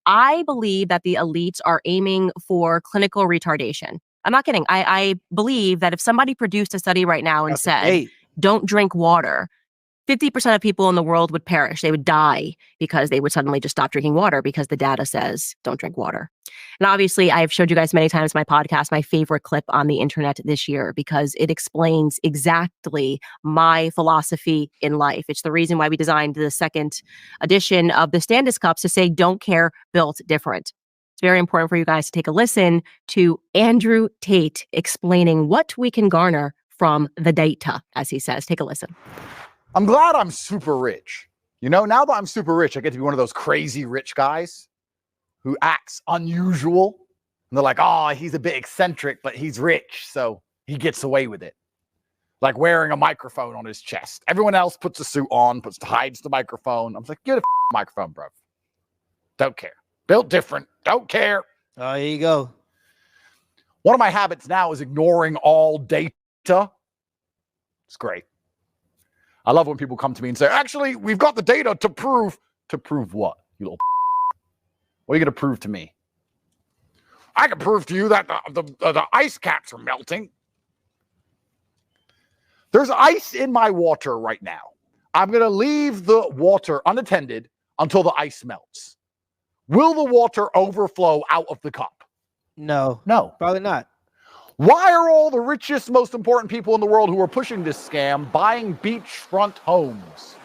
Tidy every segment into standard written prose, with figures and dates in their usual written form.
I believe that the elites are aiming for clinical retardation. I'm not kidding. I believe that if somebody produced a study right now and said, don't drink water, 50% of people in the world would perish. They would die because they would suddenly just stop drinking water because the data says don't drink water. And obviously, I've showed you guys many times in my podcast, my favorite clip on the internet this year, because it explains exactly my philosophy in life. It's the reason why we designed the second edition of the Candace cups to say, don't care, built different. It's very important for you guys to take a listen to Andrew Tate explaining what we can garner from the data, as he says. Take a listen. I'm glad I'm super rich. You know, now that I'm super rich, I get to be one of those crazy rich guys who acts unusual. And they're like, oh, he's a bit eccentric, but he's rich, so he gets away with it. Like wearing a microphone on his chest. Everyone else puts a suit on, hides the microphone. I'm like, get a microphone, bro. Don't care. Built different. Don't care. Oh, here you go. One of my habits now is ignoring all data. It's great. I love when people come to me and say, actually, we've got the data to prove. To prove what, you little What are you going to prove to me? I can prove to you that the ice caps are melting. There's ice in my water right now. I'm going to leave the water unattended until the ice melts. Will the water overflow out of the cup? No. No. Probably not. Why are all the richest, most important people in the world who are pushing this scam buying beachfront homes?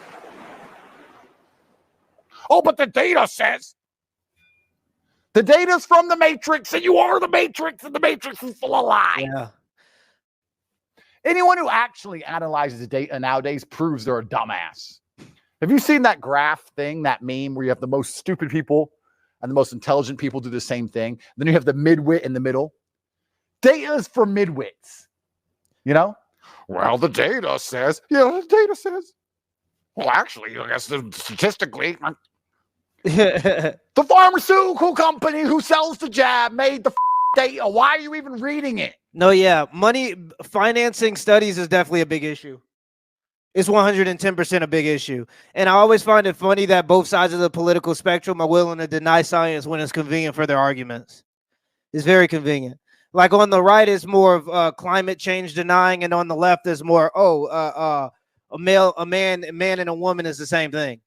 Oh, but the data says. The data's from the Matrix, and you are the Matrix, and the Matrix is full of lies. Yeah. Anyone who actually analyzes the data nowadays proves they're a dumbass. Have you seen that graph thing, that meme where you have the most stupid people and the most intelligent people do the same thing? Then you have the midwit in the middle. Data is for midwits. You know? Well, the data says. Yeah, the data says. Well, actually, I guess statistically. The pharmaceutical company who sells the jab made the data. Why are you even reading it? No, yeah. Money, financing studies is definitely a big issue. It's 110% a big issue. And I always find it funny that both sides of the political spectrum are willing to deny science when it's convenient for their arguments. It's very convenient. Like on the right is more of climate change denying, and on the left is more, a man and a woman is the same thing.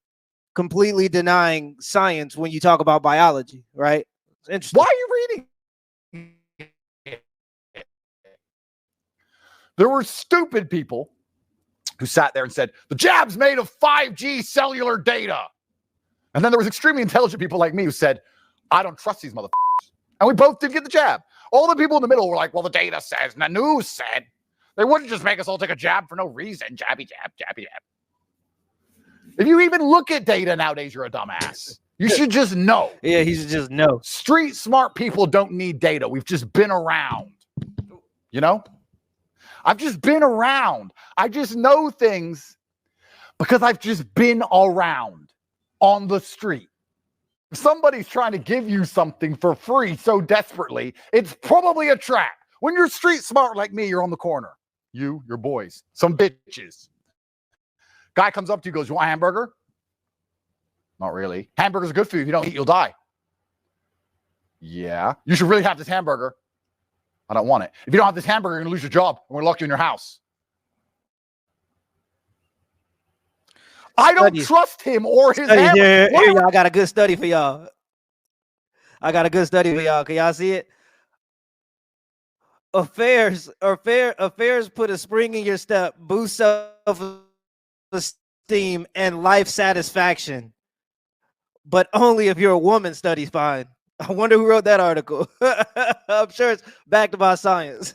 Completely denying science when you talk about biology, right? It's interesting. Why are you reading? There were stupid people who sat there and said, the jab's made of 5G cellular data. And then there was extremely intelligent people like me who said, I don't trust these motherfuckers. And we both did get the jab. All the people in the middle were like, well, the data says, and the news said. They wouldn't just make us all take a jab for no reason. Jabby jab, jabby jab. If you even look at data nowadays, you're a dumbass. You should just know. Yeah, he should just know. Street smart people don't need data. We've just been around. You know? I've just been around. I just know things because I've just been around on the street. If somebody's trying to give you something for free so desperately, it's probably a trap. When you're street smart like me, you're on the corner. You, your boys, some bitches. Guy comes up to you, goes, you want a hamburger? Not really. Hamburger's good for you. If you don't eat, you'll die. Yeah. You should really have this hamburger. I don't want it. If you don't have this hamburger, you're going to lose your job. We're going to lock you in your house. I don't trust him or his hamburger. Here, y'all, I got a good study for y'all. Can y'all see it? Affairs put a spring in your step, boost self-esteem and life satisfaction. But only if you're a woman, studies find. I wonder who wrote that article. I'm sure it's backed by science.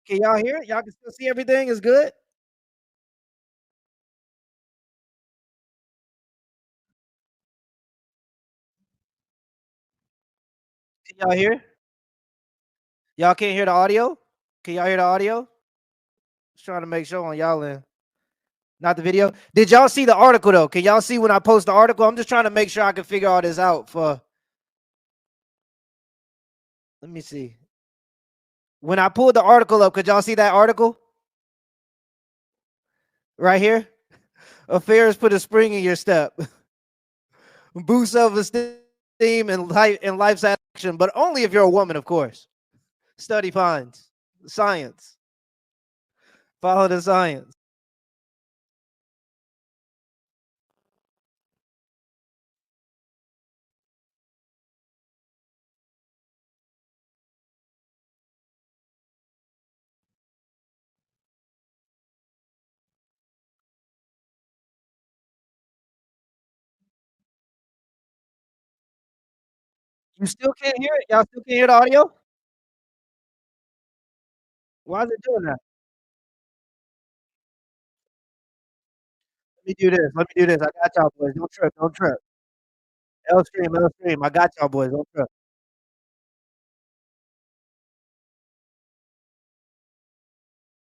Can y'all hear it? Y'all can still see everything is good? Can y'all hear? Y'all can't hear the audio? Can y'all hear the audio? Just trying to make sure on y'all end. Not the video. Did y'all see the article though? Can y'all see when I post the article? I'm just trying to make sure I can figure all this out for. Let me see. When I pulled the article up, could y'all see that article? Right here? Affairs put a spring in your step. Boost self-esteem and life satisfaction, but only if you're a woman, of course. Study finds. Science. Follow the science. You still can't hear it? Y'all still can't hear the audio? Why is it doing that? Let me do this. Let me do this. I got y'all boys. Don't trip. Don't trip. L stream. L stream. I got y'all boys. Don't trip.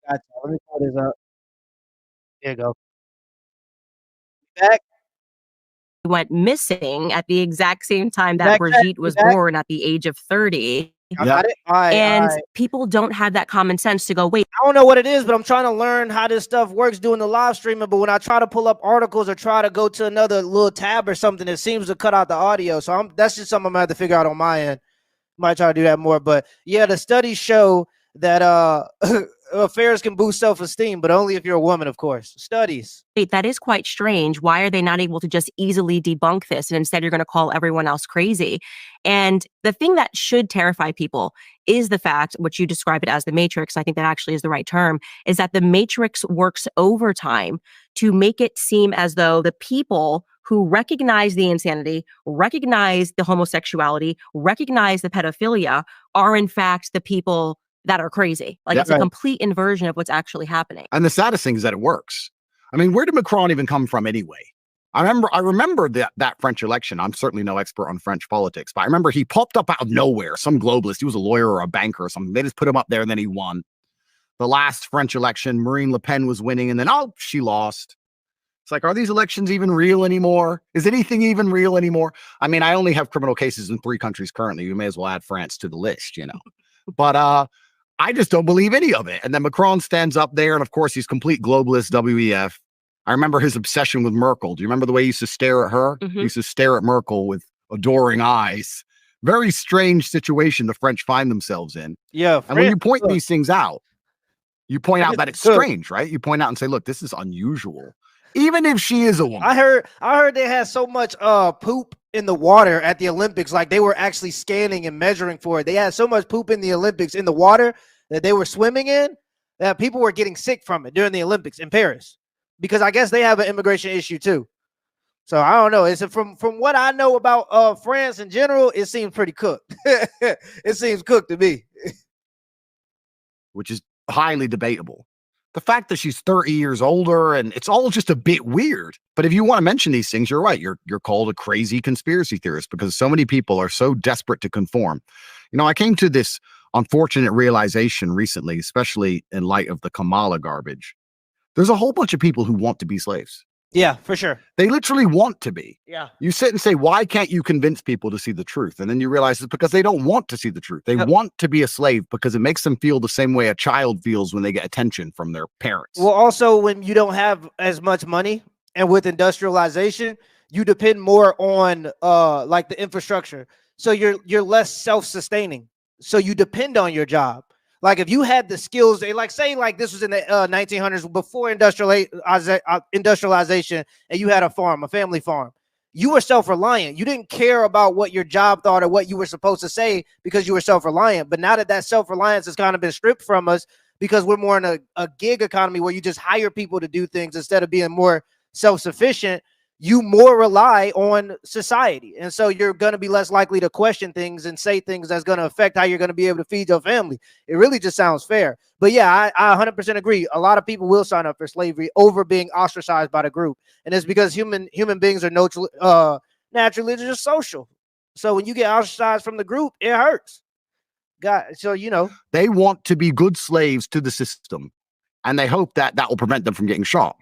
Got y'all. Let me pull this up. There you go. Back. Went missing at the exact same time that Back, Brigitte was back. born at the age of 30. I got it. All right, and all right. people don't have that common sense to go, wait. I don't know what it is, but I'm trying to learn how this stuff works doing the live streaming. But when I try to pull up articles or try to go to another little tab or something, it seems to cut out the audio. So that's just something I'm gonna have to figure out on my end. Might try to do that more. But yeah, the studies show that affairs can boost self-esteem, but only if you're a woman, of course. Studies. Wait, that is quite strange. Why are they not able to just easily debunk this? And instead, you're going to call everyone else crazy. And the thing that should terrify people is the fact, which you describe it as the matrix, I think that actually is the right term, is that the matrix works overtime to make it seem as though the people who recognize the insanity, recognize the homosexuality, recognize the pedophilia are in fact the people that are crazy. Like it's a complete inversion of what's actually happening. And the saddest thing is that it works. I mean, where did Macron even come from anyway? I remember that French election. I'm certainly no expert on French politics, but I remember he popped up out of nowhere. Some globalist, he was a lawyer or a banker or something. They just put him up there and then he won. The last French election, Marine Le Pen was winning and then, she lost. It's like, are these elections even real anymore? Is anything even real anymore? I mean, I only have criminal cases in 3 countries currently. You may as well add France to the list, But I just don't believe any of it. And then Macron stands up there, and of course, he's complete globalist WEF. I remember his obsession with Merkel. Do you remember the way he used to stare at her? Mm-hmm. He used to stare at Merkel with adoring eyes. Very strange situation the French find themselves in. Yeah. And when you point these things out, you point out that it's strange, right? You point out and say, look, this is unusual. Even if she is a woman. I heard they had so much poop in the water at the Olympics, like they were actually scanning and measuring for it. They had so much poop in the Olympics in the water that they were swimming in that people were getting sick from it during the Olympics in Paris, because I guess they have an immigration issue too. So I don't know. It's from what I know about France in general, it seems pretty cooked. It seems cooked to me. Which is highly debatable. The fact that she's 30 years older, and it's all just a bit weird. But if you want to mention these things, you're right. You're called a crazy conspiracy theorist because so many people are so desperate to conform. I came to this unfortunate realization recently, especially in light of the Kamala garbage. There's a whole bunch of people who want to be slaves. Yeah, for sure. They literally want to be. Yeah. You sit and say, why can't you convince people to see the truth? And then you realize it's because they don't want to see the truth. They want to be a slave because it makes them feel the same way a child feels when they get attention from their parents. Well, also when you don't have as much money, and with industrialization, you depend more on like the infrastructure. So you're less self-sustaining. So you depend on your job. Like if you had the skills, like say like this was in the 1900s before industrialization, and you had a farm, a family farm, you were self-reliant. You didn't care about what your job thought or what you were supposed to say because you were self-reliant. But now that self-reliance has kind of been stripped from us because we're more in a gig economy where you just hire people to do things instead of being more self-sufficient, you more rely on society. And so you're going to be less likely to question things and say things that's going to affect how you're going to be able to feed your family. It really just sounds fair. But yeah, I 100% agree. A lot of people will sign up for slavery over being ostracized by the group. And it's because human beings are naturally just social. So when you get ostracized from the group, it hurts. So, they want to be good slaves to the system, and they hope that will prevent them from getting shot.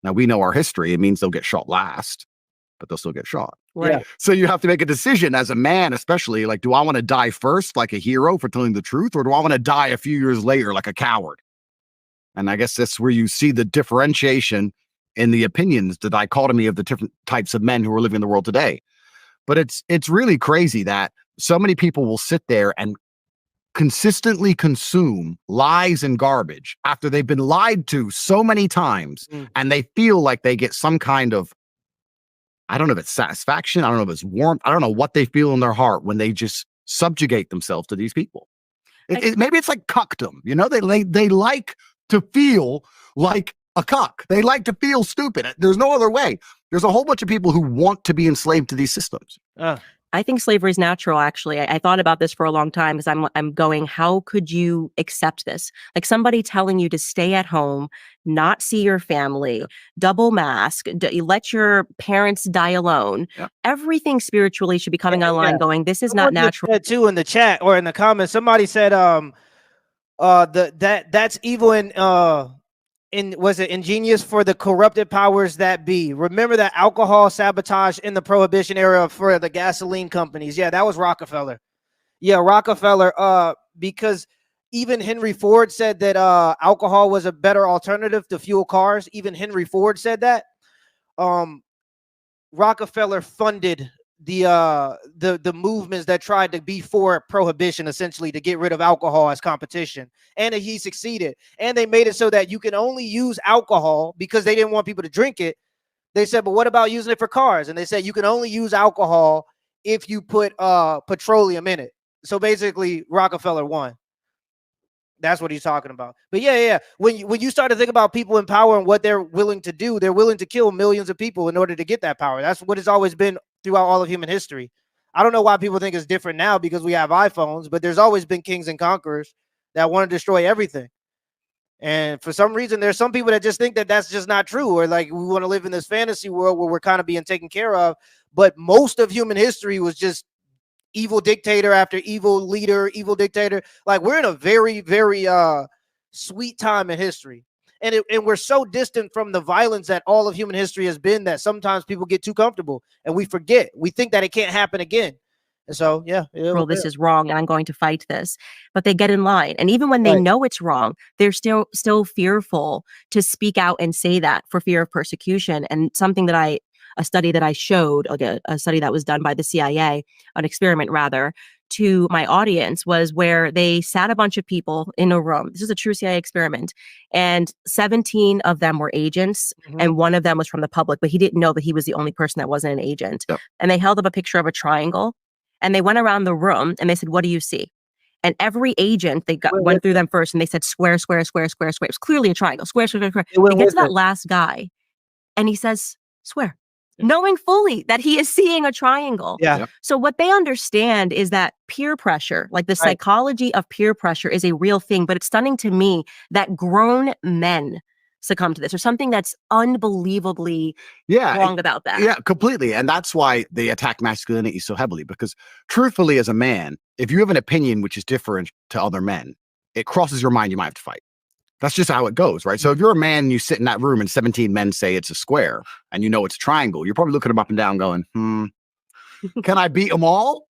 Now we know our history. It means they'll get shot last, but they'll still get shot. Right. So you have to make a decision as a man, especially, like, do I want to die first like a hero for telling the truth, or do I want to die a few years later like a coward? And I guess that's where you see the differentiation in the opinions, the dichotomy of the different types of men who are living in the world today. But it's really crazy that so many people will sit there and consistently consume lies and garbage after they've been lied to so many times, and they feel like they get some kind of, I don't know if it's satisfaction, I don't know if it's warmth, I don't know what they feel in their heart when they just subjugate themselves to these people. Maybe it's like cuckdom, you know, they like to feel like a cuck. They like to feel stupid. There's no other way. There's a whole bunch of people who want to be enslaved to these systems. I think slavery is natural, actually. I thought about this for a long time because I'm going, how could you accept this? Like somebody telling you to stay at home, not see your family, double mask, let your parents die alone. Yep. Everything spiritually should be coming online going, this is not natural. Said too in the chat or in the comments, somebody said that's evil was it ingenious for the corrupted powers that be? Remember that alcohol sabotage in the Prohibition era for the gasoline companies? Yeah, that was Rockefeller. Yeah, Rockefeller. Because even Henry Ford said that alcohol was a better alternative to fuel cars. Even Henry Ford said that. Rockefeller funded the movements that tried to be for prohibition, essentially to get rid of alcohol as competition, and he succeeded. And they made it so that you can only use alcohol because they didn't want people to drink it. They said, but what about using it for cars? And they said you can only use alcohol if you put petroleum in it. So basically Rockefeller won. That's what he's talking about. But yeah. When you start to think about people in power and what they're willing to do, they're willing to kill millions of people in order to get that power. That's what it's always been throughout all of human history. I don't know why people think it's different now because we have iPhones, but there's always been kings and conquerors that want to destroy everything. And for some reason, there's some people that just think that that's just not true, or like we want to live in this fantasy world where we're kind of being taken care of. But most of human history was just evil dictator after evil leader, evil dictator. Like we're in a very, very sweet time in history. And we're so distant from the violence that all of human history has been that sometimes people get too comfortable and we forget. We think that it can't happen again. And so, well, this is wrong and I'm going to fight this. But they get in line. And even when they know it's wrong, they're still fearful to speak out and say that for fear of persecution. And something that a study that I showed, a study that was done by the CIA, an experiment rather, to my audience was where they sat a bunch of people in a room. This is a true CIA experiment. And 17 of them were agents and one of them was from the public, but he didn't know that he was the only person that wasn't an agent. Yep. And they held up a picture of a triangle and they went around the room and they said, what do you see? And every agent, went through them first and they said square, square, square, square, square. It's clearly a triangle, square, square, square, square. They get to that last guy and he says, square. Knowing fully that he is seeing a triangle. Yeah. Yep. So what they understand is that peer pressure, like the psychology of peer pressure is a real thing, but it's stunning to me that grown men succumb to this. There's something that's unbelievably wrong about that. Yeah, completely. And that's why they attack masculinity so heavily, because truthfully, as a man, if you have an opinion which is different to other men, it crosses your mind, you might have to fight. That's just how it goes, right? So if you're a man and you sit in that room and 17 men say it's a square and you know it's a triangle, you're probably looking them up and down going, can I beat them all?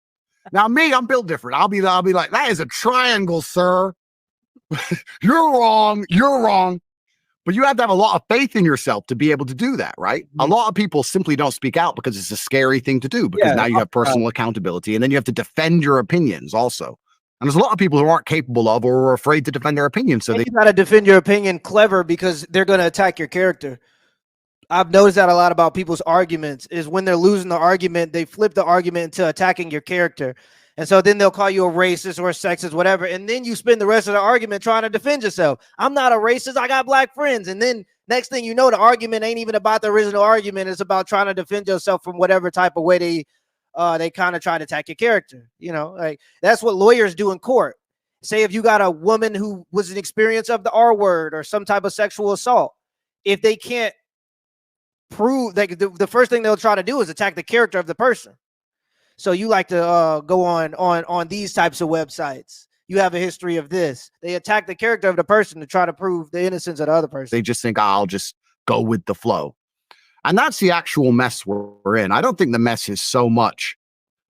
Now me, I'm built different. I'll be like, that is a triangle, sir. You're wrong. But you have to have a lot of faith in yourself to be able to do that, right? A lot of people simply don't speak out because it's a scary thing to do, because now you have personal accountability and then you have to defend your opinions also. And there's a lot of people who aren't capable of or are afraid to defend their opinion. So you got to defend your opinion clever because they're going to attack your character. I've noticed that a lot about people's arguments is when they're losing the argument, they flip the argument into attacking your character. And so then they'll call you a racist or a sexist, whatever. And then you spend the rest of the argument trying to defend yourself. I'm not a racist. I got black friends. And then next thing you know, the argument ain't even about the original argument. It's about trying to defend yourself from whatever type of way they kind of try to attack your character. You know, like that's what lawyers do in court. Say if you got a woman who was an experience of the R word or some type of sexual assault, if they can't prove, like the first thing they'll try to do is attack the character of the person. So you like to go on these types of websites. You have a history of this. They attack the character of the person to try to prove the innocence of the other person. They just think, I'll just go with the flow. And that's the actual mess we're in. I don't think the mess is so much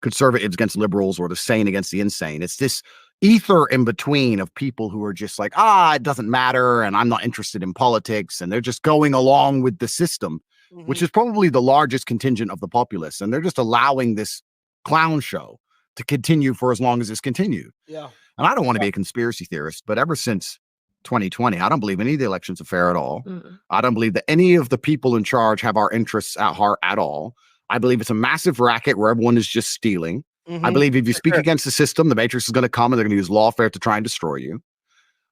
conservatives against liberals or the sane against the insane. It's this ether in between of people who are just like, it doesn't matter, and I'm not interested in politics, and they're just going along with the system, which is probably the largest contingent of the populace, and they're just allowing this clown show to continue for as long as it's continued. Yeah. And I don't want to be a conspiracy theorist, but ever since 2020, I don't believe any of the elections are fair at all. I don't believe that any of the people in charge have our interests at heart at all. I believe it's a massive racket where everyone is just stealing. I believe if you speak against the system, the Matrix is going to come and they're going to use lawfare to try and destroy you.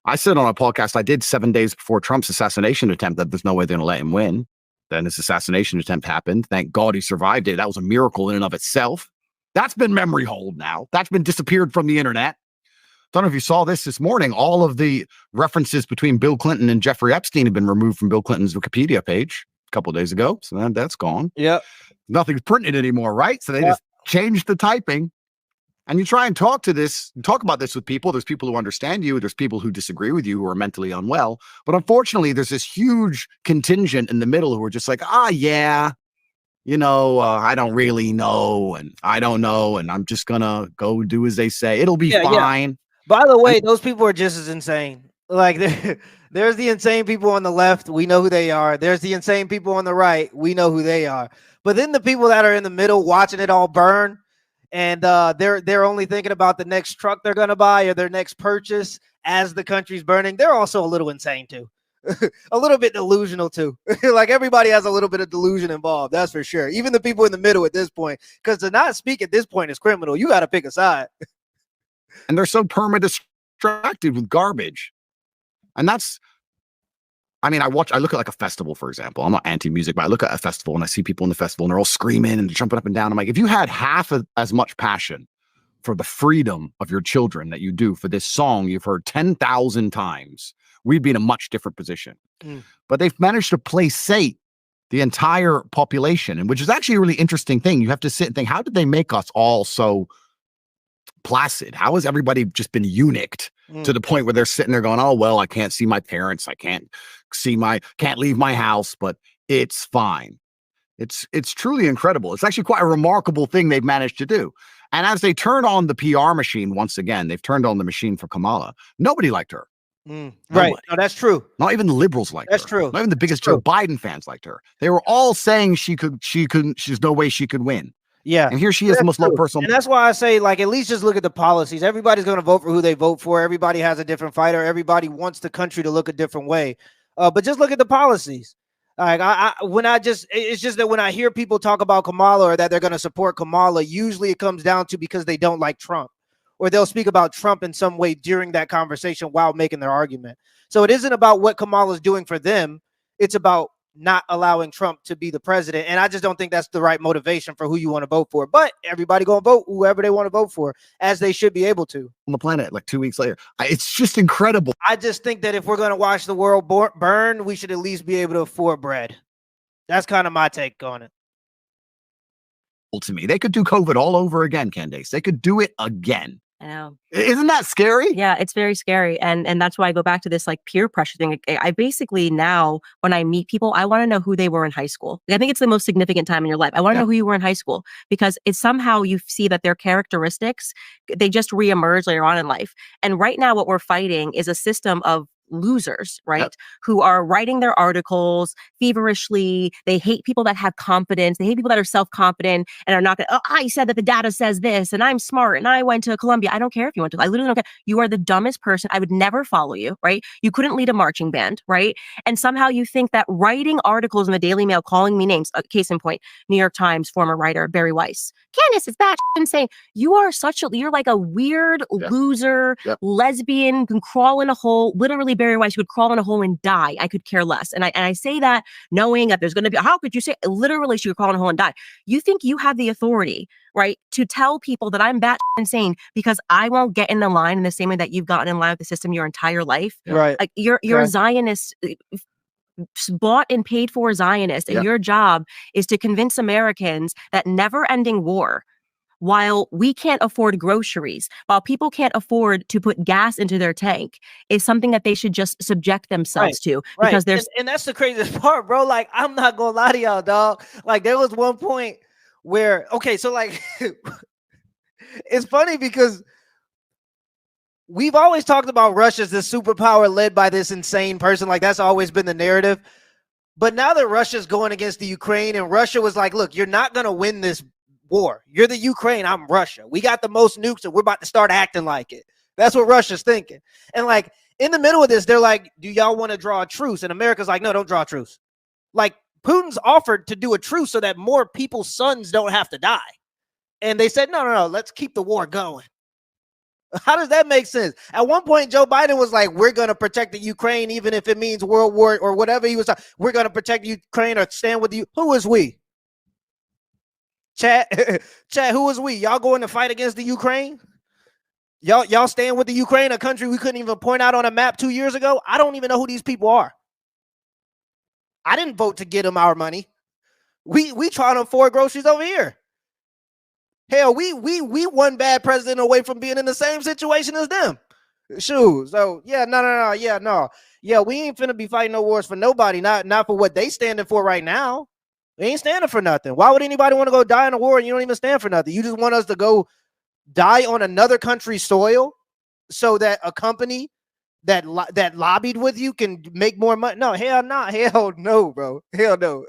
I said on a podcast I did 7 days before Trump's assassination attempt that there's no way they're going to let him win. Then this assassination attempt happened. Thank God he survived it. That was a miracle in and of itself. That's been memory hold now. That's been disappeared from the internet. Don't know if you saw this morning. All of the references between Bill Clinton and Jeffrey Epstein have been removed from Bill Clinton's Wikipedia page a couple of days ago. So that's gone. Yep. Nothing's printed anymore, right? So they just changed the typing. And you try and talk about this with people. There's people who understand you. There's people who disagree with you who are mentally unwell. But unfortunately, there's this huge contingent in the middle who are just like, yeah, I don't really know. And I don't know. And I'm just going to go do as they say. It'll be fine. Yeah. By the way, those people are just as insane. Like there's the insane people on the left. We know who they are. There's the insane people on the right. We know who they are. But then the people that are in the middle watching it all burn, and they're only thinking about the next truck they're going to buy or their next purchase as the country's burning. They're also a little insane too. A little bit delusional too. Like everybody has a little bit of delusion involved. That's for sure. Even the people in the middle at this point, because to not speak at this point is criminal. You got to pick a side. And they're so distracted with garbage. And that's, I look at like a festival, for example. I'm not anti-music, but I look at a festival and I see people in the festival and they're all screaming and jumping up and down. I'm like, if you had half as much passion for the freedom of your children that you do for this song you've heard 10,000 times, we'd be in a much different position. But they've managed to placate the entire population, and which is actually a really interesting thing. You have to sit and think, how did they make us all so placid? How has everybody just been eunuched to the point where they're sitting there going, oh, well, I can't see my parents. I can't leave my house, but it's fine. It's truly incredible. It's actually quite a remarkable thing they've managed to do. And as they turn on the PR machine, once again, they've turned on the machine for Kamala. Nobody liked her. Right. No, that's true. Not even the liberals liked her. That's true. Not even the biggest Joe Biden fans liked her. They were all saying there's no way she could win. Yeah. And here she is, the most loved person. And that's why I say, like, at least just look at the policies. Everybody's going to vote for who they vote for. Everybody has a different fighter. Everybody wants the country to look a different way. But just look at the policies. Like it's just that when I hear people talk about Kamala or that they're going to support Kamala, usually it comes down to because they don't like Trump, or they'll speak about Trump in some way during that conversation while making their argument. So it isn't about what Kamala's doing for them. It's about not allowing Trump to be the president. And I just don't think that's the right motivation for who you want to vote for. But everybody going to vote whoever they want to vote for, as they should be able to. On the planet, like 2 weeks later. It's just incredible. I just think that if we're going to watch the world burn, we should at least be able to afford bread. That's kind of my take on it. To me, they could do COVID all over again, Candace. They could do it again. I know. Isn't that scary? Yeah, it's very scary. And that's why I go back to this like peer pressure thing. I basically now, when I meet people, I want to know who they were in high school. I think it's the most significant time in your life. I want to know who you were in high school, because it's somehow you see that their characteristics, they just reemerge later on in life. And right now what we're fighting is a system of losers, right? Yep. Who are writing their articles feverishly. They hate people that have confidence. They hate people that are self-confident and are not going to, I said that the data says this and I'm smart and I went to Columbia. I don't care if you went to, I literally don't care. You are the dumbest person. I would never follow you, right? You couldn't lead a marching band, right? And somehow you think that writing articles in the Daily Mail, calling me names, case in point, New York Times, former writer, Barry Weiss. Candace is that insane. You're like a weird loser, lesbian, can crawl in a hole, literally Barry Weiss would crawl in a hole and die. I could care less. And I say that knowing that there's going to be, how could you say, literally she would crawl in a hole and die. You think you have the authority, right, to tell people that I'm that insane because I won't get in the line in the same way that you've gotten in line with the system your entire life. Right. Like you're a Zionist, bought and paid for Zionist. And your job is to convince Americans that never ending war while we can't afford groceries, while people can't afford to put gas into their tank, is something that they should just subject themselves to. Because there's and that's the craziest part, bro. Like, I'm not gonna lie to y'all, dog. Like, there was one point where, okay, so like it's funny because we've always talked about Russia as this superpower led by this insane person. Like, that's always been the narrative. But now that Russia's going against the Ukraine, and Russia was like, look, you're not gonna win this war. You're the Ukraine, I'm Russia. We got the most nukes and we're about to start acting like it. That's what Russia's thinking. And like, in the middle of this, they're like, do y'all want to draw a truce? And America's like, no, don't draw a truce. Like, Putin's offered to do a truce so that more people's sons don't have to die. And they said, no, let's keep the war going. How does that make sense? At one point, Joe Biden was like, we're going to protect the Ukraine, even if it means world war or whatever he was talking. We're going to protect Ukraine or stand with you. Who is we? Chat, who is we? Y'all going to fight against the Ukraine? Y'all stand with the Ukraine, a country we couldn't even point out on a map 2 years ago? I don't even know who these people are. I didn't vote to get them our money. We trying to afford groceries over here. Hell, we one bad president away from being in the same situation as them. Shoot. So no. Yeah, we ain't finna be fighting no wars for nobody, not for what they standing for right now. They ain't standing for nothing. Why would anybody want to go die in a war and you don't even stand for nothing? You just want us to go die on another country's soil so that a company that lobbied with you can make more money? No, hell no, bro. Hell no.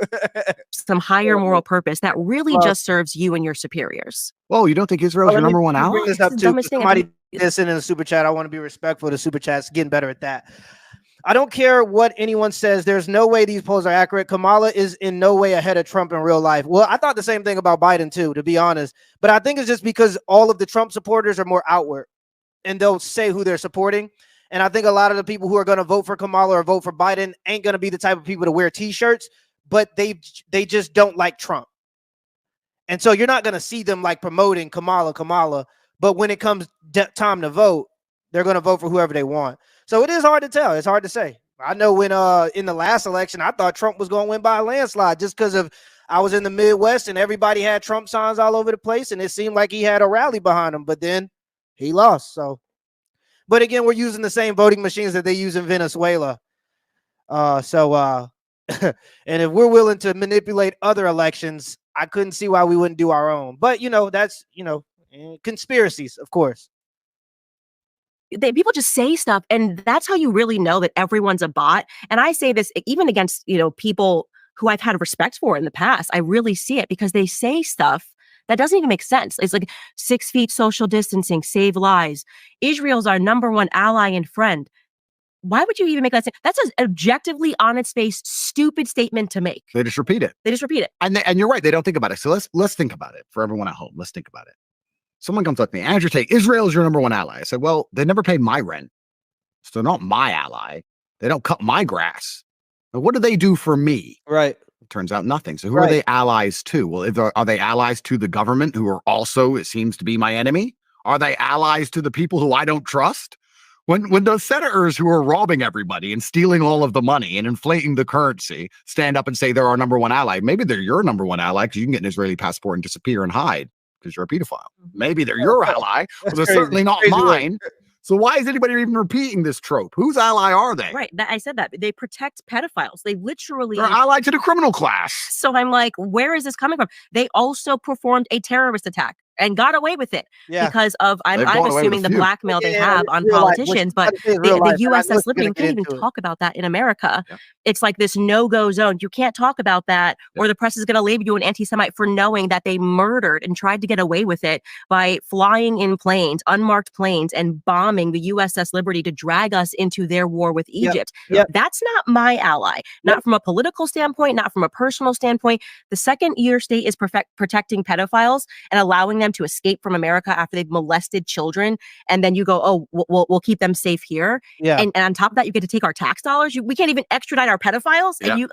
Some higher moral purpose that really just serves you and your superiors. Well, you don't think Israel's your number one ally? Bring this up too. Somebody did send in a super chat. I want to be respectful to super chats. Getting better at that. I don't care what anyone says. There's no way these polls are accurate. Kamala is in no way ahead of Trump in real life. Well, I thought the same thing about Biden too, to be honest. But I think it's just because all of the Trump supporters are more outward and they'll say who they're supporting. And I think a lot of the people who are going to vote for Kamala or vote for Biden ain't going to be the type of people to wear t-shirts, but they just don't like Trump. And so you're not going to see them like promoting Kamala. But when it comes time to vote, they're going to vote for whoever they want. So it is hard to tell. It's hard to say. I know when in the last election, I thought Trump was going to win by a landslide just because of I was in the Midwest and everybody had Trump signs all over the place. And it seemed like he had a rally behind him. But then he lost. So, but again, we're using the same voting machines that they use in Venezuela. And if we're willing to manipulate other elections, I couldn't see why we wouldn't do our own. But, that's, conspiracies, of course. People just say stuff, and that's how you really know that everyone's a bot. And I say this even against, people who I've had respect for in the past. I really see it because they say stuff that doesn't even make sense. It's like 6 feet social distancing, save lives. Israel's our number one ally and friend. Why would you even make that statement? That's an objectively on its face stupid statement to make. They just repeat it. And you're right. They don't think about it. So let's think about it for everyone at home. Let's think about it. Someone comes up to me, Andrew Tate, Israel is your number one ally. I said, well, they never pay my rent. So they're not my ally. They don't cut my grass. Now, what do they do for me? Right. It turns out nothing. So who are they allies to? Well, are they allies to the government who are also, it seems to be my enemy? Are they allies to the people who I don't trust? When the senators who are robbing everybody and stealing all of the money and inflating the currency stand up and say they're our number one ally, maybe they're your number one ally because you can get an Israeli passport and disappear and hide because you're a pedophile. Maybe they're your ally, but they're certainly not mine. So why is anybody even repeating this trope? Whose ally are they? Right. I said that. They protect pedophiles. They literally... They're allied to the criminal class. So I'm like, where is this coming from? They also performed a terrorist attack and got away with it because of, I'm assuming, the blackmail they have on politicians. But the USS Liberty, you can't even talk about that in America. Yeah. It's like this no-go zone. You can't talk about that or the press is going to label you an anti-Semite for knowing that they murdered and tried to get away with it by flying in planes, unmarked planes, and bombing the USS Liberty to drag us into their war with Egypt. That's not my ally. Not from a political standpoint, not from a personal standpoint. The second your state is protecting pedophiles and allowing them to escape from America after they've molested children, and then you go, oh, we'll keep them safe here. And on top of that, you get to take our tax dollars. We can't even extradite our pedophiles. And you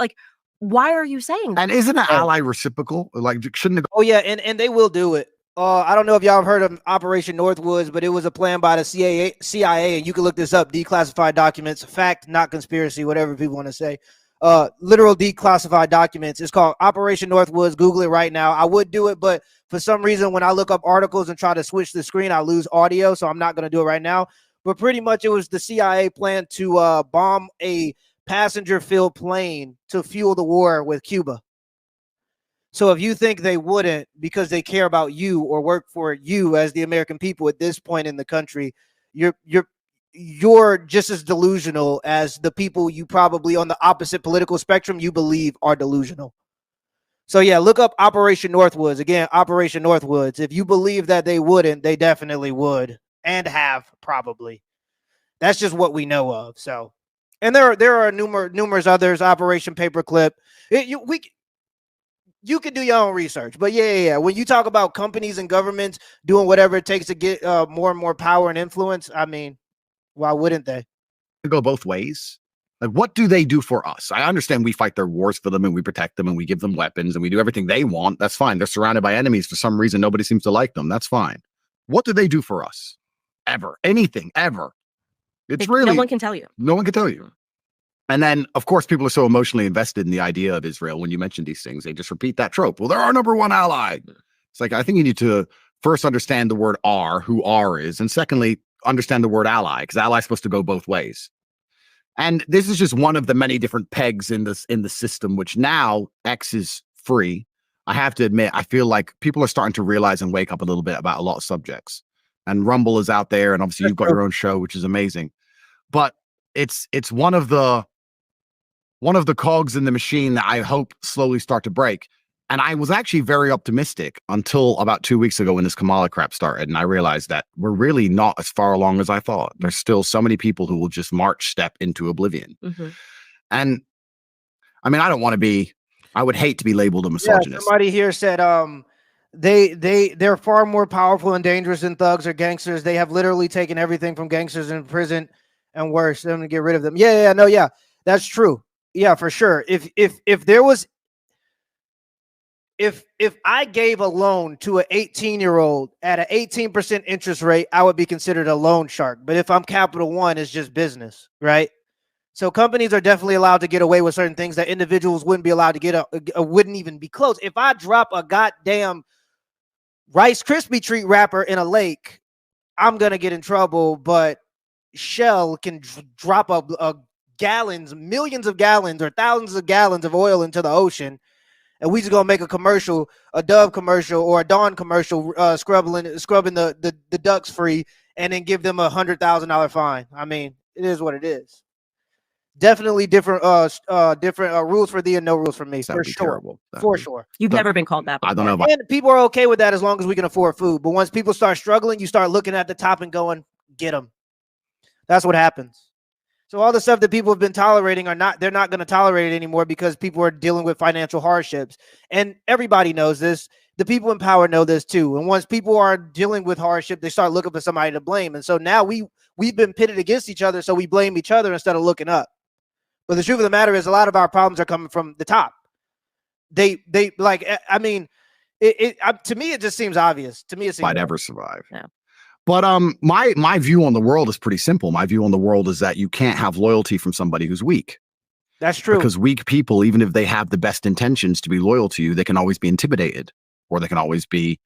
why are you saying that? And isn't an ally reciprocal? Like, shouldn't it? Oh yeah, and they will do it. I don't know if y'all have heard of Operation Northwoods, but it was a plan by the CIA, and you can look this up, declassified documents, fact, not conspiracy, whatever people want to say. literal declassified documents. It's called Operation Northwoods. Google it right now. I would do it, but for some reason, when I look up articles and try to switch the screen, I lose audio, so I'm not going to do it right now. But pretty much it was the CIA plan to bomb a passenger-filled plane to fuel the war with Cuba. So if you think they wouldn't because they care about you or work for you as the American people at this point in the country, you're just as delusional as the people you probably on the opposite political spectrum you believe are delusional. So yeah, look up Operation Northwoods. Again, Operation Northwoods. If you believe that they wouldn't, they definitely would and have probably. That's just what we know of. So, and there are numerous others. Operation Paperclip. You can do your own research, but yeah. When you talk about companies and governments doing whatever it takes to get more and more power and influence, I mean, why wouldn't they? They go both ways. Like, what do they do for us? I understand we fight their wars for them and we protect them and we give them weapons and we do everything they want. That's fine. They're surrounded by enemies. For some reason, nobody seems to like them. That's fine. What do they do for us? Ever. Anything, ever. It's really... No one can tell you. No one can tell you. And then, of course, people are so emotionally invested in the idea of Israel. When you mention these things, they just repeat that trope. Well, they're our number one ally. It's like, I think you need to first understand the word "are," who "are" is, and secondly, understand the word ally, because ally is supposed to go both ways. And this is just one of the many different pegs in the system, which now X is free. I have to admit, I feel like people are starting to realize and wake up a little bit about a lot of subjects. And Rumble is out there, and obviously you've got your own show, which is amazing. But it's one of the cogs in the machine that I hope slowly start to break. And I was actually very optimistic until about 2 weeks ago when this Kamala crap started. And I realized that we're really not as far along as I thought. There's still so many people who will just march step into oblivion. Mm-hmm. And I mean, I would hate to be labeled a misogynist. Yeah, somebody here said they're far more powerful and dangerous than thugs or gangsters. They have literally taken everything from gangsters in prison and worse, them to get rid of them. Yeah, that's true. Yeah, for sure. If I gave a loan to an 18-year-old at an 18% interest rate, I would be considered a loan shark. But if I'm Capital One, it's just business, right? So companies are definitely allowed to get away with certain things that individuals wouldn't be allowed to get, wouldn't even be close. If I drop a goddamn Rice Krispie treat wrapper in a lake, I'm going to get in trouble. But Shell can drop a gallons, millions of gallons or thousands of gallons of oil into the ocean. And we just gonna make a commercial, a Dove commercial or a Dawn commercial, scrubbing the ducks free, and then give them $100,000 fine. I mean, it is what it is. Definitely different rules for thee and no rules for me. For sure. Terrible. For sure. You've never been called that before. I don't know. And people are okay with that as long as we can afford food. But once people start struggling, you start looking at the top and going, get them. That's what happens. So all the stuff that people have been tolerating they're not going to tolerate it anymore because people are dealing with financial hardships. And everybody knows this. The people in power know this too. And once people are dealing with hardship, they start looking for somebody to blame. And so now we've been pitted against each other, so we blame each other instead of looking up. But the truth of the matter is a lot of our problems are coming from the top. To me, it just seems obvious. To me, it seems might never survive. Yeah. But my view on the world is pretty simple. My view on the world is that you can't have loyalty from somebody who's weak. That's true. Because weak people, even if they have the best intentions to be loyal to you, they can always be intimidated, or they can always be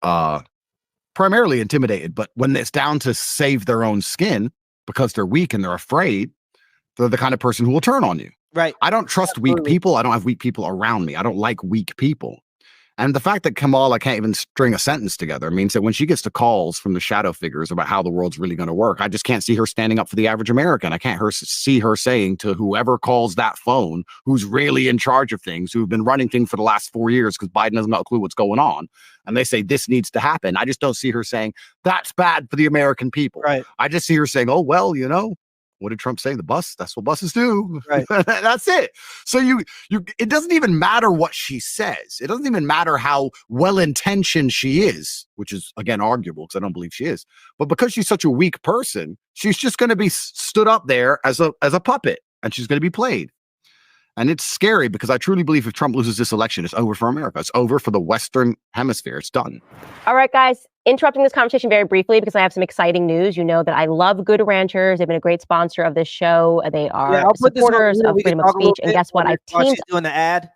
primarily intimidated. But when it's down to save their own skin because they're weak and they're afraid, they're the kind of person who will turn on you. Right. I don't trust weak people. I don't have weak people around me. I don't like weak people. And the fact that Kamala can't even string a sentence together means that when she gets the calls from the shadow figures about how the world's really going to work, I just can't see her standing up for the average American. I can't see her saying to whoever calls that phone, who's really in charge of things, who've been running things for the last 4 years because Biden doesn't have a clue what's going on, and they say this needs to happen. I just don't see her saying that's bad for the American people. Right. I just see her saying, oh, well, what did Trump say? The bus, that's what buses do. Right. That's it. So it doesn't even matter what she says. It doesn't even matter how well-intentioned she is, which is, again, arguable because I don't believe she is. But because she's such a weak person, she's just going to be stood up there as a puppet, and she's going to be played. And it's scary because I truly believe if Trump loses this election, it's over for America. It's over for the Western hemisphere. It's done. All right, guys. interrupting this conversation very briefly because I have some exciting news. You know that I love Good Ranchers. They've been a great sponsor of this show. They are I'll put this on supporters here. of We can freedom of talk a little speech. And bit guess what? while I've teamed she's doing the ad.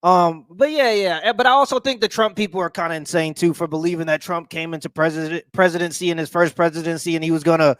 But yeah. But I also think the Trump people are kind of insane too for believing that Trump came into presidency in his first presidency and he was gonna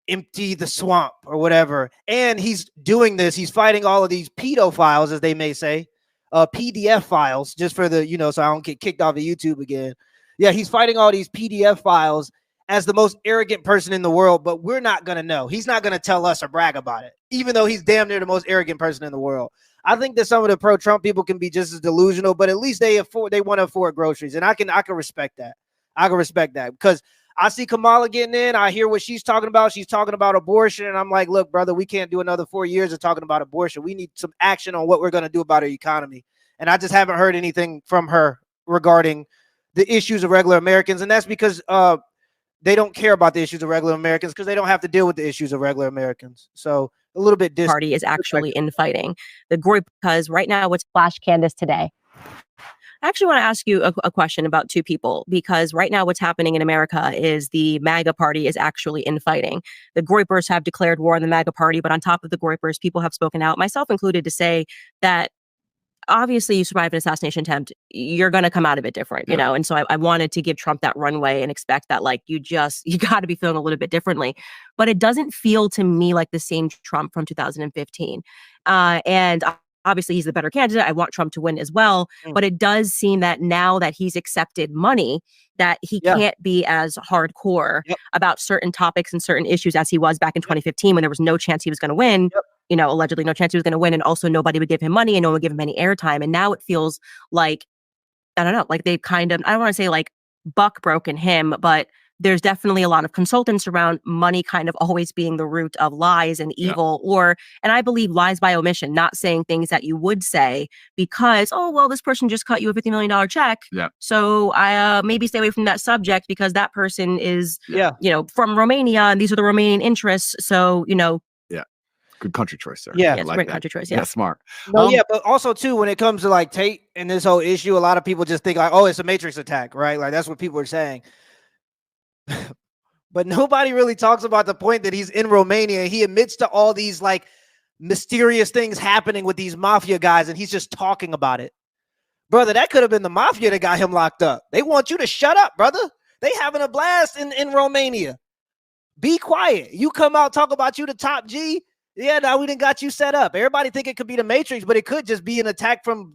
empty the swamp or whatever. And he's doing this. He's fighting all of these pedophiles, as they may say, PDF files, just for the, so I don't get kicked off of YouTube again. Yeah, he's fighting all these PDF files as the most arrogant person in the world, but we're not going to know. He's not going to tell us or brag about it, even though he's damn near the most arrogant person in the world. I think that some of the pro-Trump people can be just as delusional, but at least they want to afford groceries. And I can respect that. I can respect that because I see Kamala getting in. I hear what she's talking about. She's talking about abortion. And I'm like, look, brother, we can't do another 4 years of talking about abortion. We need some action on what we're going to do about our economy. And I just haven't heard anything from her regarding the issues of regular Americans. And that's because they don't care about the issues of regular Americans because they don't have to deal with the issues of regular Americans. So a little bit party is actually infighting the group, because right now what's flash Candace today. I actually want to ask you a question about two people, because right now what's happening in America is the MAGA party is actually infighting. The Groypers have declared war on the MAGA party, but on top of the Groypers, people have spoken out, myself included, to say that obviously you survived an assassination attempt, you're going to come out of it different, And so I wanted to give Trump that runway and expect that, like, you got to be feeling a little bit differently. But it doesn't feel to me like the same Trump from 2015. And obviously he's the better candidate. I want Trump to win as well. But it does seem that now that he's accepted money, that he can't be as hardcore about certain topics and certain issues as he was back in 2015 when there was no chance he was going to win. Allegedly no chance he was going to win. And also nobody would give him money and no one would give him any airtime. And now it feels like, I don't know, like they've kind of, I don't want to say like buck broken him, but there's definitely a lot of consultants around money kind of always being the root of lies and evil, and I believe lies by omission, not saying things that you would say because, oh, well, this person just cut you a $50 million check. So I maybe stay away from that subject because that person is, from Romania and these are the Romanian interests. So, good country choice there. Yeah, it's a great country choice. Yeah, smart. No, but also too, when it comes to like Tate and this whole issue, a lot of people just think like, oh, it's a Matrix attack, right? Like that's what people are saying. But nobody really talks about the point that he's in Romania. He admits to all these like mysterious things happening with these mafia guys, and he's just talking about it. Brother, that could have been the mafia that got him locked up. They want you to shut up, brother. They having a blast in Romania. Be quiet. You come out, talk about you the top G. Yeah, now we done got you set up. Everybody think it could be the Matrix, but it could just be an attack from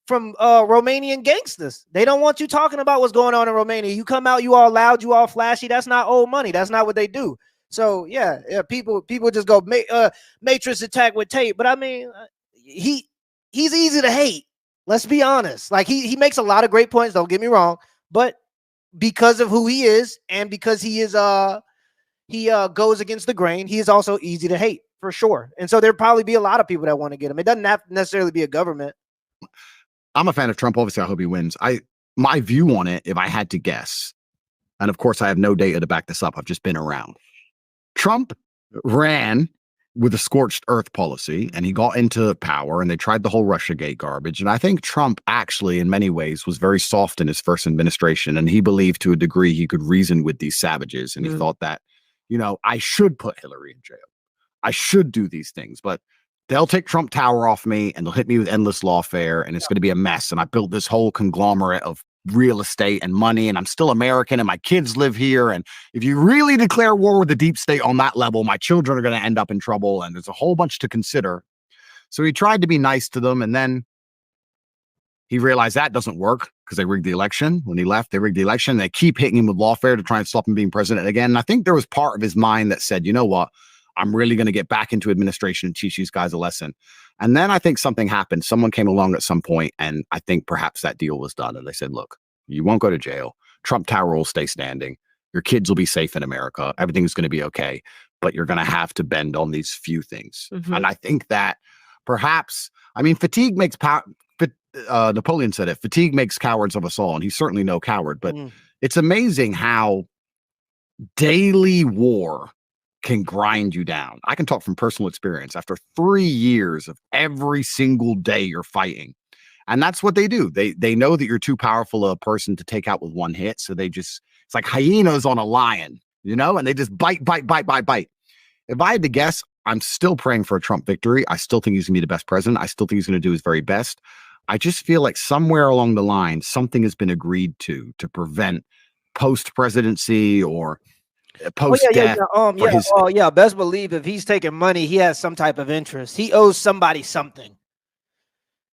Romanian gangsters. They don't want you talking about what's going on in Romania. You come out, you all loud, you all flashy. That's not old money. That's not what they do. So yeah, people just go Matrix attack with Tate. But I mean, he's easy to hate. Let's be honest. Like he makes a lot of great points. Don't get me wrong, but because of who he is and because he is he goes against the grain, he is also easy to hate for sure. And so there'll probably be a lot of people that want to get him. It doesn't have to necessarily be a government. I'm a fan of Trump. Obviously, I hope he wins. My view on it, if I had to guess, and of course I have no data to back this up, I've just been around. Trump ran with a scorched earth policy and he got into power and they tried the whole Russiagate garbage. And I think Trump actually, in many ways, was very soft in his first administration. And he believed to a degree he could reason with these savages. And he thought that, I should put Hillary in jail. I should do these things, but they'll take Trump Tower off me and they'll hit me with endless lawfare and it's going to be a mess. And I built this whole conglomerate of real estate and money and I'm still American and my kids live here. And if you really declare war with the deep state on that level, my children are going to end up in trouble. And there's a whole bunch to consider. So he tried to be nice to them. And then he realized that doesn't work because they rigged the election. When he left, they rigged the election. They keep hitting him with lawfare to try and stop him being president again. And I think there was part of his mind that said, you know what? I'm really going to get back into administration and teach these guys a lesson. And then I think something happened. Someone came along at some point, and I think perhaps that deal was done. And they said, look, you won't go to jail. Trump Tower will stay standing. Your kids will be safe in America. Everything's going to be okay. But you're going to have to bend on these few things. And I think that perhaps, fatigue makes Napoleon said it, fatigue makes cowards of us all. And he's certainly no coward. But it's amazing how daily war can grind you down. I can talk from personal experience. After 3 years of every single day you're fighting, And that's what they do. They know that you're too powerful a person to take out with one hit. So it's like hyenas on a lion, and they just bite. If I had to guess, I'm still praying for a Trump victory. I still think he's gonna be the best president. I still think he's gonna do his very best. I just feel like somewhere along the line, something has been agreed to prevent post-presidency or post-death. Best believe if he's taking money, he has some type of interest. He owes somebody something.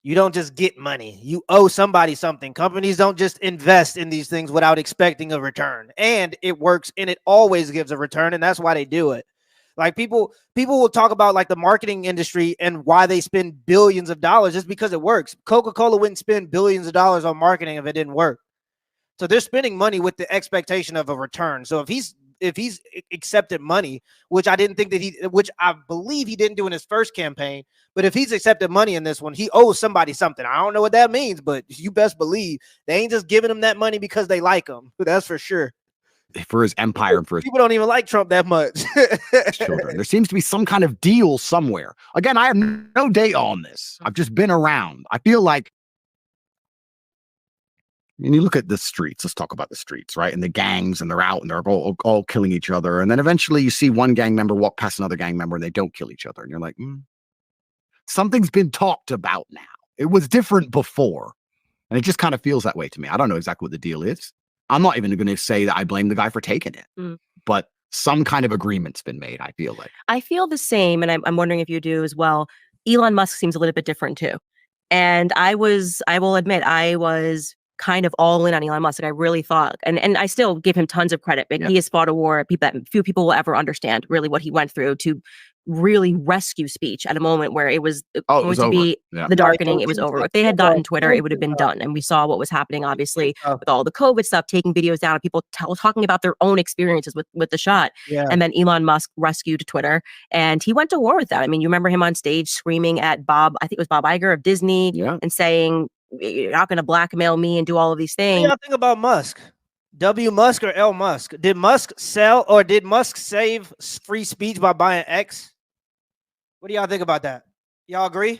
You don't just get money. You owe somebody something. Companies don't just invest in these things without expecting a return. And it works, and it always gives a return, and that's why they do it. Like people will talk about like the marketing industry and why they spend billions of dollars just because it works. Coca-Cola wouldn't spend billions of dollars on marketing if it didn't work. So they're spending money with the expectation of a return. So if he's accepted money, which I believe he didn't do in his first campaign, but if he's accepted money in this one, he owes somebody something. I don't know what that means, but you best believe they ain't just giving him that money because they like him. That's for sure. For his empire and for his people don't even like Trump that much. children. There seems to be some kind of deal somewhere. Again, I have no data on this. I've just been around. I feel like when you look at the streets, let's talk about the streets, right? And the gangs, and they're out and they're all killing each other. And then eventually you see one gang member walk past another gang member and they don't kill each other. And you're like, something's been talked about now. It was different before. And it just kind of feels that way to me. I don't know exactly what the deal is. I'm not even going to say that I blame the guy for taking it, but some kind of agreement's been made, I feel like. I feel the same, and I'm wondering if you do as well. Elon Musk seems a little bit different too. And I will admit, I was kind of all in on Elon Musk. Like I really thought, and I still give him tons of credit, but he has fought a war that few people will ever understand really what he went through to really rescue speech at a moment where it was going to be the darkening. It was over. If they had gotten Twitter, it would have been done. And we saw what was happening, obviously, with all the COVID stuff, taking videos down, people talking about their own experiences with the shot. Yeah. And then Elon Musk rescued Twitter, and he went to war with that. I mean, you remember him on stage screaming at Bob, I think it was Bob Iger of Disney, and saying, "You're not going to blackmail me," and do all of these things. What do y'all think about Musk? W. Musk or L. Musk? Did Musk sell, or did Musk save free speech by buying X? What do y'all think about that? Y'all agree?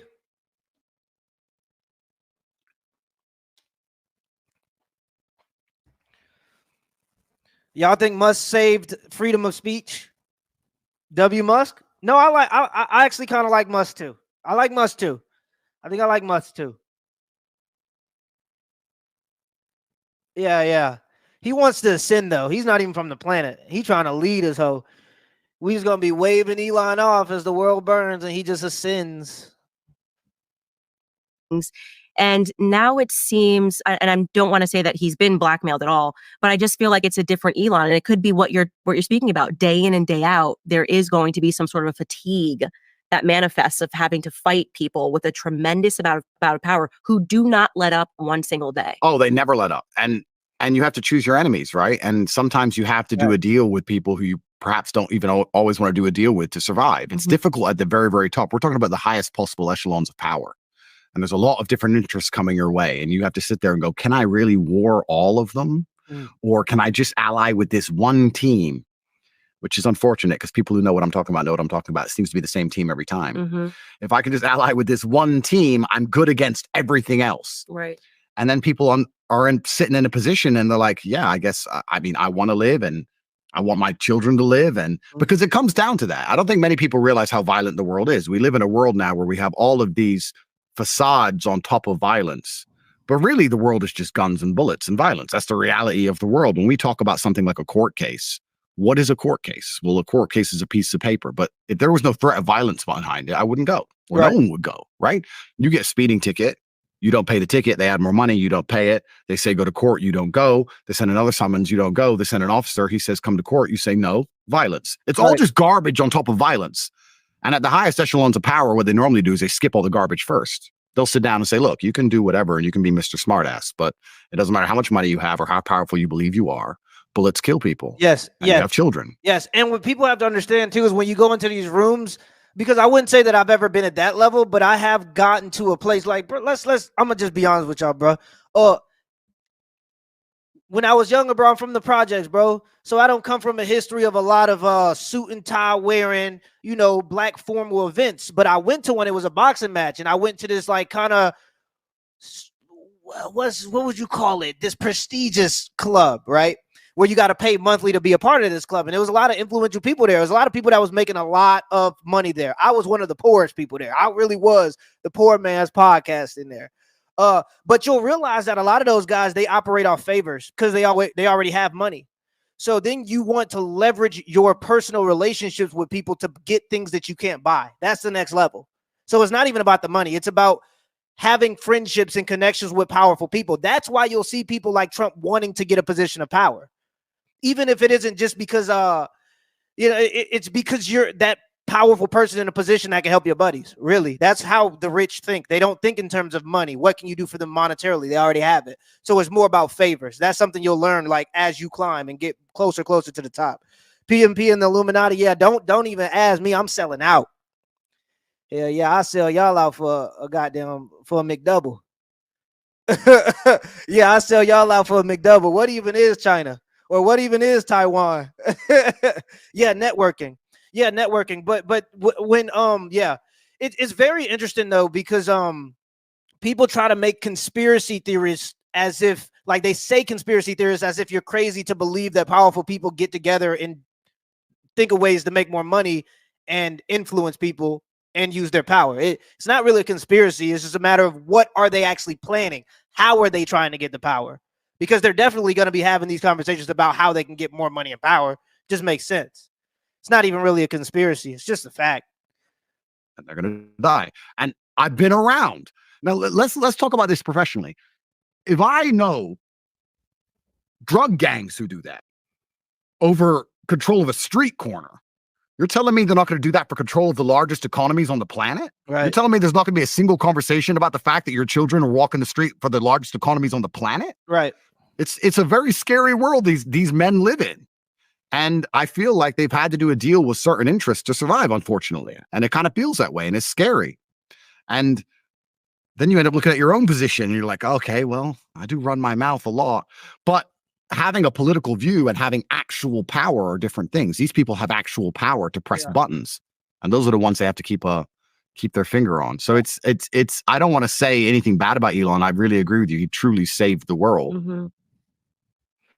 Y'all think Musk saved freedom of speech? W. Musk? No, I actually kind of like Musk too. I like Musk too. I think I like Musk too. Yeah. He wants to ascend though. He's not even from the planet. He's trying to lead us. We just gonna be waving Elon off as the world burns, and he just ascends. And now it seems, and I don't want to say that he's been blackmailed at all, but I just feel like it's a different Elon, and it could be what you're speaking about. Day in and day out, there is going to be some sort of fatigue that manifests of having to fight people with a tremendous amount of power who do not let up one single day. Oh, they never let up, and you have to choose your enemies, right? And sometimes you have to do a deal with people who you perhaps don't even always want to do a deal with to survive. It's difficult at the very, very top. We're talking about the highest possible echelons of power. And there's a lot of different interests coming your way. And you have to sit there and go, can I really war all of them? Or can I just ally with this one team? Which is unfortunate because people who know what I'm talking about know what I'm talking about. It seems to be the same team every time. If I can just ally with this one team, I'm good against everything else. Right. And then people are sitting in a position and they're like, yeah, I guess, I mean, I want to live and I want my children to live. And because it comes down to that. I don't think many people realize how violent the world is. We live in a world now where we have all of these facades on top of violence. But really, the world is just guns and bullets and violence. That's the reality of the world. When we talk about something like a court case, what is a court case? Well, a court case is a piece of paper. But if there was no threat of violence behind it, I wouldn't go. Or no one would go, right? You get a speeding ticket. You don't pay the ticket. They add more money. You don't pay it. They say go to court. You don't go. They send another summons. You don't go. They send an officer. He says come to court. You say no. Violence. It's all just garbage on top of violence. And at the highest echelons of power, what they normally do is they skip all the garbage first. They'll sit down and say, look, you can do whatever and you can be Mr. Smartass, but it doesn't matter how much money you have or how powerful you believe you are. Bullets kill people. Yes. And you have children. Yes. And what people have to understand too is when you go into these rooms, because I wouldn't say that I've ever been at that level, but I have gotten to a place like, bro, I'm gonna just be honest with y'all, bro. When I was younger, bro, I'm from the projects, bro. So I don't come from a history of a lot of suit and tie wearing, black formal events. But I went to one, it was a boxing match, and I went to this like kind of what would you call it? This prestigious club, right? Where you got to pay monthly to be a part of this club. And there was a lot of influential people there. There was a lot of people that was making a lot of money there. I was one of the poorest people there. I really was the poor man's podcast in there. But you'll realize that a lot of those guys, they operate off favors because they already have money. So then you want to leverage your personal relationships with people to get things that you can't buy. That's the next level. So it's not even about the money. It's about having friendships and connections with powerful people. That's why you'll see people like Trump wanting to get a position of power. Even if it isn't just because, it's because you're that powerful person in a position that can help your buddies. Really, that's how the rich think. They don't think in terms of money. What can you do for them monetarily? They already have it. So it's more about favors. That's something you'll learn like as you climb and get closer to the top. PMP and the Illuminati. Yeah, don't even ask me. I'm selling out. Hell yeah, I sell y'all out for a McDouble. Yeah, I sell y'all out for a McDouble. What even is China? Or what even is Taiwan? Yeah, networking. Yeah, networking. But when it's very interesting though, because people try to make conspiracy theories as if, like, they say conspiracy theories as if you're crazy to believe that powerful people get together and think of ways to make more money and influence people and use their power. It's not really a conspiracy. It's just a matter of what are they actually planning? How are they trying to get the power? Because they're definitely going to be having these conversations about how they can get more money and power. Just makes sense. It's not even really a conspiracy. It's just a fact. And they're going to die. And I've been around. Now, let's talk about this professionally. If I know drug gangs who do that over control of a street corner, you're telling me they're not going to do that for control of the largest economies on the planet? Right. You're telling me there's not going to be a single conversation about the fact that your children are walking the street for the largest economies on the planet? Right. It's a very scary world these men live in. And I feel like they've had to do a deal with certain interests to survive, unfortunately. And it kind of feels that way, and it's scary. And then you end up looking at your own position, and you're like, okay, well, I do run my mouth a lot. But having a political view and having actual power are different things. These people have actual power to press buttons. And those are the ones they have to keep their finger on. So it's I don't want to say anything bad about Elon. I really agree with you. He truly saved the world. Mm-hmm.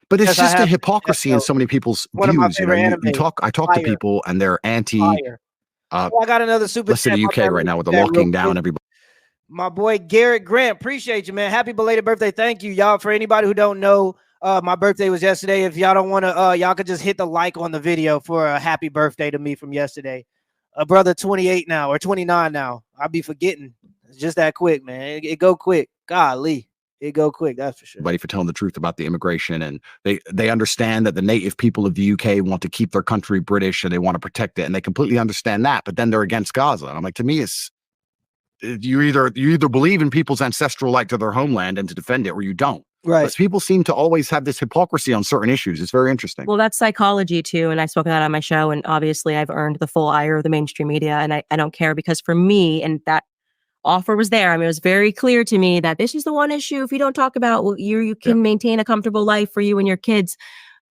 But it's just a hypocrisy in so many people's views. You know, I talk to people and they're anti. I got another super. Listen to UK right now with the locking down everybody. My boy Garrett Grant, appreciate you, man. Happy belated birthday. Thank you, y'all. For anybody who don't know, my birthday was yesterday. If y'all don't want to, y'all could just hit the like on the video for a happy birthday to me from yesterday. A brother 28 now or 29 now. I'll be forgetting. It's just that quick, man. It go quick. Golly. It go quick, that's for sure. Everybody for telling the truth about the immigration, and they understand that the native people of the UK want to keep their country British and they want to protect it, and they completely understand that. But then they're against Gaza, and I'm like, to me, it's you either believe in people's ancestral right to their homeland and to defend it, or you don't. Right. But people seem to always have this hypocrisy on certain issues. It's very interesting. Well, that's psychology too, and I spoke of that on my show. And obviously, I've earned the full ire of the mainstream media, and I don't care, because for me, and that offer was there. I mean, it was very clear to me that this is the one issue. If you don't talk about, well, you can maintain a comfortable life for you and your kids.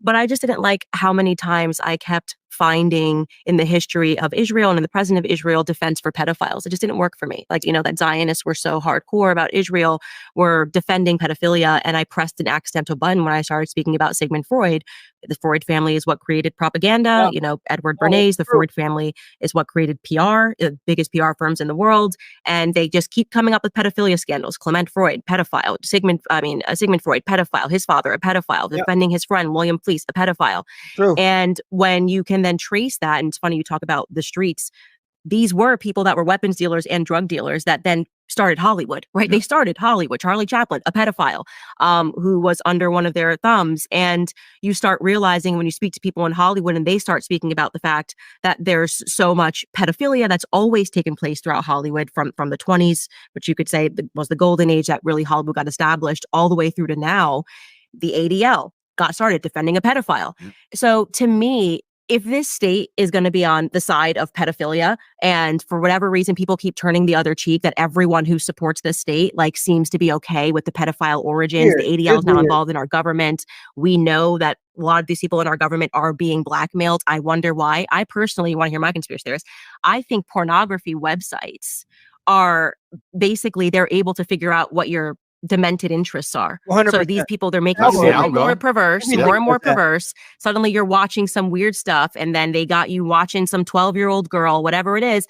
But I just didn't like how many times I kept finding in the history of Israel and in the president of Israel defense for pedophiles. It just didn't work for me. Like, you know, that Zionists were so hardcore about Israel, were defending pedophilia. And I pressed an accidental button when I started speaking about Sigmund Freud. The Freud family is what created propaganda. Yeah. You know, Edward Bernays, the Freud family is what created PR, the biggest PR firms in the world. And they just keep coming up with pedophilia scandals. Clement Freud, pedophile. Sigmund Freud, pedophile. His father, a pedophile. Defending his friend, William Fleece, a pedophile. True. And when you can then trace that, and it's funny you talk about the streets, these were people that were weapons dealers and drug dealers that then started Hollywood, right? Yeah. They started Hollywood. Charlie Chaplin, a pedophile, who was under one of their thumbs. And you start realizing when you speak to people in Hollywood and they start speaking about the fact that there's so much pedophilia that's always taken place throughout Hollywood from the 20s, which you could say was the golden age that really Hollywood got established, all the way through to now. The ADL got started defending a pedophile. Mm. So to me, if this state is going to be on the side of pedophilia, and for whatever reason people keep turning the other cheek, that everyone who supports this state like seems to be okay with the pedophile origins, the ADL is now involved in our government. We know that a lot of these people in our government are being blackmailed. I wonder why. I personally want to hear my conspiracy theories. I think pornography websites are basically, they're able to figure out what your demented interests are. 100%. So these people, they're making I'll you go. more I'll and more go. perverse, Everything more and more like that. perverse. Suddenly you're watching some weird stuff, and then they got you watching some 12-year-old girl, whatever it is.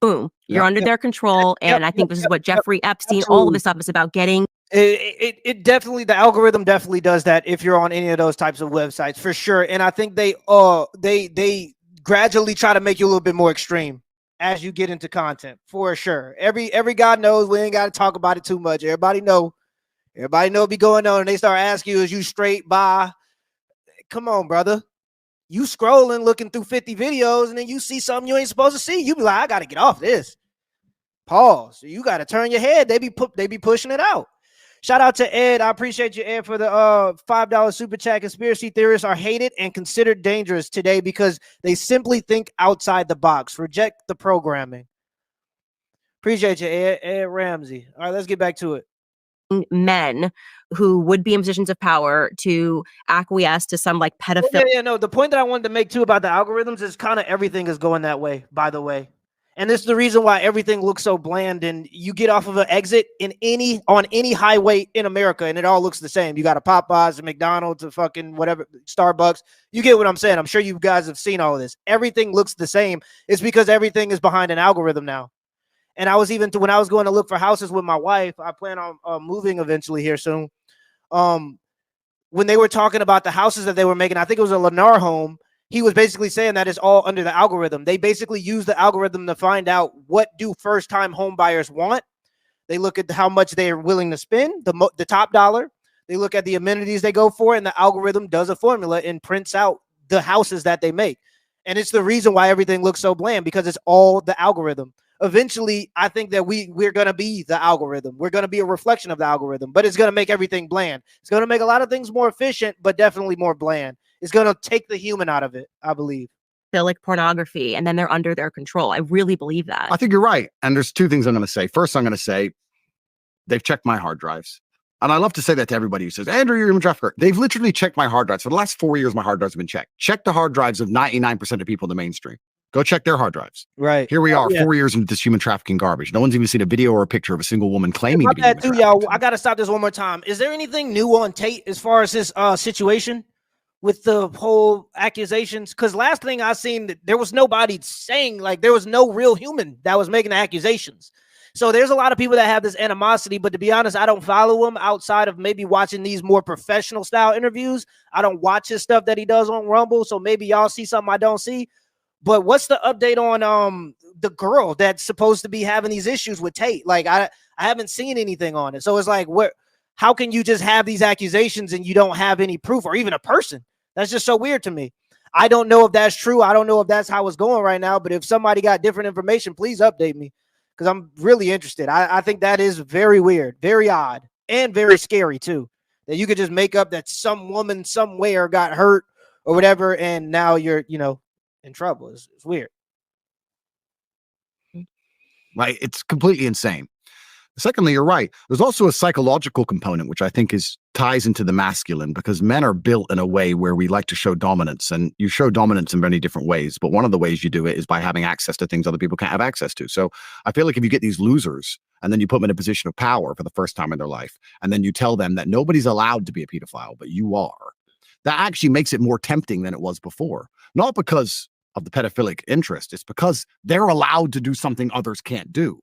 Boom, you're under their control. And I think this is what Jeffrey Epstein, all of this stuff is about, getting. It definitely, the algorithm definitely does that if you're on any of those types of websites, for sure. And I think they gradually try to make you a little bit more extreme as you get into content, for sure. Every guy knows, we ain't got to talk about it too much. Everybody know what be going on, and they start asking you, is you straight, by? Come on, brother. You scrolling, looking through 50 videos, and then you see something you ain't supposed to see. You be like, I got to get off this. Pause. You got to turn your head. They be pushing it out. Shout out to Ed. I appreciate you, Ed, for the $5 super chat. Conspiracy theorists are hated and considered dangerous today because they simply think outside the box. Reject the programming. Appreciate you, Ed Ramsey. All right, let's get back to it. Men who would be in positions of power to acquiesce to some like pedophile. No. The point that I wanted to make too about the algorithms is kind of everything is going that way, by the way. And this is the reason why everything looks so bland. And you get off of an exit on any highway in America, and it all looks the same. You got a Popeyes, a McDonald's, a fucking whatever, Starbucks. You get what I'm saying. I'm sure you guys have seen all of this. Everything looks the same. It's because everything is behind an algorithm now. And I was when I was going to look for houses with my wife, I plan on moving eventually here soon. When they were talking about the houses that they were making, I think it was a Lennar home. He was basically saying that it's all under the algorithm. They basically use the algorithm to find out what do first-time home buyers want. They look at how much they are willing to spend, the top dollar. They look at the amenities they go for, and the algorithm does a formula and prints out the houses that they make. And it's the reason why everything looks so bland, because it's all the algorithm. Eventually, I think that we're going to be the algorithm. We're going to be a reflection of the algorithm, but it's going to make everything bland. It's going to make a lot of things more efficient, but definitely more bland. It's going to take the human out of it, I believe. Like pornography, and then they're under their control. I really believe that. I think you're right. And there's two things I'm going to say. First, I'm going to say they've checked my hard drives. And I love to say that to everybody who says, Andrew, you're a trafficker. They've literally checked my hard drives. For the last 4 years, my hard drives have been checked. Check the hard drives of 99% of people in the mainstream. Go check their hard drives. Right. Here we are, 4 years into this human trafficking garbage. No one's even seen a video or a picture of a single woman claiming to be human trafficked. Y'all, I got to stop this one more time. Is there anything new on Tate as far as his situation with the whole accusations? Because last thing I seen, there was nobody saying, like, there was no real human that was making the accusations. So there's a lot of people that have this animosity, but to be honest, I don't follow him outside of maybe watching these more professional style interviews. I don't watch his stuff that he does on Rumble, so maybe y'all see something I don't see. But what's the update on the girl that's supposed to be having these issues with Tate? Like, I haven't seen anything on it. So it's like, how can you just have these accusations and you don't have any proof or even a person? That's just so weird to me. I don't know if that's true. I don't know if that's how it's going right now. But if somebody got different information, please update me, because I'm really interested. I think that is very weird, very odd, and very scary too. That you could just make up that some woman somewhere got hurt or whatever, and now you're, in trouble. It's weird. Right. It's completely insane. Secondly, you're right. There's also a psychological component, which I think ties into the masculine, because men are built in a way where we like to show dominance, and you show dominance in many different ways. But one of the ways you do it is by having access to things other people can't have access to. So I feel like if you get these losers and then you put them in a position of power for the first time in their life, and then you tell them that nobody's allowed to be a pedophile, but you are, that actually makes it more tempting than it was before. Not because of the pedophilic interest. It's because they're allowed to do something others can't do.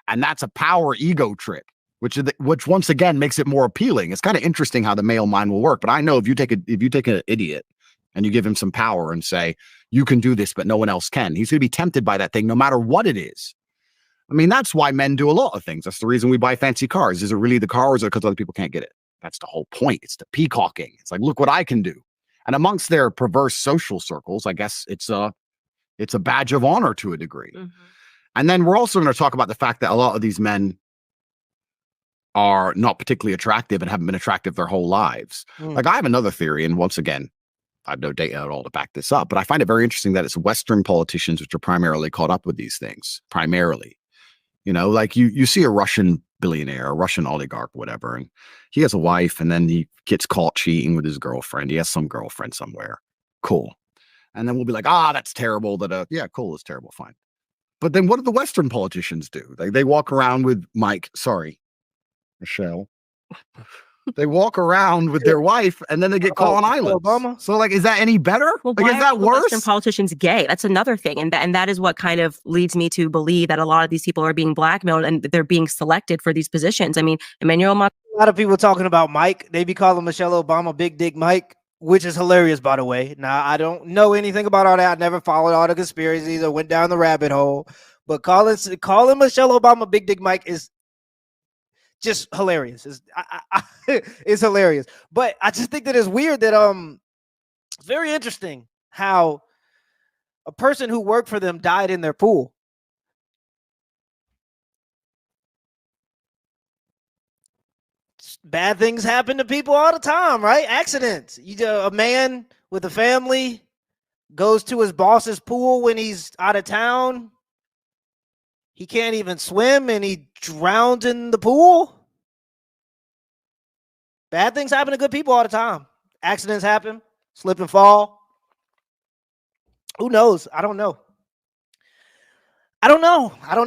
And that's a power ego trip, which once again makes it more appealing. It's kind of interesting how the male mind will work. But I know if you take an idiot and you give him some power and say, you can do this, but no one else can, he's going to be tempted by that thing no matter what it is. I mean, that's why men do a lot of things. That's the reason we buy fancy cars. Is it really the car, or is it because other people can't get it? That's the whole point. It's the peacocking. It's like, look what I can do. And amongst their perverse social circles, I guess it's a badge of honor to a degree. Mm-hmm. And then we're also going to talk about the fact that a lot of these men are not particularly attractive and haven't been attractive their whole lives. Like, I have another theory, and once again, I have no data at all to back this up, but I find it very interesting that it's Western politicians which are primarily caught up with these things. Primarily, like you see a Russian billionaire, a Russian oligarch, whatever, and he has a wife, and then he gets caught cheating with his girlfriend. He has some girlfriend somewhere. Cool. And then we'll be like, that's terrible. Yeah, cool, it's terrible, fine. But then what do the Western politicians do? They walk around with Michelle. They walk around with their wife and then they get caught on islands. Obama. So like, is that any better? Well, like, why is that are all the Western worse? politicians gay? That's another thing. And that is what kind of leads me to believe that a lot of these people are being blackmailed and they're being selected for these positions. I mean, Emmanuel Macron. A lot of people talking about Mike. They be calling Michelle Obama Big Dick Mike, which is hilarious, by the way. Now, I don't know anything about all that. I never followed all the conspiracies or went down the rabbit hole. But calling Michelle Obama Big Dick Mike is just hilarious. It's hilarious. But I just think that it's weird that it's very interesting how a person who worked for them died in their pool. Bad things happen to people all the time, right? Accidents. A man with a family goes to his boss's pool when he's out of town. He can't even swim and he drowns in the pool. Bad things happen to good people all the time. Accidents happen, slip and fall. Who knows? I don't know. I don't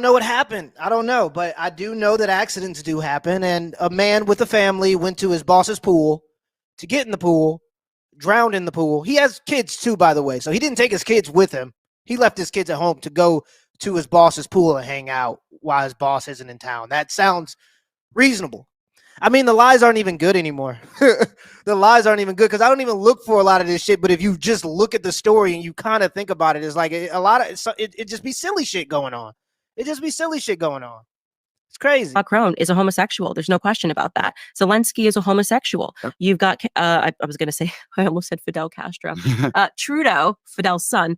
know what happened. I don't know, but I do know that accidents do happen. And a man with a family went to his boss's pool to get in the pool, drowned in the pool. He has kids too, by the way. So he didn't take his kids with him. He left his kids at home to go to his boss's pool and hang out while his boss isn't in town. That sounds reasonable. I mean, the lies aren't even good anymore. The lies aren't even good because I don't even look for a lot of this shit. But if you just look at the story and you kind of think about it, it's like a lot of it just be silly shit going on. It just be silly shit going on. It's crazy. Macron is a homosexual. There's no question about that. Zelensky is a homosexual. Yep. You've got, I was going to say, I almost said Fidel Castro. Trudeau, Fidel's son.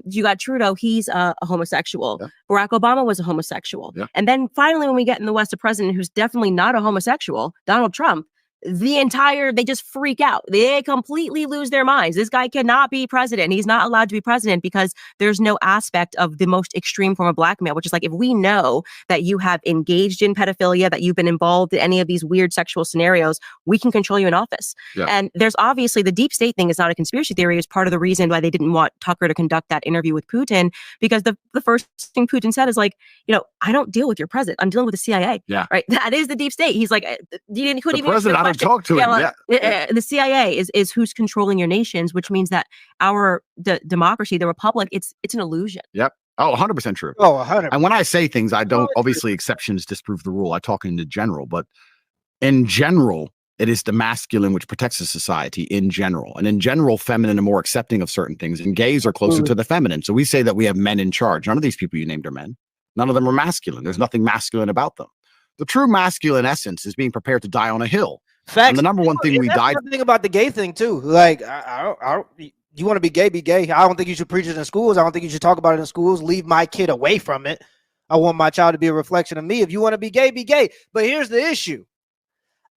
You got Trudeau. He's a homosexual. Yep. Barack Obama was a homosexual. Yep. And then finally, when we get in the West, a president who's definitely not a homosexual, Donald Trump, they just freak out. They completely lose their minds. This guy cannot be president. He's not allowed to be president because there's no aspect of the most extreme form of blackmail, which is like, if we know that you have engaged in pedophilia, that you've been involved in any of these weird sexual scenarios, we can control you in office. Yeah. And there's obviously the deep state thing is not a conspiracy theory. It's part of the reason why they didn't want Tucker to conduct that interview with Putin, because the first thing Putin said is like, I don't deal with your president. I'm dealing with the CIA. Yeah. Right. That is the deep state. He's like, he couldn't even talk to him. The CIA is who's controlling your nations, which means that our democracy, the republic, it's an illusion. Yep. Oh, 100% true. Oh, 100%. And when I say things, I don't, obviously exceptions disprove the rule. I talk in general, but in general, it is the masculine which protects the society in general. And in general, feminine are more accepting of certain things, and gays are closer to the feminine. So we say that we have men in charge. None of these people you named are men. None of them are masculine. There's nothing masculine about them. The true masculine essence is being prepared to die on a hill. Facts. And the number one thing we died. Thing about the gay thing too. Like, you want to be gay, be gay. I don't think you should preach it in schools. I don't think you should talk about it in schools. Leave my kid away from it. I want my child to be a reflection of me. If you want to be gay, be gay. But here's the issue.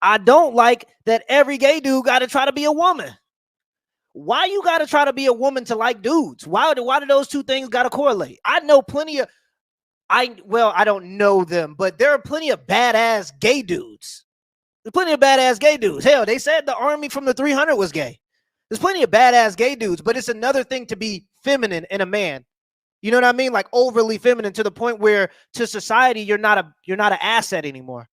I don't like that every gay dude got to try to be a woman. Why you got to try to be a woman to like dudes? Why do those two things got to correlate? I know plenty of, I don't know them, but there are plenty of badass gay dudes. There's plenty of badass gay dudes. Hell, they said the army from the 300 was gay. There's plenty of badass gay dudes, but it's another thing to be feminine in a man. You know what I mean? Like overly feminine to the point where to society, you're not an asset anymore.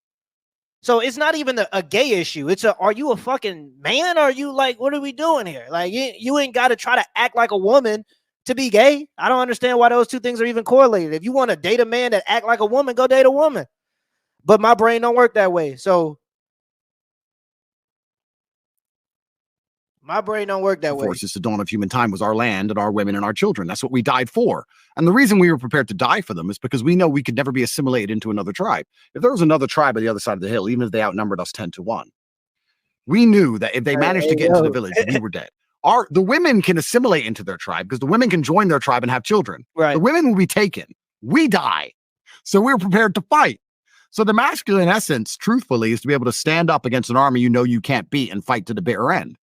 So it's not even a gay issue. It's are you a fucking man? Or are you like, what are we doing here? Like you ain't got to try to act like a woman to be gay. I don't understand why those two things are even correlated. If you want to date a man that act like a woman, go date a woman. But my brain don't work that way. So my brain don't work that way. Since the dawn of human time was our land and our women and our children. That's what we died for. And the reason we were prepared to die for them is because we know we could never be assimilated into another tribe. If there was another tribe on the other side of the hill, even if they outnumbered us 10-1, we knew that if they managed to get into the village, we were dead. The women can assimilate into their tribe because the women can join their tribe and have children. Right. The women will be taken. We die. So we're prepared to fight. So the masculine essence, truthfully, is to be able to stand up against an army you know you can't beat and fight to the bitter end.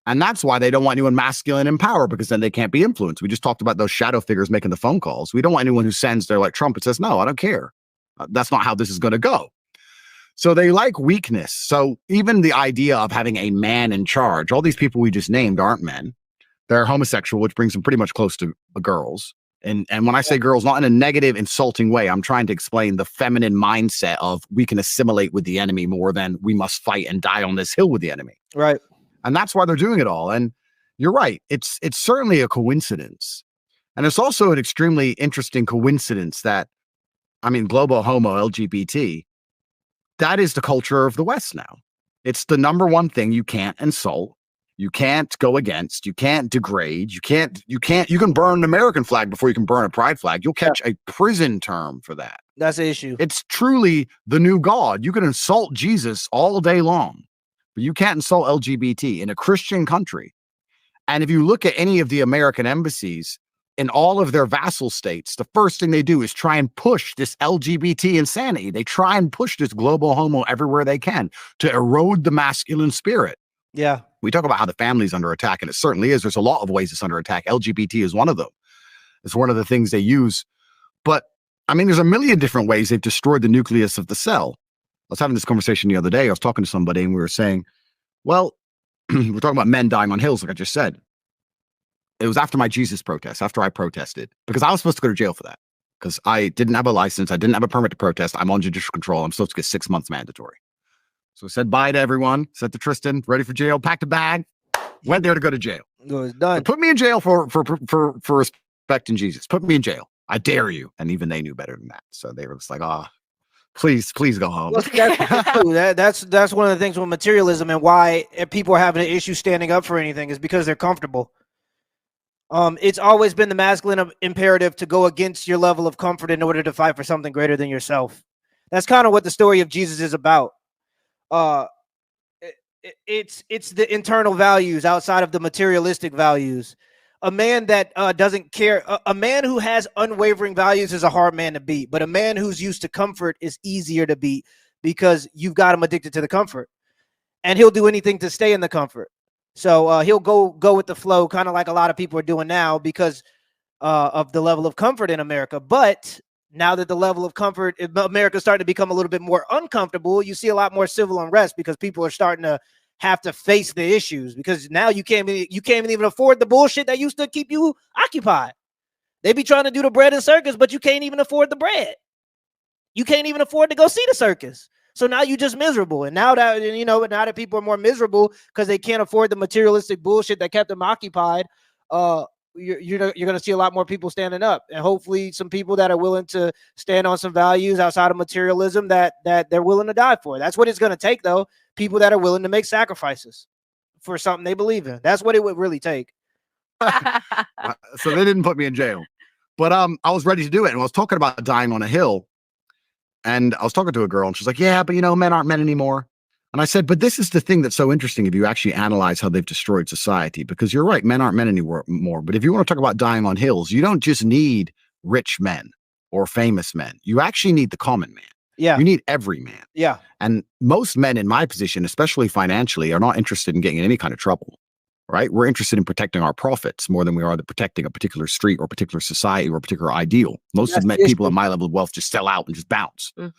And that's why they don't want anyone masculine in power, because then they can't be influenced. We just talked about those shadow figures making the phone calls. We don't want anyone who sends their like Trump and says, no, I don't care. That's not how this is going to go. So they like weakness. So even the idea of having a man in charge, all these people we just named aren't men. They're homosexual, which brings them pretty much close to girls. And when I say girls, not in a negative, insulting way, I'm trying to explain the feminine mindset of we can assimilate with the enemy more than we must fight and die on this hill with the enemy. Right. And that's why they're doing it all. And you're right. It's certainly a coincidence. And it's also an extremely interesting coincidence that, I mean, global homo LGBT, that is the culture of the West now. It's the number one thing you can't insult. You can't go against, you can't degrade, you can burn an American flag before you can burn a pride flag. You'll catch a prison term for that. That's the issue. It's truly the new God. You can insult Jesus all day long, but you can't insult LGBT in a Christian country. And if you look at any of the American embassies in all of their vassal states, the first thing they do is try and push this LGBT insanity. They try and push this global homo everywhere they can to erode the masculine spirit. Yeah. We talk about how the family's under attack, and it certainly is. There's a lot of ways it's under attack. LGBT is one of them. It's one of the things they use. But, I mean, there's a million different ways they've destroyed the nucleus of the cell. I was having this conversation the other day. I was talking to somebody, and we were saying, well, we're talking about men dying on hills, like I just said. It was after my Jesus protest, after I protested, because I was supposed to go to jail for that, because I didn't have a license. I didn't have a permit to protest. I'm on judicial control. I'm supposed to get 6 months mandatory. So I said bye to everyone, said to Tristan, ready for jail, packed a bag, went there to go to jail. It was done. Put me in jail for respecting Jesus. Put me in jail. I dare you. And even they knew better than that. So they were just like, please go home. Well, that's one of the things with materialism and why people are having an issue standing up for anything is because they're comfortable. It's always been the masculine imperative to go against your level of comfort in order to fight for something greater than yourself. That's kind of what the story of Jesus is about. It's the internal values outside of the materialistic values. A man that doesn't care, a man who has unwavering values is a hard man to beat, but a man who's used to comfort is easier to beat because you've got him addicted to the comfort, and he'll do anything to stay in the comfort. So he'll go with the flow, kind of like a lot of people are doing now because of the level of comfort in America. But now that the level of comfort in America is starting to become a little bit more uncomfortable, you see a lot more civil unrest because people are starting to have to face the issues because now you can't even afford the bullshit that used to keep you occupied. They be trying to do the bread and circus, but you can't even afford the bread. You can't even afford to go see the circus. So now you're just miserable. And now that people are more miserable because they can't afford the materialistic bullshit that kept them occupied, you're going to see a lot more people standing up, and hopefully some people that are willing to stand on some values outside of materialism that they're willing to die for. That's what it's going to take, though. People that are willing to make sacrifices for something they believe in. That's what it would really take. So they didn't put me in jail, but I was ready to do it. And I was talking about dying on a hill, and I was talking to a girl, and she's like, yeah, but men aren't men anymore. And I said, but this is the thing that's so interesting if you actually analyze how they've destroyed society, because you're right, men aren't men anymore. But if you want to talk about dying on hills, you don't just need rich men or famous men. You actually need the common man. Yeah. You need every man. Yeah. And most men in my position, especially financially, are not interested in getting in any kind of trouble, right? We're interested in protecting our profits more than we are protecting a particular street or particular society or a particular ideal. Most of the people at my level of wealth just sell out and just bounce. So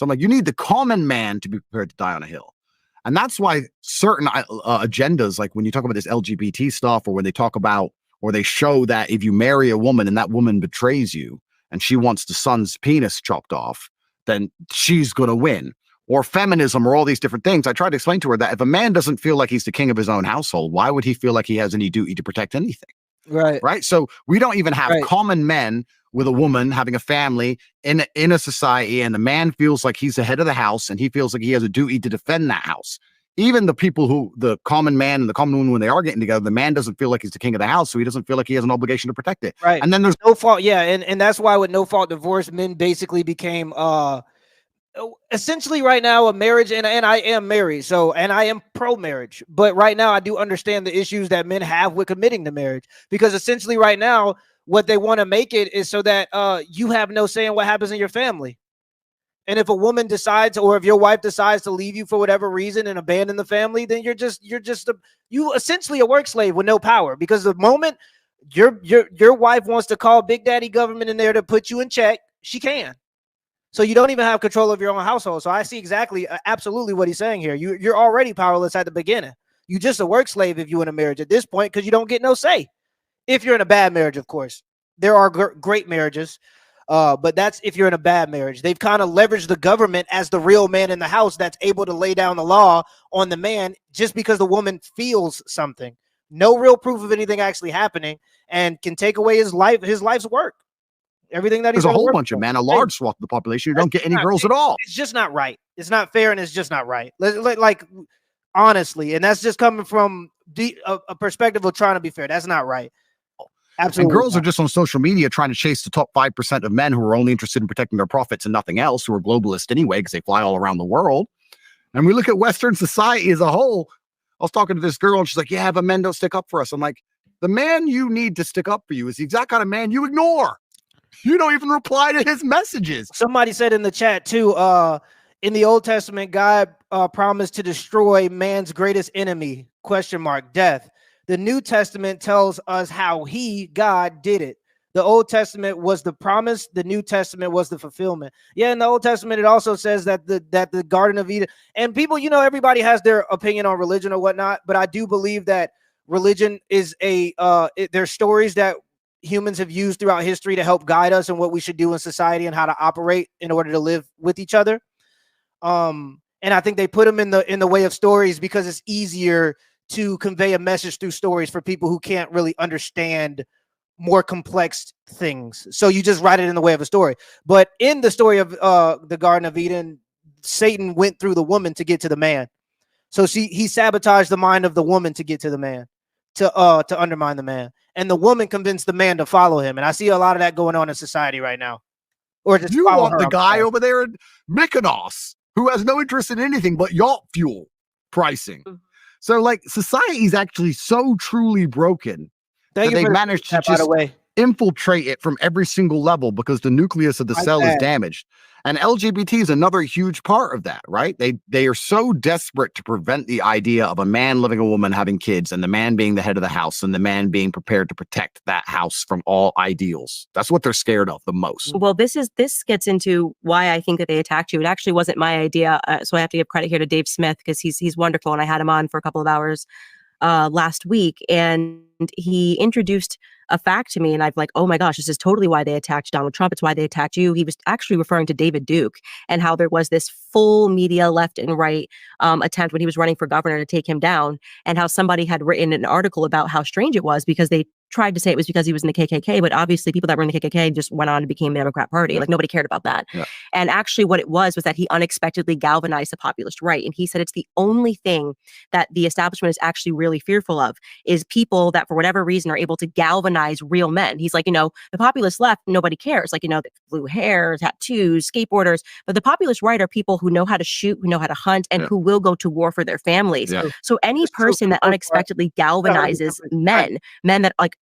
I'm like, you need the common man to be prepared to die on a hill. And that's why certain agendas, like when you talk about this LGBT stuff, or when they talk about, or they show that if you marry a woman and that woman betrays you and she wants the son's penis chopped off, then she's going to win. Or feminism, or all these different things. I tried to explain to her that if a man doesn't feel like he's the king of his own household, why would he feel like he has any duty to protect anything? Right. So we don't even have common men with a woman having a family in a society, and the man feels like he's the head of the house and he feels like he has a duty to defend that house. Even the people who, the common man and the common woman, when they are getting together, the man doesn't feel like he's the king of the house, so he doesn't feel like he has an obligation to protect it. Right. And then there's no fault. Yeah. And that's why with no fault divorce, men basically became essentially right now a marriage, and I am married, so, and I am pro-marriage, but right now I do understand the issues that men have with committing to marriage, because essentially right now what they want to make it is so that you have no say in what happens in your family. And if a woman decides, or if your wife decides to leave you for whatever reason and abandon the family, then you're essentially a work slave with no power, because the moment your wife wants to call Big Daddy government in there to put you in check, she can. So you don't even have control of your own household. So I see exactly, absolutely what he's saying here. You're already powerless at the beginning. You're just a work slave if you're in a marriage at this point, because you don't get no say. If you're in a bad marriage, of course. there are great marriages, but that's if you're in a bad marriage. They've kind of leveraged the government as the real man in the house that's able to lay down the law on the man just because the woman feels something. No real proof of anything actually happening, and can take away his life's work. Everything that he's There's a whole bunch of men, a large swath of the population who don't get any girls at all. It's just not right. It's not fair, and it's just not right. Like honestly, and that's just coming from a perspective of trying to be fair. That's not right. Absolutely. And girls are just on social media trying to chase the top 5% of men who are only interested in protecting their profits and nothing else, who are globalist anyway because they fly all around the world. And we look at Western society as a whole. I was talking to this girl and she's like, yeah, but men don't stick up for us. I'm like, the man you need to stick up for you is the exact kind of man you ignore. You don't even reply to his messages. Somebody said in the chat too, in the Old Testament, God promised to destroy man's greatest enemy, ? Death. The New Testament tells us how God did it. The Old Testament was the promise. The New Testament was the fulfillment. Yeah, in the Old Testament, it also says that the Garden of Eden, and people, everybody has their opinion on religion or whatnot, but I do believe that religion is there's stories that humans have used throughout history to help guide us in what we should do in society and how to operate in order to live with each other. And I think they put them in the way of stories because it's easier to convey a message through stories for people who can't really understand more complex things. So you just write it in the way of a story. But in the story of the Garden of Eden, Satan went through the woman to get to the man. So he sabotaged the mind of the woman to get to the man, to undermine the man. And the woman convinced the man to follow him. And I see a lot of that going on in society right now. Or just you want the guy over there in Mykonos who has no interest in anything but yacht fuel pricing. So like society is actually so truly broken that they've managed to just infiltrate it from every single level because the nucleus of the cell is damaged. And LGBT is another huge part of that, right? They are so desperate to prevent the idea of a man loving a woman having kids and the man being the head of the house and the man being prepared to protect that house from all ideals. That's what they're scared of the most. Well, this gets into why I think that they attacked you. It actually wasn't my idea. So I have to give credit here to Dave Smith because he's wonderful. And I had him on for a couple of hours last week, and he introduced a fact to me, and I've like, oh my gosh, this is totally why they attacked Donald Trump. It's why they attacked you. He was actually referring to David Duke and how there was this full media left and right attempt when he was running for governor to take him down, and how somebody had written an article about how strange it was because they tried to say it was because he was in the KKK, but obviously people that were in the KKK just went on and became the Democrat Party. Like nobody cared about that. Yeah. And actually what it was that he unexpectedly galvanized the populist right. And he said it's the only thing that the establishment is actually really fearful of is people that for whatever reason are able to galvanize real men. He's like, the populist left, nobody cares. Like, the blue hair, tattoos, skateboarders, but the populist right are people who know how to shoot, who know how to hunt, and who will go to war for their families. Yeah. So any person that unexpectedly galvanizes men that like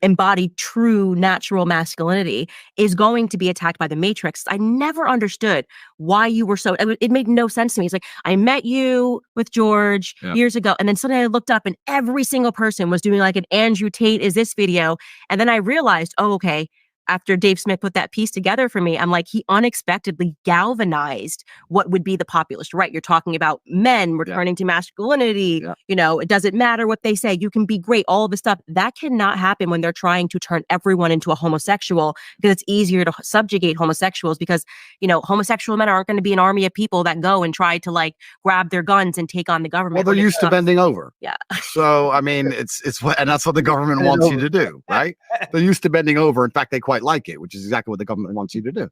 embody true natural masculinity is going to be attacked by the Matrix. I never understood why you were so, it made no sense to me. It's like, I met you with George years ago, and then suddenly I looked up and every single person was doing like an Andrew Tate is this video. And then I realized, oh, okay, after Dave Smith put that piece together for me, I'm like, he unexpectedly galvanized what would be the populist right. You're talking about men returning to masculinity. Yeah. It doesn't matter what they say. You can be great. All of this stuff that cannot happen when they're trying to turn everyone into a homosexual, because it's easier to subjugate homosexuals because, homosexual men aren't going to be an army of people that go and try to like grab their guns and take on the government. Well, they're used to bending over. Yeah. So, I mean, it's what, and that's what the government wants you to do, right? They're used to bending over. In fact, they quite like it, which is exactly what the government wants you to do.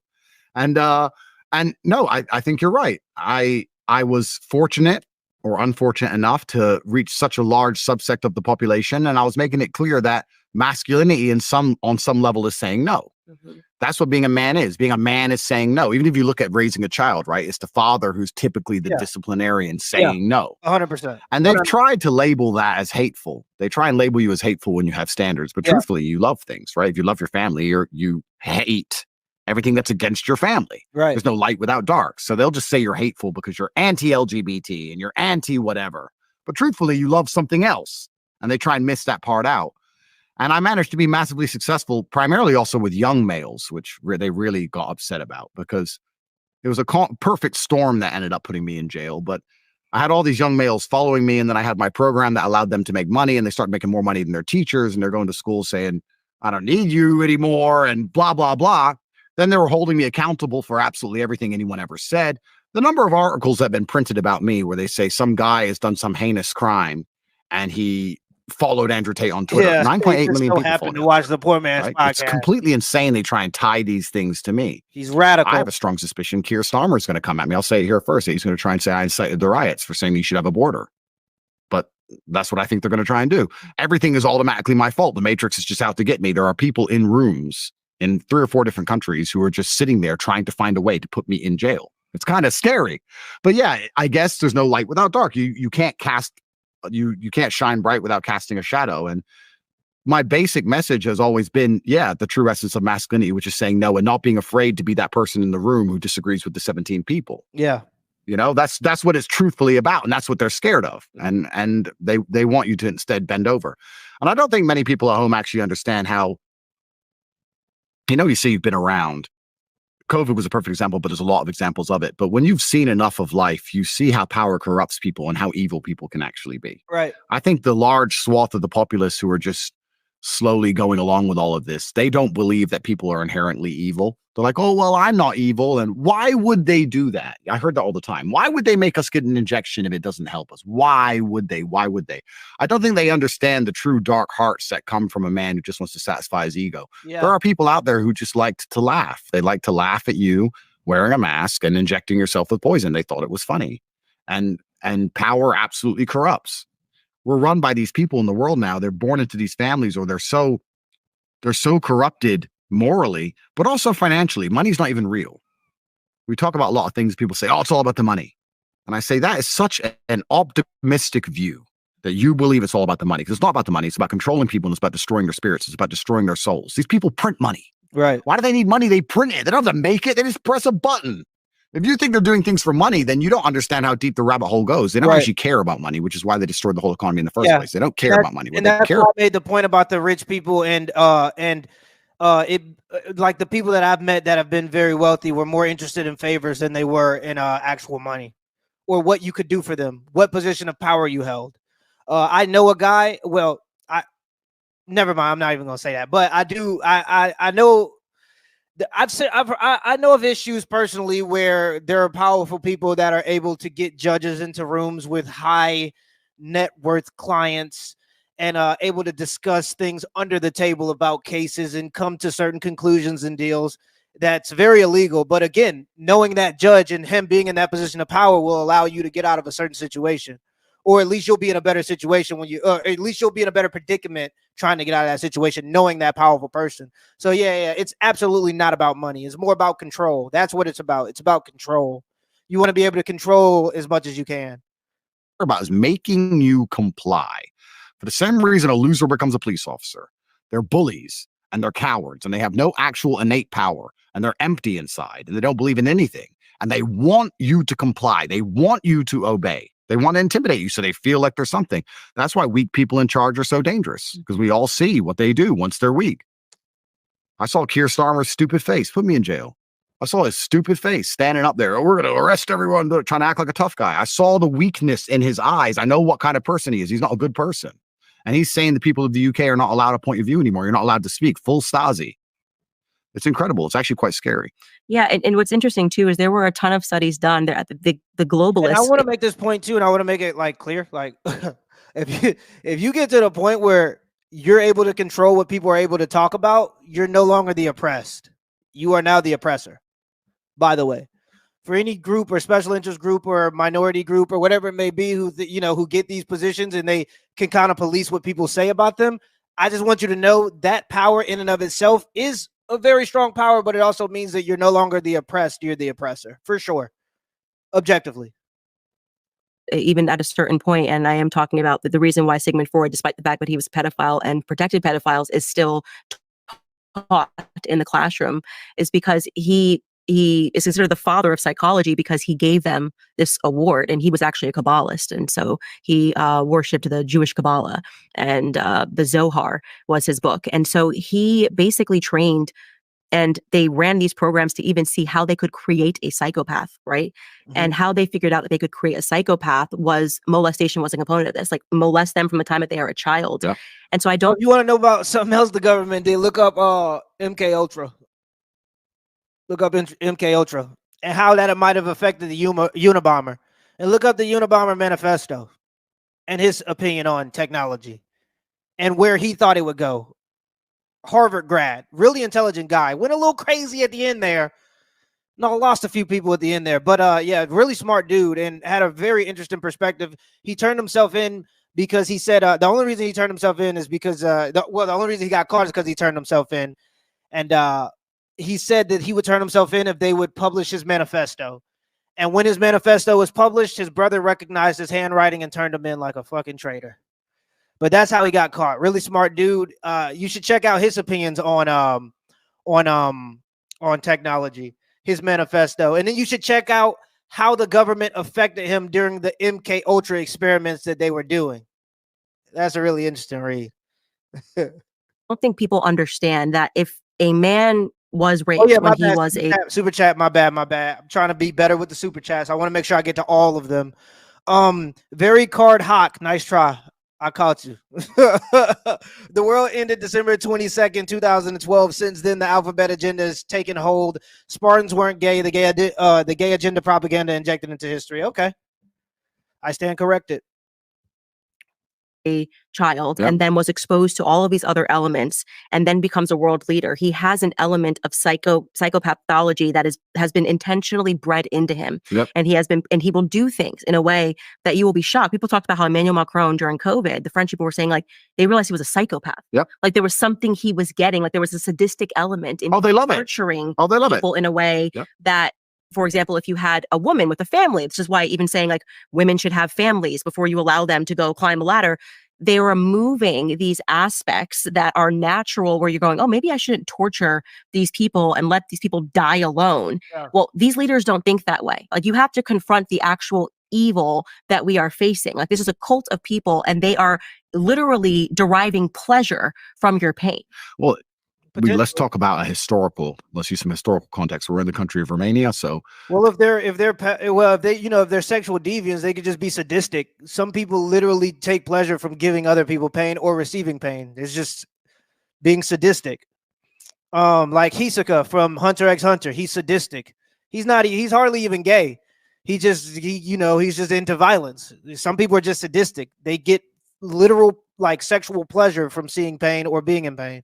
And no, I think you're right. I was fortunate or unfortunate enough to reach such a large subsect of the population, and I was making it clear that masculinity on some level is saying no. Mm-hmm. That's what being a man is. Being a man is saying no. Even if you look at raising a child, right? It's the father who's typically the disciplinarian saying no. 100%. And they've tried to label that as hateful. They try and label you as hateful when you have standards, but truthfully, you love things, right? If you love your family, you hate everything that's against your family. Right. There's no light without dark. So they'll just say you're hateful because you're anti-LGBT and you're anti-whatever. But truthfully, you love something else. And they try and miss that part out. And I managed to be massively successful, primarily also with young males, which they really got upset about because it was a perfect storm that ended up putting me in jail. But I had all these young males following me, and then I had my program that allowed them to make money, and they started making more money than their teachers, and they're going to school saying, I don't need you anymore, and blah, blah, blah. Then they were holding me accountable for absolutely everything anyone ever said. The number of articles that have been printed about me where they say some guy has done some heinous crime and he followed Andrew Tate on Twitter. Yeah, 9.8 million so people happened to follow him, watch the poor man's right? podcast. It's completely insane. They try and tie these things to me. He's radical. I have a strong suspicion Keir Starmer is going to come at me. I'll say it here first. He's going to try and say I incited the riots for saying you should have a border. But that's what I think they're going to try and do. Everything is automatically my fault. The Matrix is just out to get me. There are people in rooms in 3 or 4 different countries who are just sitting there trying to find a way to put me in jail. It's kind of scary. But yeah, I guess there's no light without dark. You can't cast, you can't shine bright without casting a shadow. And my basic message has always been, the true essence of masculinity, which is saying no and not being afraid to be that person in the room who disagrees with the 17 people. Yeah. That's what it's truthfully about. And that's what they're scared of. And they want you to instead bend over. And I don't think many people at home actually understand how, you say you've been around. COVID was a perfect example, but there's a lot of examples of it. But when you've seen enough of life, you see how power corrupts people and how evil people can actually be. Right. I think the large swath of the populace who are just slowly going along with all of this, they don't believe that people are inherently evil. They're like, oh, well, I'm not evil. And why would they do that? I heard that all the time. Why would they make us get an injection if it doesn't help us? Why would they? Why would they? I don't think they understand the true dark hearts that come from a man who just wants to satisfy his ego. Yeah. There are people out there who just like to laugh. They like to laugh at you wearing a mask and injecting yourself with poison. They thought it was funny. And power absolutely corrupts. We're run by these people in the world now. They're born into these families, or they're so corrupted morally, but also financially. Money's not even real. We talk about a lot of things. People say, oh, it's all about the money. And I say that is such an optimistic view that you believe it's all about the money, because it's not about the money. It's about controlling people, and it's about destroying their spirits. It's about destroying their souls. These people print money. Right. Why do they need money? They print it. They don't have to make it. They just press a button. If you think they're doing things for money, then you don't understand how deep the rabbit hole goes. They don't actually care about money, which is why they destroyed the whole economy in the first place. They don't care about money. And that's why I made the point about the rich people and like the people that I've met that have been very wealthy were more interested in favors than they were in actual money or what you could do for them, what position of power you held. I know a guy. Well, never mind. I'm not even gonna say that, but I do. I know. I know of issues personally where there are powerful people that are able to get judges into rooms with high net worth clients and able to discuss things under the table about cases and come to certain conclusions and deals. That's very illegal. But again, knowing that judge and him being in that position of power will allow you to get out of a certain situation, or at least you'll be in a better situation when at least you'll be in a better predicament trying to get out of that situation, knowing that powerful person. So yeah, it's absolutely not about money. It's more about control. That's what it's about. It's about control. You want to be able to control as much as you can. About is making you comply. For the same reason a loser becomes a police officer. They're bullies and they're cowards and they have no actual innate power and they're empty inside and they don't believe in anything. And they want you to comply. They want you to obey. They want to intimidate you so they feel like there's something. That's why weak people in charge are so dangerous, because we all see what they do once they're weak. I saw Keir Starmer's stupid face. Put me in jail. I saw his stupid face standing up there. Oh, we're going to arrest everyone. They're trying to act like a tough guy. I saw the weakness in his eyes. I know what kind of person he is. He's not a good person. And he's saying the people of the UK are not allowed a point of view anymore. You're not allowed to speak. Full Stasi. It's incredible. It's actually quite scary. Yeah, and what's interesting too is there were a ton of studies done there at the globalists. And I want to make this point too, and I want to make it like clear. Like, if you get to the point where you're able to control what people are able to talk about, you're no longer the oppressed. You are now the oppressor. By the way, for any group or special interest group or minority group or whatever it may be, who get these positions and they can kind of police what people say about them, I just want you to know that power in and of itself is a very strong power, but it also means that you're no longer the oppressed, you're the oppressor, for sure, objectively. Even at a certain point, and I am talking about the reason why Sigmund Freud, despite the fact that he was a pedophile and protected pedophiles, is still taught in the classroom, is because he is considered the father of psychology because he gave them this award, and he was actually a Kabbalist, and so he worshipped the Jewish Kabbalah, and the Zohar was his book, and so he basically trained And they ran these programs to even see how they could create a psychopath, right? And how they figured out that they could create a psychopath was molestation was a component of this, like molest them from the time that they are a child. Yeah. And so I don't. If you want to know about something else the government did, look up MK Ultra. Look up MK Ultra and how that might have affected the Unabomber. And look up the Unabomber manifesto and his opinion on technology and where he thought it would go. Harvard grad, really intelligent guy, went a little crazy at the end there. No, lost a few people at the end there, but yeah, really smart dude and had a very interesting perspective. He turned himself in because he said the only reason he turned himself in is because the only reason he got caught is because he turned himself in, and he said that he would turn himself in if they would publish his manifesto. And when his manifesto was published, his brother recognized his handwriting and turned him in like a fucking traitor. But that's how he got caught. Really smart dude. You should check out his opinions on technology, his manifesto, and then you should check out how the government affected him during the MK Ultra experiments that they were doing. That's a really interesting read. I don't think people understand that if a man was raped when he was super chat, my bad. I'm trying to be better with the super chats. I want to make sure I get to all of them. Very card hawk, nice try. I caught you. The world ended December 22nd, 2012. Since then, the alphabet agenda has taken hold. Spartans weren't gay. The gay agenda propaganda injected into history. Okay. I stand corrected. A child and then was exposed to all of these other elements and then becomes a world leader. He has an element of psychopathology that has been intentionally bred into him. And he will do things in a way that you will be shocked. People talked about how Emmanuel Macron during COVID, the French people were saying like they realized he was a psychopath. Like there was something he was getting, like there was a sadistic element in nurturing people in a way that, for example, if you had a woman with a family, this is why even saying like women should have families before you allow them to go climb a ladder, they are removing these aspects that are natural where you're going, oh, maybe I shouldn't torture these people and let these people die alone. Well, these leaders don't think that way. Like you have to confront the actual evil that we are facing. Like this is a cult of people and they are literally deriving pleasure from your pain. Well, let's talk about let's use some historical context. We're in the country of Romania, so if they're sexual deviants, they could just be sadistic. Some people literally take pleasure from giving other people pain or receiving pain. It's just being sadistic. Like Hisoka from Hunter x Hunter, he's sadistic. He's hardly even gay. He's just into violence. Some people are just sadistic. They get literal like sexual pleasure from seeing pain or being in pain.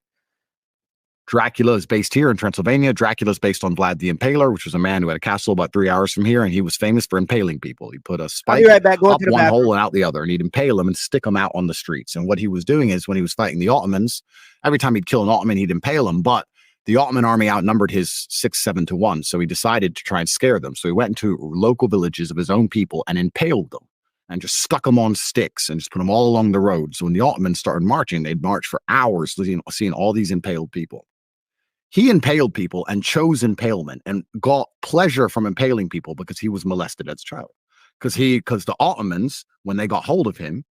Dracula is based here in Transylvania. Dracula is based on Vlad the Impaler, which was a man who had a castle about 3 hours from here, and he was famous for impaling people. He put a spike up one hole and out the other, and he'd impale them and stick them out on the streets. And what he was doing is when he was fighting the Ottomans, every time he'd kill an Ottoman, he'd impale them, but the Ottoman army outnumbered his 6-7 to 1, so he decided to try and scare them. So he went into local villages of his own people and impaled them and just stuck them on sticks and just put them all along the road. So when the Ottomans started marching, they'd march for hours seeing all these impaled people. He impaled people and chose impalement and got pleasure from impaling people because he was molested as a child. Because the Ottomans, when they got hold of him,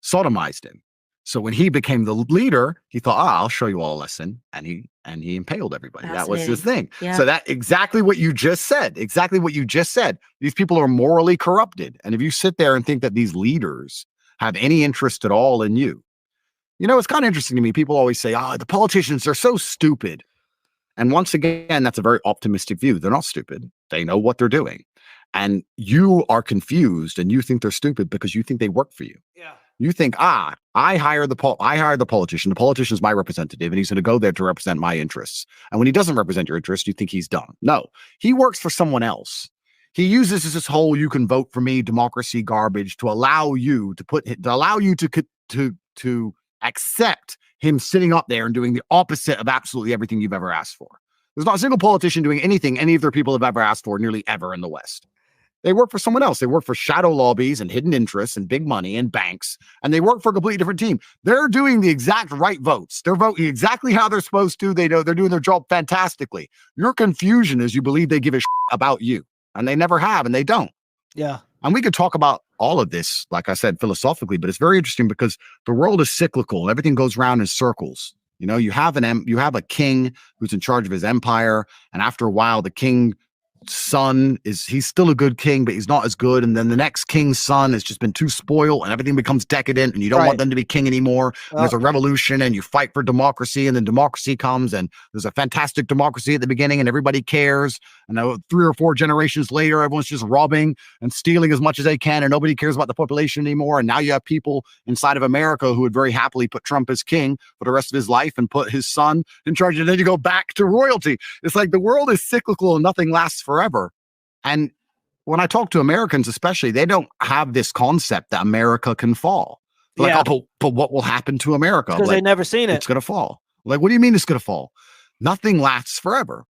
sodomized him. So when he became the leader, he thought, I'll show you all a lesson. And he impaled everybody. That was his thing. Yeah. So that exactly what you just said. These people are morally corrupted. And if you sit there and think that these leaders have any interest at all in you, it's kind of interesting to me. People always say, the politicians are so stupid. And once again, that's a very optimistic view. They're not stupid. They know what they're doing. And you are confused and you think they're stupid because you think they work for you. Yeah. You think, I hired the politician. The politician is my representative and he's going to go there to represent my interests. And when he doesn't represent your interests, you think he's dumb. No, he works for someone else. He uses this whole "you can vote for me" democracy garbage to allow you to accept him sitting up there and doing the opposite of absolutely everything you've ever asked for. There's not a single politician doing anything any of their people have ever asked for nearly ever in the West. They work for someone else. They work for shadow lobbies and hidden interests and big money and banks, and they work for a completely different team. They're doing the exact right votes. They're voting exactly how they're supposed to. They know they're doing their job fantastically. Your confusion is you believe they give a about you, and they never have, and they don't. Yeah. And we could talk about all of this, like I said, philosophically, but it's very interesting because the world is cyclical and everything goes round in circles. You know, you have a king who's in charge of his empire, and after a while, the king's son he's still a good king, but he's not as good. And then the next king's son has just been too spoiled, and everything becomes decadent, and you don't want them to be king anymore. And there's a revolution, and you fight for democracy, and then democracy comes, and there's a fantastic democracy at the beginning, and everybody cares. And now 3 or 4 generations later, everyone's just robbing and stealing as much as they can, and nobody cares about the population anymore. And now you have people inside of America who would very happily put Trump as king for the rest of his life and put his son in charge, and then you go back to royalty. It's like the world is cyclical and nothing lasts forever. And when I talk to Americans, especially, they don't have this concept that America can fall. They're like, oh, but what will happen to America? Because they've never seen it. It's going to fall. Like, what do you mean it's going to fall? Nothing lasts forever.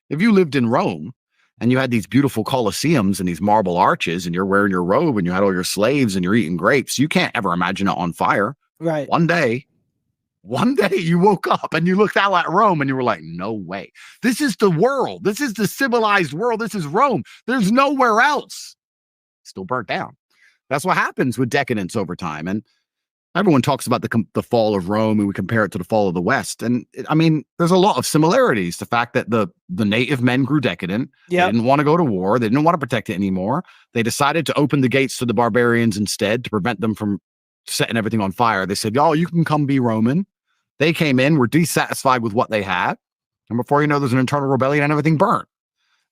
If you lived in Rome and you had these beautiful Colosseums and these marble arches, and you're wearing your robe and you had all your slaves and you're eating grapes, you can't ever imagine it on fire. Right. One day you woke up and you looked out at Rome and you were like, no way. This is the world. This is the civilized world. This is Rome. There's nowhere else. Still burnt down. That's what happens with decadence over time. And everyone talks about the fall of Rome, and we compare it to the fall of the West. And I mean, there's a lot of similarities. The fact that the native men grew decadent. They didn't want to go to war. They didn't want to protect it anymore. They decided to open the gates to the barbarians instead to prevent them from setting everything on fire. They said, you can come be Roman. They came in, were dissatisfied with what they had. And before you know, there's an internal rebellion and everything burnt.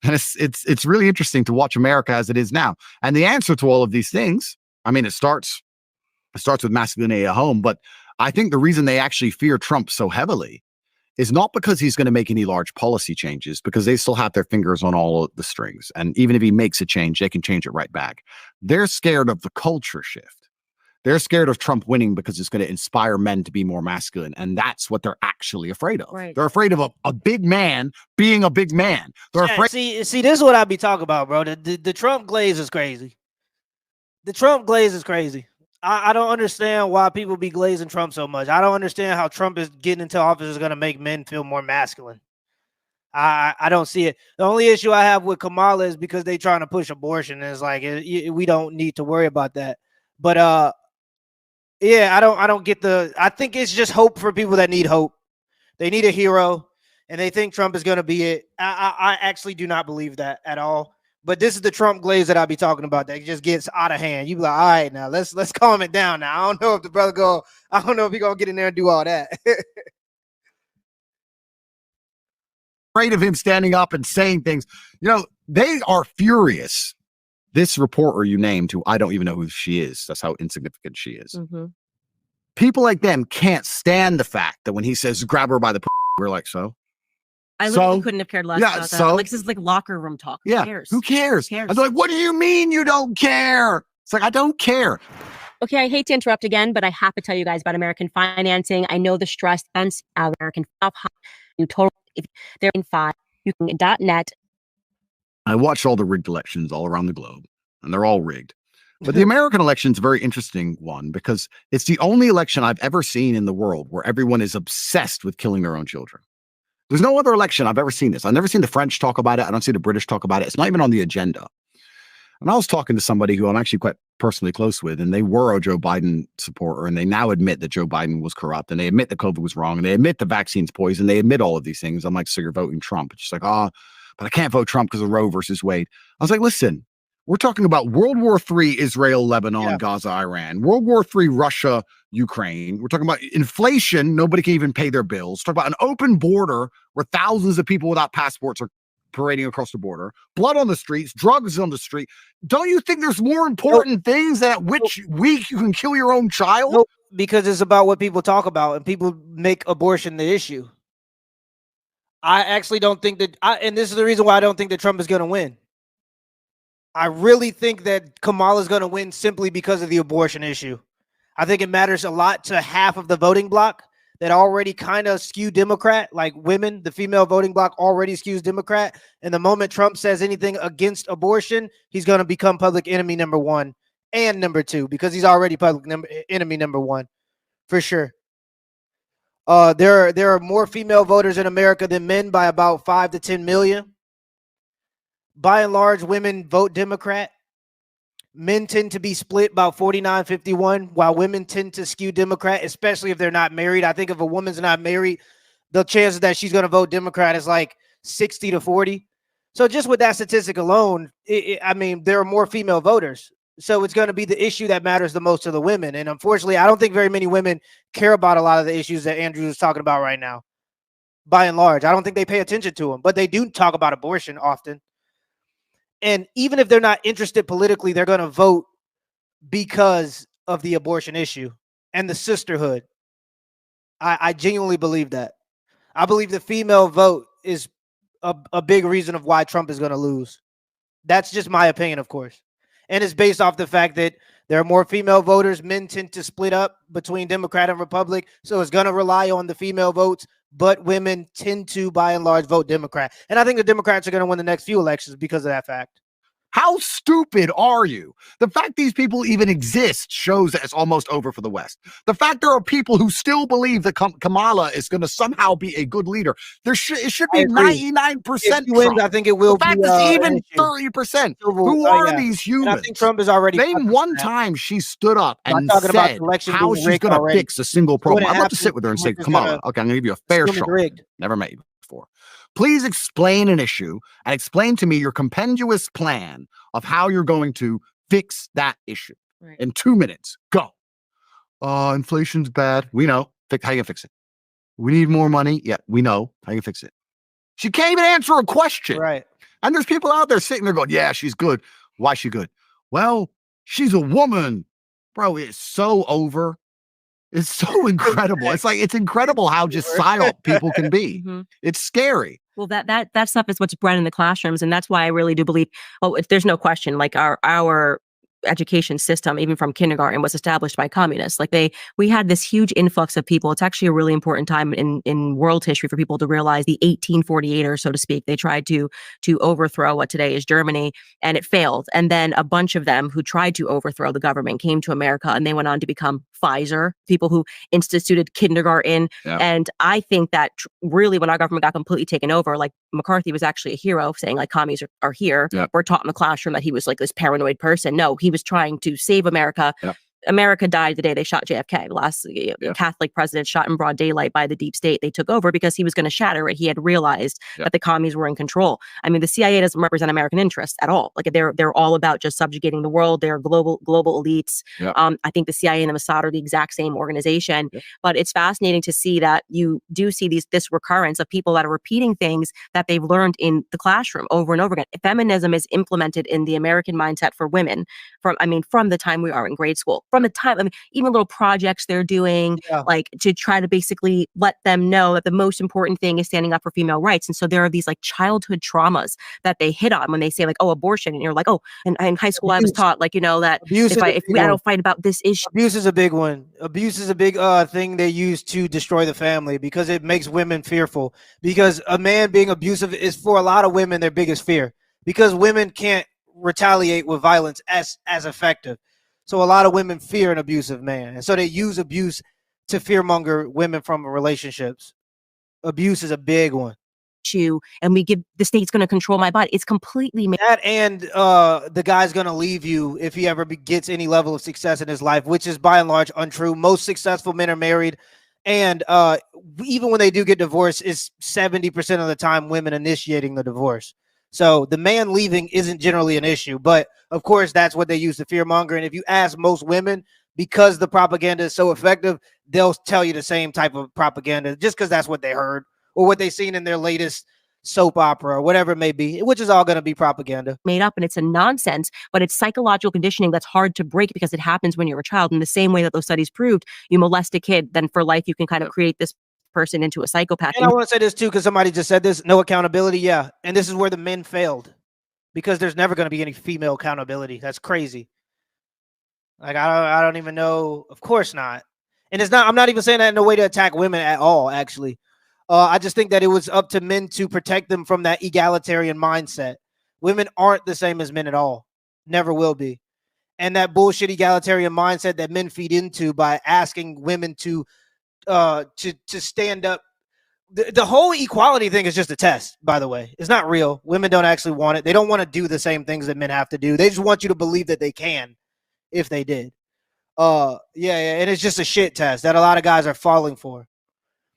And it's really interesting to watch America as it is now. And the answer to all of these things, I mean, it starts with masculinity at home, but I think the reason they actually fear Trump so heavily is not because he's going to make any large policy changes, because they still have their fingers on all of the strings. And even if he makes a change, they can change it right back. They're scared of the culture shift. They're scared of Trump winning because it's going to inspire men to be more masculine. And that's what they're actually afraid of. Right. They're afraid of a big man being a big man. They're afraid. See, this is what I be talking about, bro. The Trump glaze is crazy. The Trump glaze is crazy. I don't understand why people be glazing Trump so much. I don't understand how Trump is getting into office is going to make men feel more masculine. I don't see it. The only issue I have with Kamala is because they trying to push abortion. And it's like, we don't need to worry about that. But, yeah, I don't get I think it's just hope for people that need hope. They need a hero, and they think Trump is going to be it. I actually do not believe that at all. But this is the Trump glaze that I be talking about that just gets out of hand. You be like, all right, now let's calm it down. Now I don't know if the brother I don't know if he gonna get in there and do all that. Afraid of him standing up and saying things. You know, they are furious. This reporter you named, who I don't even know who she is. That's how insignificant she is. Mm-hmm. People like them can't stand the fact that when he says, grab her by the we're like, so? I literally couldn't have cared less about that. Like, this is like locker room talk. Who cares? Who cares? Who cares? I'm like, what do you mean you don't care? It's like, I don't care. Okay, I hate to interrupt again, but I have to tell you guys about American financing. I know the stress events American you totally if they're in 5. You can .net. I watched all the rigged elections all around the globe, and they're all rigged. But the American election is a very interesting one because it's the only election I've ever seen in the world where everyone is obsessed with killing their own children. There's no other election I've ever seen this. I've never seen the French talk about it. I don't see the British talk about it. It's not even on the agenda. And I was talking to somebody who I'm actually quite personally close with, and they were a Joe Biden supporter, and they now admit that Joe Biden was corrupt, and they admit that COVID was wrong, and they admit the vaccine's poison. They admit all of these things. I'm like, so you're voting Trump? It's just like, but I can't vote Trump because of Roe versus Wade. I was like, listen, we're talking about World War III, Israel, Lebanon, Gaza, Iran, World War III, Russia, Ukraine. We're talking about inflation. Nobody can even pay their bills. Talk about an open border where thousands of people without passports are parading across the border, blood on the streets, drugs on the street. Don't you think there's more important things at which week you can kill your own child? Nope, because it's about what people talk about, and people make abortion the issue. I actually don't think that, and this is the reason why I don't think that Trump is going to win. I really think that Kamala is going to win simply because of the abortion issue. I think it matters a lot to half of the voting bloc that already kind of skew Democrat, like women. The female voting bloc already skews Democrat. And the moment Trump says anything against abortion, he's going to become public enemy number 1 and number 2 because he's already public enemy number 1 for sure. There are more female voters in America than men by about 5 to 10 million. By and large, women vote Democrat. Men tend to be split about 49-51, while women tend to skew Democrat, especially if they're not married. I think if a woman's not married, the chances that she's going to vote Democrat is like 60-40. So just with that statistic alone, I mean, there are more female voters. So it's going to be the issue that matters the most to the women. And unfortunately, I don't think very many women care about a lot of the issues that Andrew is talking about right now. By and large, I don't think they pay attention to them, but they do talk about abortion often. And even if they're not interested politically, they're going to vote because of the abortion issue and the sisterhood. I genuinely believe that. I believe the female vote is a big reason of why Trump is going to lose. That's just my opinion, of course. And it's based off the fact that there are more female voters. Men tend to split up between Democrat and Republican. So it's going to rely on the female votes, but women tend to, by and large, vote Democrat. And I think the Democrats are going to win the next few elections because of that fact. How stupid are you? The fact these people even exist shows that it's almost over for the West. The fact there are people who still believe that Kamala is going to somehow be a good leader. It should be 99%. If he wins, I think it will the fact be it's even 30%. Who are these humans? And I think Trump is already. Name one time she stood up and said how she's going to fix a single problem. I'd love to sit with her and say, Kamala, okay, I'm going to give you a fair shot. Never met you before. Please explain an issue and explain to me your compendious plan of how you're going to fix that issue. Right. In 2 minutes. Go. Inflation's bad. We know. How you gonna fix it? We need more money. Yeah, we know. How you gonna fix it? She can't even answer a question. Right. And there's people out there sitting there going, yeah, she's good. Why is she good? Well, she's a woman. Bro, it's so over. It's so incredible. It's incredible how just silent people can be. Mm-hmm. It's scary. Well, that stuff is what's bred in the classrooms, and that's why I really do believe. Well, there's no question. Like our education system, even from kindergarten, was established by communists. Like we had this huge influx of people. It's actually a really important time in world history for people to realize the 1848ers, so to speak. They tried to overthrow what today is Germany, and it failed. And then a bunch of them who tried to overthrow the government came to America, and they went on to become Pfizer, people who instituted kindergarten. Yeah. And I think that really when our government got completely taken over, like McCarthy was actually a hero, saying like commies are here. Yeah. We're taught in the classroom that he was like this paranoid person. No, he was trying to save America. Yeah. America died the day they shot JFK. The last Catholic president shot in broad daylight by the deep state. They took over because he was going to shatter it. He had realized that the commies were in control. I mean, the CIA doesn't represent American interests at all. Like they're all about just subjugating the world. They're global elites. I think the CIA and the Mossad are the exact same organization. But it's fascinating to see that you do see this recurrence of people that are repeating things that they've learned in the classroom over and over again. Feminism is implemented in the American mindset for women from the time we are in grade school. From the time, even little projects they're doing, like to try to basically let them know that the most important thing is standing up for female rights. And so there are these like childhood traumas that they hit on when they say like, oh, abortion. And you're like, oh, and in high school, I was taught like, that I don't fight about this issue. Abuse is a big one. Abuse is a big thing they use to destroy the family because it makes women fearful. Because a man being abusive is for a lot of women their biggest fear because women can't retaliate with violence as effective. So a lot of women fear an abusive man. And so they use abuse to fearmonger women from relationships. Abuse is a big one. And we give the state's going to control my body. It's completely that, and the guy's going to leave you if he ever gets any level of success in his life, which is by and large untrue. Most successful men are married. And even when they do get divorced, it's 70% of the time women initiating the divorce. So the man leaving isn't generally an issue, but of course that's what they use to fearmonger. And if you ask most women, because the propaganda is so effective, they'll tell you the same type of propaganda just because that's what they heard or what they've seen in their latest soap opera or whatever it may be, which is all going to be propaganda. Made up, and it's a nonsense, but it's psychological conditioning that's hard to break because it happens when you're a child. In the same way that those studies proved, you molest a kid, then for life you can kind of create this person into a psychopath. And I want to say this too, because somebody just said this, no accountability. Yeah. And this is where the men failed because there's never going to be any female accountability. That's crazy. Like, I don't even know. Of course not. And I'm not even saying that in a way to attack women at all, actually. I just think that it was up to men to protect them from that egalitarian mindset. Women aren't the same as men at all. Never will be. And that bullshit egalitarian mindset that men feed into by asking women to stand up The whole equality thing is just a test, by the way. It's not real. Women don't actually want it. They don't want to do the same things that men have to do. They just want you to believe that they can if they did. Yeah, and it's just a shit test that a lot of guys are falling for.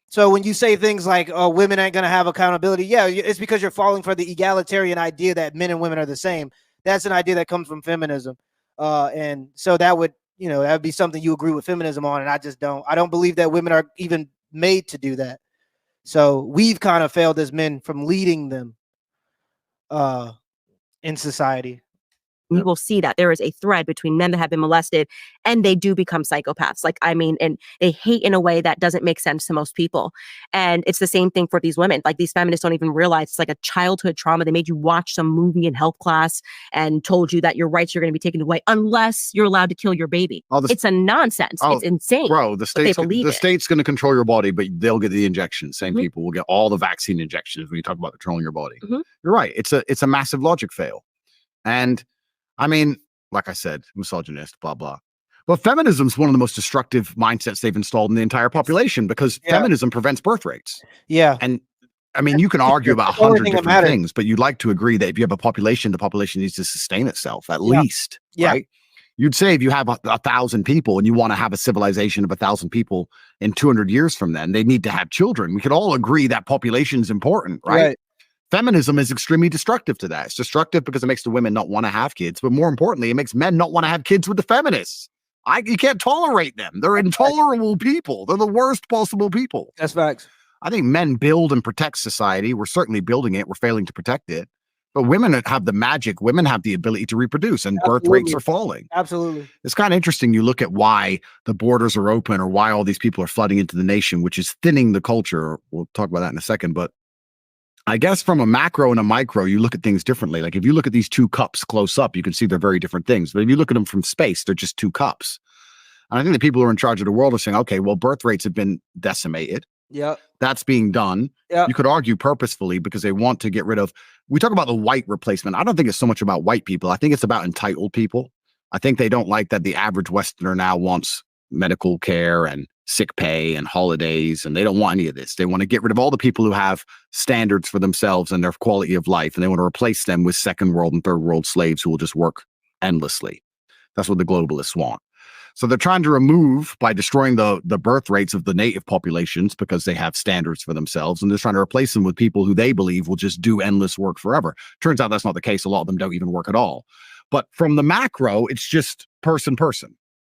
So when you say things like, oh, women ain't going to have accountability, yeah, it's because you're falling for the egalitarian idea that men and women are the same. That's an idea that comes from feminism. And so that would, that would be something you agree with feminism on. And I just don't. I don't believe that women are even made to do that. So we've kind of failed as men from leading them in society. We will see that there is a thread between men that have been molested and they do become psychopaths. And they hate in a way that doesn't make sense to most people. And it's the same thing for these women. Like, these feminists don't even realize it's like a childhood trauma. They made you watch some movie in health class and told you that your rights are going to be taken away unless you're allowed to kill your baby. It's a nonsense. It's insane. Bro, the state's going to control your body, but they'll get the injections. Same people will get all the vaccine injections when you talk about controlling your body. You're right. It's a massive logic fail. And I mean, like I said, misogynist, blah, blah. But feminism is one of the most destructive mindsets they've installed in the entire population, because feminism prevents birth rates. Yeah. And I mean, you can argue about 100 different things, but you'd like to agree that if you have a population, the population needs to sustain itself at least, right? You'd say if you have 1,000 people and you want to have a civilization of 1,000 people in 200 years from then, they need to have children. We could all agree that population is important, right? Feminism is extremely destructive to that. It's destructive because it makes the women not want to have kids, but more importantly, it makes men not want to have kids with the feminists. You can't tolerate them. They're intolerable people. They're the worst possible people. That's facts. I think men build and protect society. We're certainly building it. We're failing to protect it. But women have the magic. Women have the ability to reproduce, and birth rates are falling. Absolutely. It's kind of interesting. You look at why the borders are open or why all these people are flooding into the nation, which is thinning the culture. We'll talk about that in a second. But I guess from a macro and a micro, you look at things differently. Like, if you look at these two cups close up, you can see they're very different things. But if you look at them from space, they're just two cups. And I think the people who are in charge of the world are saying, okay, well, birth rates have been decimated. Yeah. That's being done. Yeah. You could argue purposefully because they want to get rid of, we talk about the white replacement. I don't think it's so much about white people. I think it's about entitled people. I think they don't like that the average Westerner now wants medical care and sick pay and holidays, and they don't want any of this. They want to get rid of all the people who have standards for themselves and their quality of life, and they want to replace them with second world and third world slaves who will just work endlessly. That's what the globalists want. So they're trying to remove, by destroying the birth rates of the native populations because they have standards for themselves, and they're trying to replace them with people who they believe will just do endless work forever. Turns out that's not the case. A lot of them don't even work at all. But from the macro, it's just person.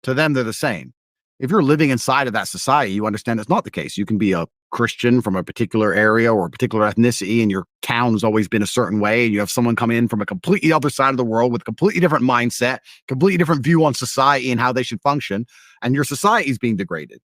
To them, they're the same. If you're living inside of that society, you understand it's not the case. You can be a Christian from a particular area or a particular ethnicity, and your town has always been a certain way, and you have someone come in from a completely other side of the world with a completely different mindset, completely different view on society and how they should function, and your society is being degraded.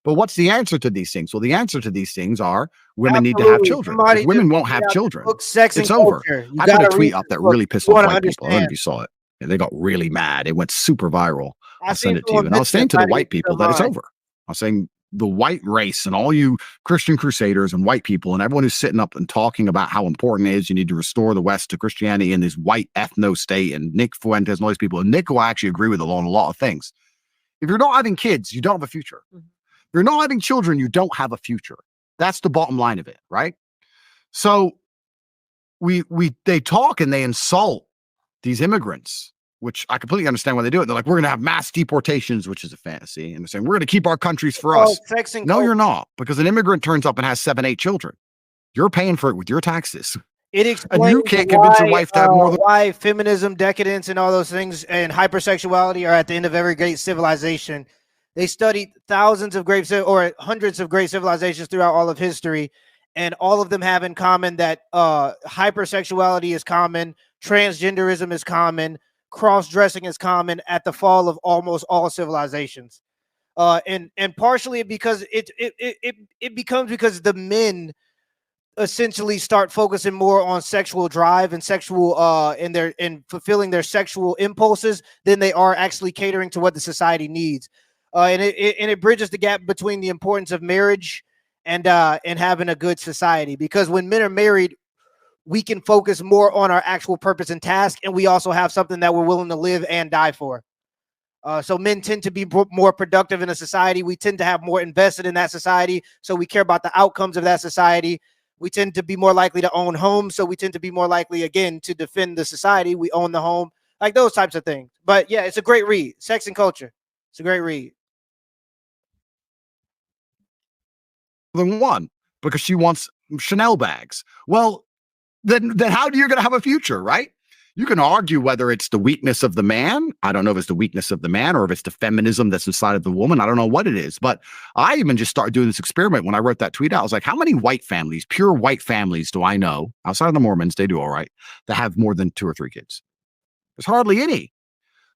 But what's the answer to these things? Well, the answer to these things are women need to have children. If women won't have children, it's over. I put a tweet up that really pissed off white people. I don't know if you saw it. Yeah, they got really mad. It went super viral. I'll send it to you. And I was saying to the white people that it's over. I was saying the white race and all you Christian crusaders and white people and everyone who's sitting up and talking about how important it is you need to restore the West to Christianity in this white ethno state, and Nick Fuentes and all these people. And Nick will actually agree with on a lot of things. If you're not having kids, you don't have a future. If you're not having children, you don't have a future. That's the bottom line of it, right? So they talk and they insult these immigrants, which I completely understand why they do it. They're like, we're going to have mass deportations, which is a fantasy. And they're saying, we're going to keep our countries for us. No, you're not, because an immigrant turns up and has 7, 8 children. You're paying for it with your taxes. It explains and you can't convince your wife to have more than why feminism, decadence, and all those things and hypersexuality are at the end of every great civilization. They studied thousands of great or hundreds of great civilizations throughout all of history, and all of them have in common that hypersexuality is common, transgenderism is common, cross-dressing is common at the fall of almost all civilizations, and partially because it becomes because the men essentially start focusing more on sexual drive and sexual and fulfilling their sexual impulses than they are actually catering to what the society needs, and it bridges the gap between the importance of marriage and having a good society, because when men are married, we can focus more on our actual purpose and task, and we also have something that we're willing to live and die for. So men tend to be more productive in a society. We tend to have more invested in that society. So we care about the outcomes of that society. We tend to be more likely to own homes. So we tend to be more likely, again, to defend the society. We own the home, like those types of things. But yeah, it's a great read. Sex and Culture. It's a great read. Than one, because she wants Chanel bags. Well, then how do you going to have a future, right? You can argue whether it's the weakness of the man. I don't know if it's the weakness of the man or if it's the feminism that's inside of the woman. I don't know what it is. But I even just started doing this experiment when I wrote that tweet out. I was like, how many white families, pure white families, do I know outside of the Mormons? They do all right, that have more than 2 or 3 kids. There's hardly any.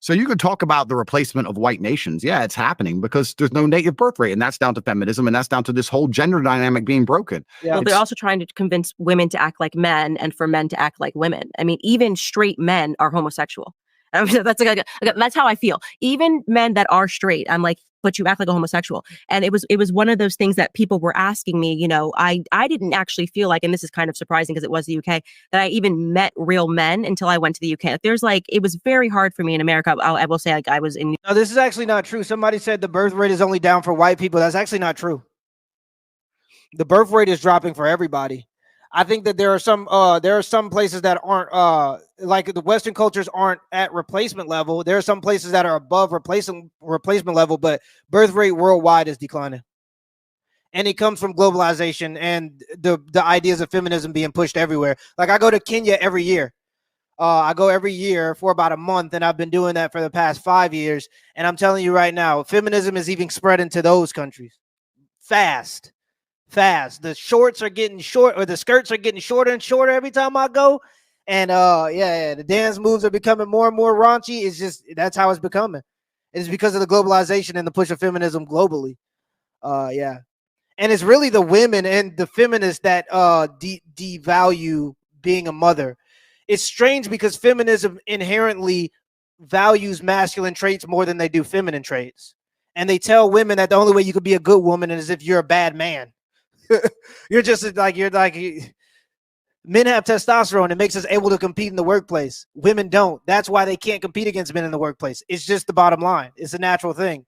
So you could talk about the replacement of white nations. Yeah, it's happening because there's no native birth rate. And that's down to feminism. And that's down to this whole gender dynamic being broken. Yeah. Well, they're also trying to convince women to act like men and for men to act like women. I mean, even straight men are homosexual. That's how I feel. Even men that are straight, I'm like, but you act like a homosexual. And it was one of those things that people were asking me, you know, I didn't actually feel like, and this is kind of surprising because it was the UK, that I even met real men until I went to the UK. It was very hard for me in America. I will say, like, I was in. No, this is actually not true. Somebody said the birth rate is only down for white people. That's actually not true. The birth rate is dropping for everybody. I think that there are some places that aren't like the Western cultures aren't at replacement level. There are some places that are above replacement level, but birth rate worldwide is declining. And it comes from globalization and the ideas of feminism being pushed everywhere. Like I go to Kenya every year. I go every year for about a month, and I've been doing that for the past 5 years. And I'm telling you right now, feminism is even spreading to those countries fast. The shorts are getting short, or the skirts are getting shorter and shorter every time I go. And the dance moves are becoming more and more raunchy. It's just, that's how it's becoming. It's because of the globalization and the push of feminism globally. And it's really the women and the feminists that devalue being a mother. It's strange because feminism inherently values masculine traits more than they do feminine traits. And they tell women that the only way you could be a good woman is if you're a bad man. Men have testosterone. It makes us able to compete in the workplace. Women don't. That's why they can't compete against men in the workplace. It's just the bottom line. It's a natural thing.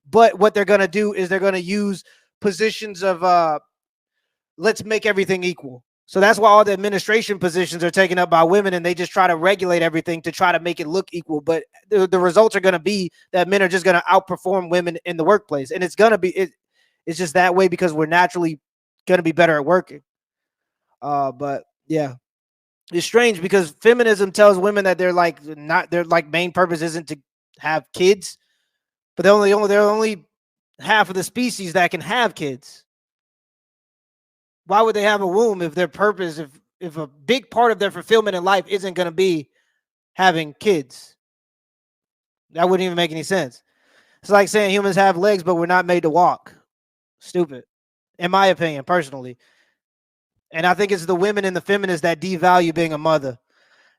But what they're going to do is they're going to use positions of let's make everything equal. So that's why all the administration positions are taken up by women, and they just try to regulate everything to try to make it look equal. But the results are going to be that men are just going to outperform women in the workplace. And it's going to be, it's just that way because we're naturally going to be better at working. But yeah, it's strange because feminism tells women that their main purpose isn't to have kids, but they're only half of the species that can have kids. Why would they have a womb if their purpose, if a big part of their fulfillment in life isn't going to be having kids? That wouldn't even make any sense. It's like saying humans have legs, but we're not made to walk. Stupid, in my opinion, personally. And I think it's the women and the feminists that devalue being a mother,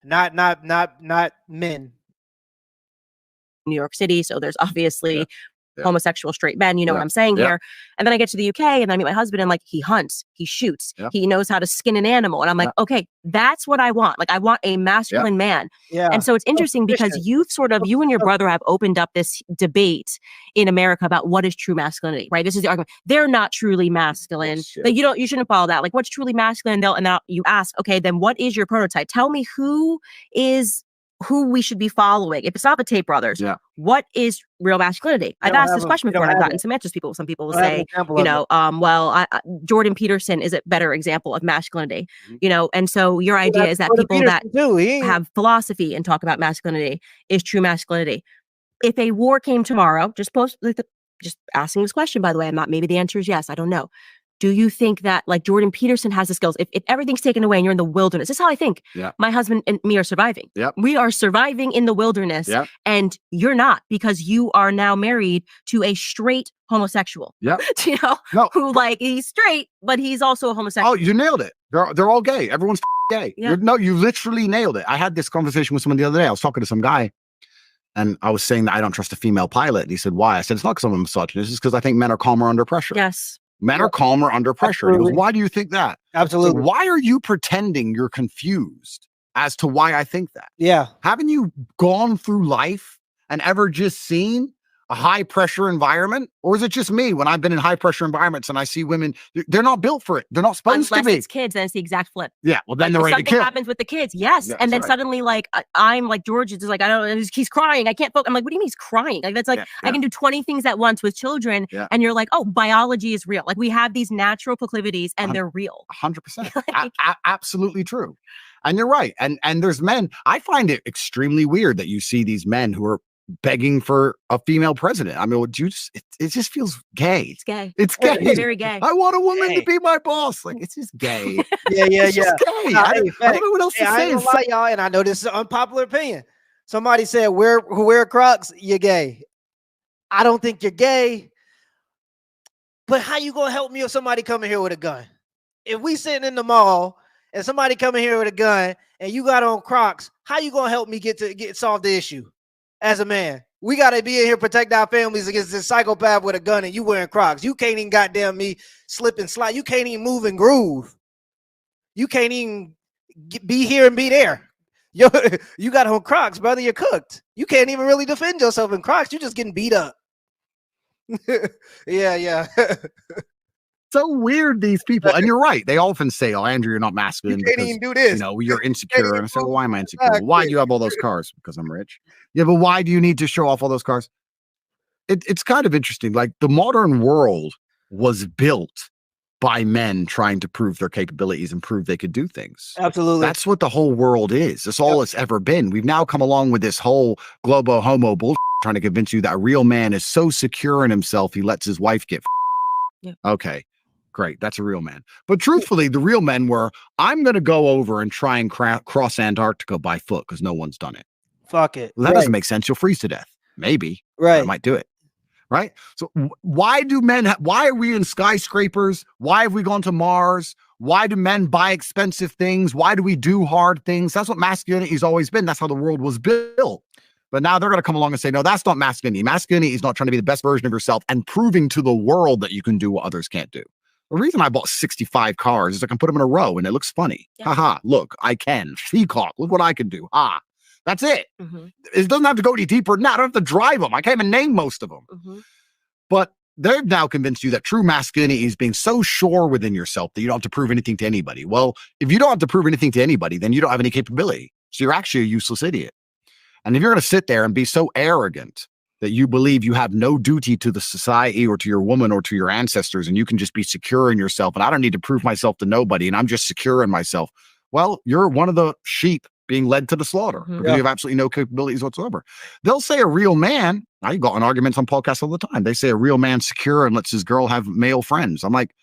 not men. New York City, so there's obviously homosexual straight men, you know what I'm saying here. And then I get to the UK and I meet my husband and like he hunts, he shoots, he knows how to skin an animal. And I'm like, okay, that's what I want. Like I want a masculine man. Yeah. And so it's interesting because you and your brother have opened up this debate in America about what is true masculinity, right? This is the argument. They're not truly masculine. Like you shouldn't follow that. Like what's truly masculine? And now you ask, okay, then what is your prototype? Tell me who we should be following. If it's not the Tate brothers, what is real masculinity? I've asked this question before and I've gotten some answers. Some people will say, Jordan Peterson is a better example of masculinity, you know? And so your idea is that people that have philosophy and talk about masculinity is true masculinity. If a war came tomorrow, just asking this question, by the way, maybe the answer is yes, I don't know. Do you think that like Jordan Peterson has the skills? If everything's taken away and you're in the wilderness, this is how I think my husband and me are surviving. We are surviving in the wilderness and you're not because you are now married to a straight homosexual, who like he's straight, but he's also a homosexual. Oh, you nailed it. They're all gay. Everyone's gay. You literally nailed it. I had this conversation with someone the other day. I was talking to some guy and I was saying that I don't trust a female pilot. And he said, why? I said, it's not because I'm a misogynist. It's because I think men are calmer under pressure. Yes. Men are calmer under pressure. He goes, why do you think that? Absolutely. So why are you pretending you're confused as to why I think that? Yeah. Haven't you gone through life and ever just seen a high pressure environment, or is it just me when I've been in high pressure environments and I see women, they're not built for it. They're not supposed Unless to be. it's kids, then it's the exact flip. Yeah, well then Like, they're if ready to something kill. happens with the kids, yes, Yeah, and then right. suddenly like I'm like George is like I don't know, he's crying. I can't focus. I'm like, what do you mean he's crying? Like that's like I can do 20 things at once with children, and you're like, oh, biology is real. Like we have these natural proclivities, and they're real. 100%, absolutely true. And you're right. And there's men. I find it extremely weird that you see these men who are begging for a female president. I mean, it just feels gay. It's gay. It's gay. It's very gay. I want a woman to be my boss. Like, it's just gay. Yeah. It's just gay. I don't know what else to say. I ain't gonna lie, y'all, and I know this is an unpopular opinion. Somebody said, wear Crocs, you're gay. I don't think you're gay. But how you gonna help me if somebody coming here with a gun? If we sitting in the mall and somebody coming here with a gun and you got on Crocs, how you gonna help me get solve the issue? As a man, we gotta be in here protect our families against this psychopath with a gun, and you wearing Crocs. You can't even goddamn me slip and slide. You can't even move and groove. You can't even be here and be there. Yo, you got on Crocs, brother. You're cooked. You can't even really defend yourself in Crocs. You're just getting beat up. Yeah. So weird, these people. And you're right. They often say, oh, Andrew, you're not masculine. You can't even do this. You know, you're insecure. And I say, well, why am I insecure? Well, why do you have all those cars? Because I'm rich. Yeah, but why do you need to show off all those cars? It's kind of interesting. Like the modern world was built by men trying to prove their capabilities and prove they could do things. Absolutely. That's what the whole world is. That's all it's ever been. We've now come along with this whole globo homo bullshit trying to convince you that a real man is so secure in himself he lets his wife get Okay, great. That's a real man. But truthfully, the real men were, I'm going to go over and try and cross Antarctica by foot because no one's done it. Fuck it. Well, that doesn't make sense. You'll freeze to death. Maybe. Right. I might do it. Right. So why do men, why are we in skyscrapers? Why have we gone to Mars? Why do men buy expensive things? Why do we do hard things? That's what masculinity has always been. That's how the world was built. But now they're going to come along and say, no, that's not masculinity. Masculinity is not trying to be the best version of yourself and proving to the world that you can do what others can't do. The reason I bought 65 cars is I can put them in a row and it looks funny. Yeah. Haha, look, I can. Peacock, look what I can do. Ah, that's it. Mm-hmm. It doesn't have to go any deeper. No, I don't have to drive them. I can't even name most of them. Mm-hmm. But they've now convinced you that true masculinity is being so sure within yourself that you don't have to prove anything to anybody. Well, if you don't have to prove anything to anybody, then you don't have any capability. So you're actually a useless idiot. And if you're going to sit there and be so arrogant that you believe you have no duty to the society or to your woman or to your ancestors, and you can just be secure in yourself, and I don't need to prove myself to nobody, and I'm just secure in myself, well, you're one of the sheep being led to the slaughter because you have absolutely no capabilities whatsoever. They'll say a real man, I got in arguments on podcasts all the time. They say a real man's secure and lets his girl have male friends. I'm like,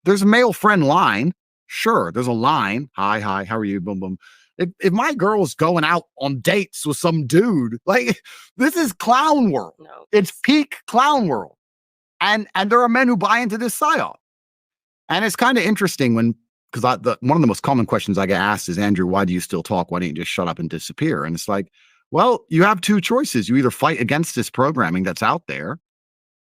there's a male friend line. Sure, there's a line. Hi, how are you? Boom, boom. If my girl's going out on dates with some dude, like this is clown world. No. It's peak clown world. And there are men who buy into this psyop. And it's kind of interesting because one of the most common questions I get asked is, Andrew, why do you still talk? Why don't you just shut up and disappear? And it's like, well, you have two choices. You either fight against this programming that's out there,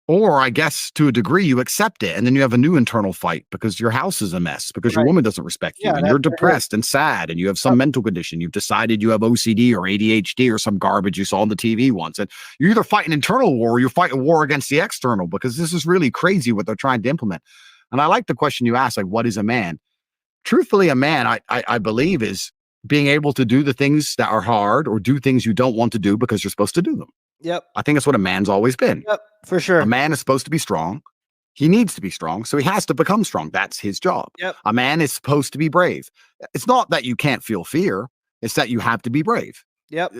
or I guess to a degree you accept it, and then you have a new internal fight because your house is a mess, because your woman doesn't respect you, and you're depressed and sad, and you have some mental condition. You've decided you have OCD or ADHD or some garbage you saw on the TV once, and you either fight an internal war or you fight a war against the external, because this is really crazy what they're trying to implement. And I like the question you asked, like, what is a man? Truthfully, a man, I believe, is being able to do the things that are hard or do things you don't want to do because you're supposed to do them. Yep. I think that's what a man's always been. Yep, for sure. A man is supposed to be strong. He needs to be strong, so he has to become strong. That's his job. Yep. A man is supposed to be brave. It's not that you can't feel fear. It's that you have to be brave. Yep.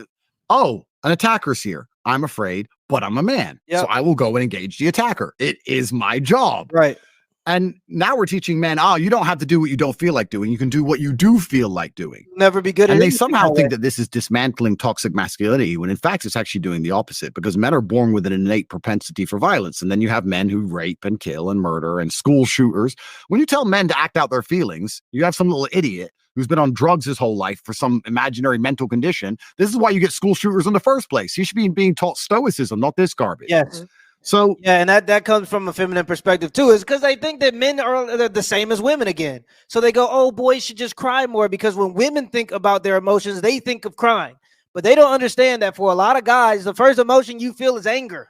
Oh, an attacker's here. I'm afraid, but I'm a man. Yep. So I will go and engage the attacker. It is my job. Right. And now we're teaching men, you don't have to do what you don't feel like doing. You can do what you do feel like doing. Never be good at it. And they somehow think that this is dismantling toxic masculinity, when in fact it's actually doing the opposite, because men are born with an innate propensity for violence. And then you have men who rape and kill and murder and school shooters. When you tell men to act out their feelings, you have some little idiot who's been on drugs his whole life for some imaginary mental condition. This is why you get school shooters in the first place. He should be being taught stoicism, not this garbage. Yes. So yeah, and that comes from a feminine perspective too, is because they think that men are the same as women again. So they go, oh, boys should just cry more, because when women think about their emotions, they think of crying. But they don't understand that for a lot of guys, the first emotion you feel is anger.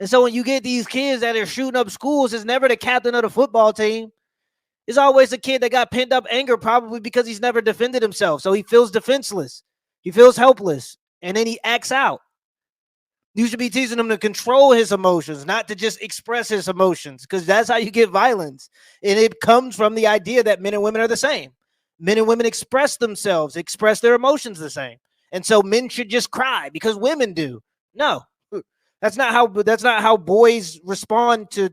And so when you get these kids that are shooting up schools, it's never the captain of the football team. It's always a kid that got pent up anger, probably because he's never defended himself. So he feels defenseless. He feels helpless. And then he acts out. You should be teaching him to control his emotions, not to just express his emotions, because that's how you get violence. And it comes from the idea that men and women are the same. Men and women express themselves, express their emotions the same. And so men should just cry because women do. No, that's not how boys respond to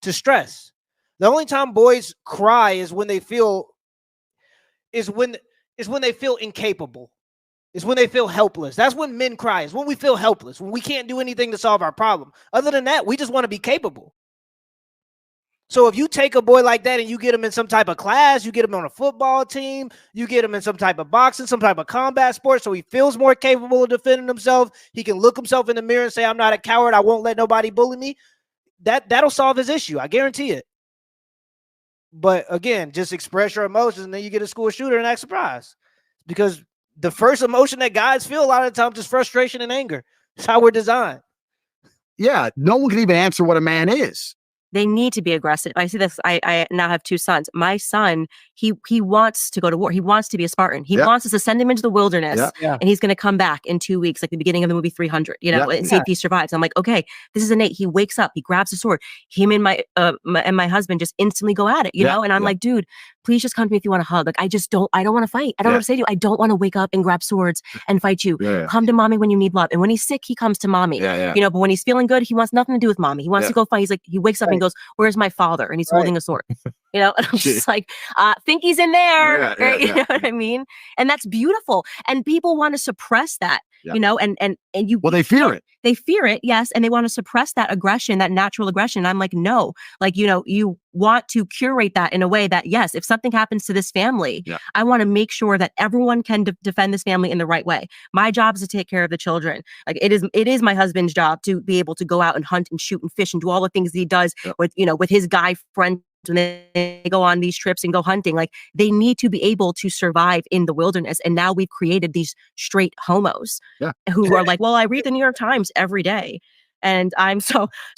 stress. The only time boys cry is when they feel incapable. Is when they feel helpless. That's when men cry. Is when we feel helpless, when we can't do anything to solve our problem. Other than that, we just want to be capable. So if you take a boy like that and you get him in some type of class, you get him on a football team, you get him in some type of boxing, some type of combat sport, so he feels more capable of defending himself. He can look himself in the mirror and say, I'm not a coward. I won't let nobody bully me. That'll solve his issue. I guarantee it. But again, just express your emotions and then you get a school shooter and act surprised. Because the first emotion that guys feel a lot of the time is frustration and anger. It's how we're designed. Yeah, no one can even answer what a man is. They need to be aggressive. I see this. I now have 2 sons. My son, he wants to go to war. He wants to be a Spartan. He wants us to send him into the wilderness, and he's going to come back in 2 weeks, like the beginning of the movie 300, and see if he survives. I'm like, okay, this is innate. He wakes up, he grabs a sword. Him and my husband just instantly go at it, know? And I'm like, dude, please just come to me if you want to hug. Like, I don't want to fight. I don't know what to say to you. I don't want to wake up and grab swords and fight you. Come to mommy when you need love. And when he's sick, he comes to mommy. But when he's feeling good, he wants nothing to do with mommy. He wants to go fight. He's like, he wakes up and goes, where's my father? And he's holding a sword. And I'm just like, think he's in there. Right? You know what I mean? And that's beautiful. And people want to suppress that, and you. Well, they fear it. They fear it, yes, and they want to suppress that aggression, that natural aggression. I'm like, no, like, you want to curate that in a way that, yes, if something happens to this family, I want to make sure that everyone can defend this family in the right way. My job is to take care of the children. Like, it is my husband's job to be able to go out and hunt and shoot and fish and do all the things that he does with, with his guy friends when they go on these trips and go hunting. Like, they need to be able to survive in the wilderness. And now we've created these straight homos who are like, well, I read the New York Times every day. And I'm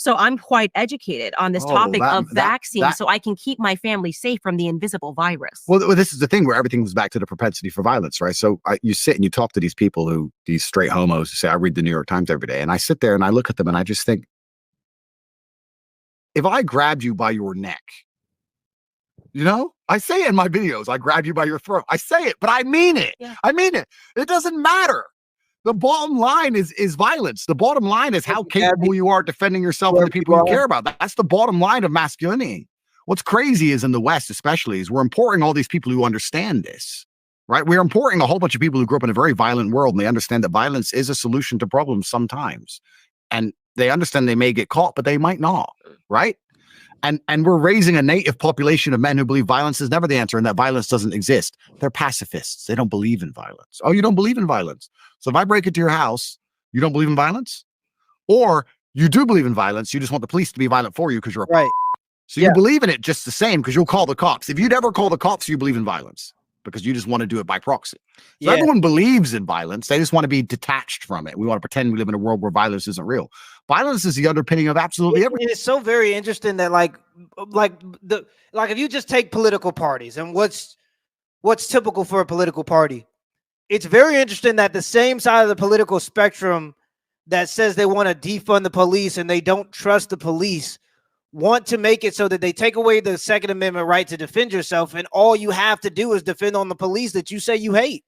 I'm quite educated on this topic of vaccines, so I can keep my family safe from the invisible virus. Well, this is the thing where everything goes back to the propensity for violence, right? So you sit and you talk to these people these straight homos who say, I read the New York Times every day. And I sit there and I look at them and I just think, if I grabbed you by your neck, I say it in my videos, I grab you by your throat. I say it, but I mean it. Yeah. I mean it. It doesn't matter. The bottom line is violence. The bottom line is how capable you are defending yourself and the people you care about. That's the bottom line of masculinity. What's crazy is in the West, especially, is we're importing all these people who understand this, right? We're importing a whole bunch of people who grew up in a very violent world, and they understand that violence is a solution to problems sometimes. And they understand they may get caught, but they might not, right? And we're raising a native population of men who believe violence is never the answer and that violence doesn't exist. They're pacifists. They don't believe in violence. Oh, you don't believe in violence. So if I break into your house, you don't believe in violence? Or you do believe in violence, you just want the police to be violent for you because you're a So you believe in it just the same because you'll call the cops. If you'd ever call the cops, you believe in violence because you just want to do it by proxy. So everyone believes in violence. They just want to be detached from it. We want to pretend we live in a world where violence isn't real. Violence is the underpinning of absolutely everything. It's so very interesting that like if you just take political parties and what's typical for a political party, it's very interesting that the same side of the political spectrum that says they want to defund the police and they don't trust the police want to make it so that they take away the Second Amendment right to defend yourself, and all you have to do is defend on the police that you say you hate.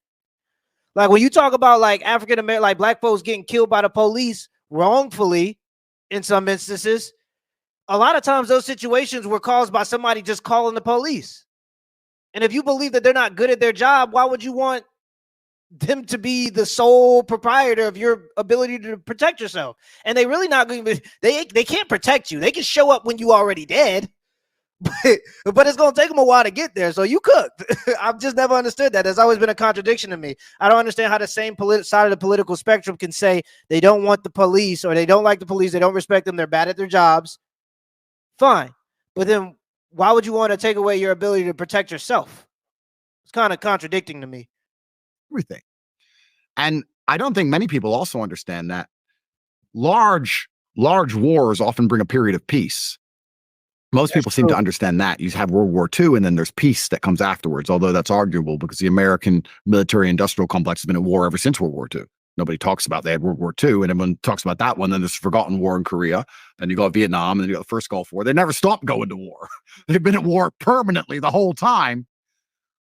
Like when you talk about like African American, like black folks getting killed by the police wrongfully in some instances, a lot of times those situations were caused by somebody just calling the police. And if you believe that they're not good at their job, why would you want them to be the sole proprietor of your ability to protect yourself? And they really not going to be, they can't protect you. They can show up when you already dead, but it's going to take them a while to get there. So you cooked. I've just never understood that. There's always been a contradiction to me. I don't understand how the same side of the political spectrum can say they don't want the police or they don't like the police. They don't respect them. They're bad at their jobs. Fine. But then why would you want to take away your ability to protect yourself? It's kind of contradicting to me. Everything. And I don't think many people also understand that large large wars often bring a period of peace. Most people seem to understand that. You have World War II, and then there's peace that comes afterwards, although that's arguable because the American military-industrial complex has been at war ever since World War II. Nobody talks about they had World War II, and everyone talks about that one. Then there's forgotten war in Korea, and you got Vietnam, and then you got the first Gulf War. They never stopped going to war. They've been at war permanently the whole time,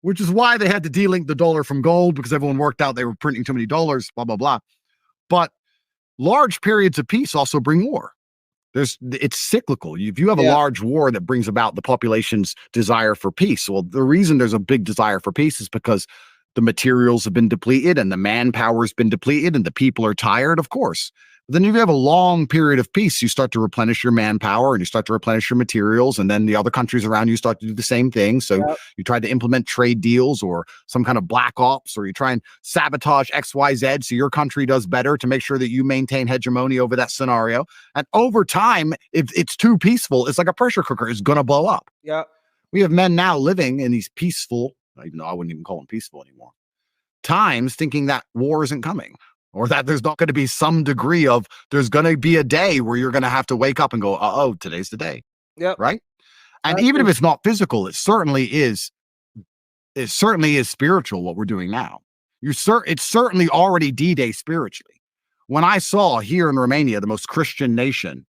which is why they had to delink the dollar from gold, because everyone worked out they were printing too many dollars, blah, blah, blah. But large periods of peace also bring war. It's cyclical. If you have a large war that brings about the population's desire for peace, well, the reason there's a big desire for peace is because the materials have been depleted and the manpower has been depleted and the people are tired, of course. But then if you have a long period of peace, you start to replenish your manpower and you start to replenish your materials, and then the other countries around you start to do the same thing. So you try to implement trade deals or some kind of black ops, or you try and sabotage XYZ so your country does better to make sure that you maintain hegemony over that scenario. And over time, if it's too peaceful, it's like a pressure cooker. It's going to blow up. Yeah. We have men now living in these peaceful, even though I wouldn't even call them peaceful anymore, times, thinking that war isn't coming. Or that there's not going to be some degree of, there's going to be a day where you're going to have to wake up and go, oh, today's the day. Yeah. Right. And even if it's not physical, it certainly is spiritual what we're doing now. It's certainly already D-Day spiritually. When I saw here in Romania, the most Christian nation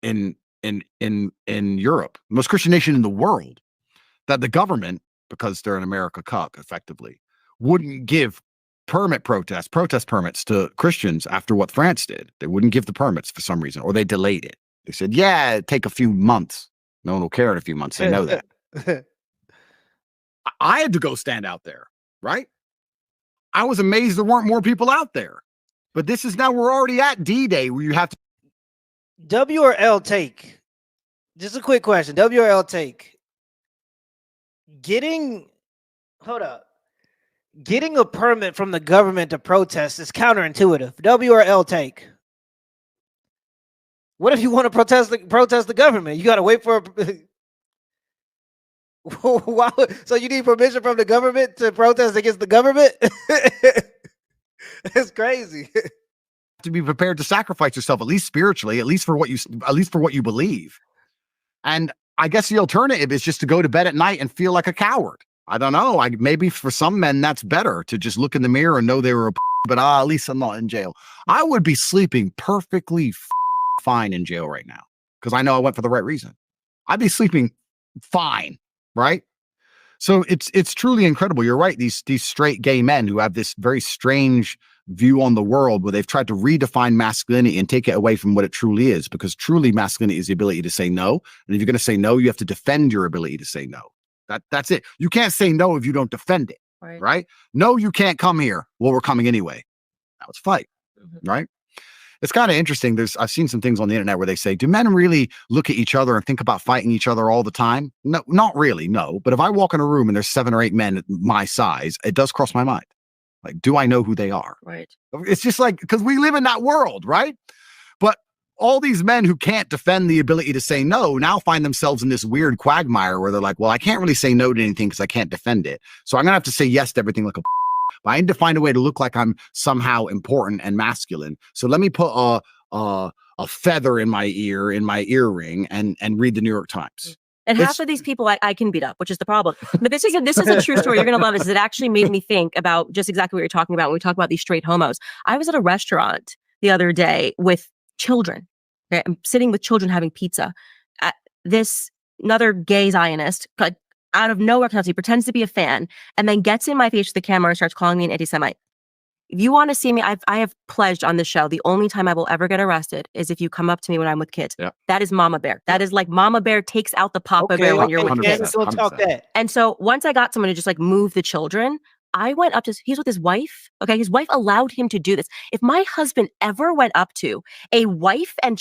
in Europe, the most Christian nation in the world, that the government, because they're an America cuck effectively, wouldn't give protest permits to Christians after what France did. They wouldn't give the permits for some reason, or they delayed it. They said, yeah, it'd take a few months. No one will care in a few months. They know that. I had to go stand out there, right? I was amazed there weren't more people out there. But this is now, we're already at D-Day where you have to. W or L take? Just a quick question. W or L take? Hold up. Getting a permit from the government to protest is counterintuitive. W or L take? What if you want to protest the government? You got to wait for Wow. So you need permission from the government to protest against the government? It's crazy. To be prepared to sacrifice yourself, at least spiritually, at least for what you believe. And I guess the alternative is just to go to bed at night and feel like a coward. I don't know. Maybe for some men that's better, to just look in the mirror and know they were but at least I'm not in jail. I would be sleeping perfectly fine in jail right now because I know I went for the right reason. I'd be sleeping fine, right? So it's truly incredible. You're right. These straight gay men who have this very strange view on the world where they've tried to redefine masculinity and take it away from what it truly is, because truly masculinity is the ability to say no. And if you're going to say no, you have to defend your ability to say no. That's it. You can't say no if you don't defend it, right? No, you can't come here. Well, we're coming anyway. Now let's fight, right? It's kind of interesting. I've seen some things on the internet where they say, do men really look at each other and think about fighting each other all the time? No, not really, no. But if I walk in a room and there's 7 or 8 men my size, it does cross my mind. Like, do I know who they are? Right. It's just like, because we live in that world, right? But all these men who can't defend the ability to say no now find themselves in this weird quagmire where they're like, well, I can't really say no to anything because I can't defend it. So I'm going to have to say yes to everything like a but I need to find a way to look like I'm somehow important and masculine. So let me put a feather in my earring and read the New York Times. And half of these people I can beat up, which is the problem. But this is a true story. You're going to love this. It actually made me think about just exactly what you're talking about when we talk about these straight homos. I was at a restaurant the other day with children. Okay? I'm sitting with children having pizza. Another gay Zionist, out of nowhere, he pretends to be a fan and then gets in my face with the camera and starts calling me an anti-Semite. If you want to see me, I have pledged on the show, the only time I will ever get arrested is if you come up to me when I'm with kids. Yeah. That is Mama Bear. That is like Mama Bear takes out the Papa Bear when you're with kids. We'll talk that. And so once I got someone to just like move the children, I went up to, he's with his wife. Okay. His wife allowed him to do this. If my husband ever went up to a wife and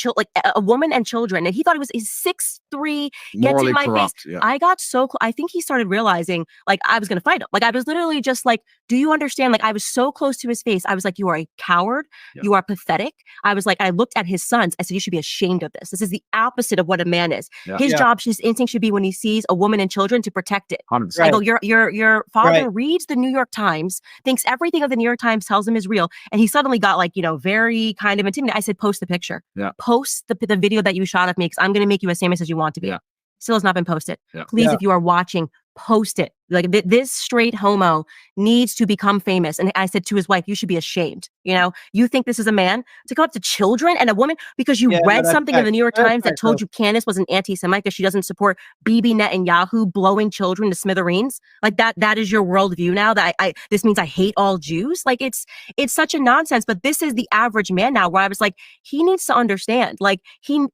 a woman and children, and he thought he's 6'3", gets in my face. Yeah. I got so close. I think he started realizing like I was going to fight him. Like I was literally just like, do you understand? Like I was so close to his face. I was like, you are a coward. Yeah. You are pathetic. I was like, I looked at his sons. I said, you should be ashamed of this. This is the opposite of what a man is. Yeah. His job, his instinct should be when he sees a woman and children to protect it. 100%. I go, your father reads the New York Times, thinks everything of the New York Times tells him is real, and he suddenly got like, very kind of intimidated. I said, post the picture. Yeah. Post the video that you shot of me, because I'm going to make you as famous as you want to be. Yeah. Still has not been posted. Yeah. Please, if you are watching, post it. Like this straight homo needs to become famous. And I said to his wife, you should be ashamed. You think this is a man to go up to children and a woman because you read something in the New York Times that told you Candace was an anti-Semite because she doesn't support Bibi Netanyahu blowing children to smithereens. Like that is your worldview now, that this means I hate all Jews. Like it's such a nonsense. But this is the average man now, where I was like, he needs to understand, like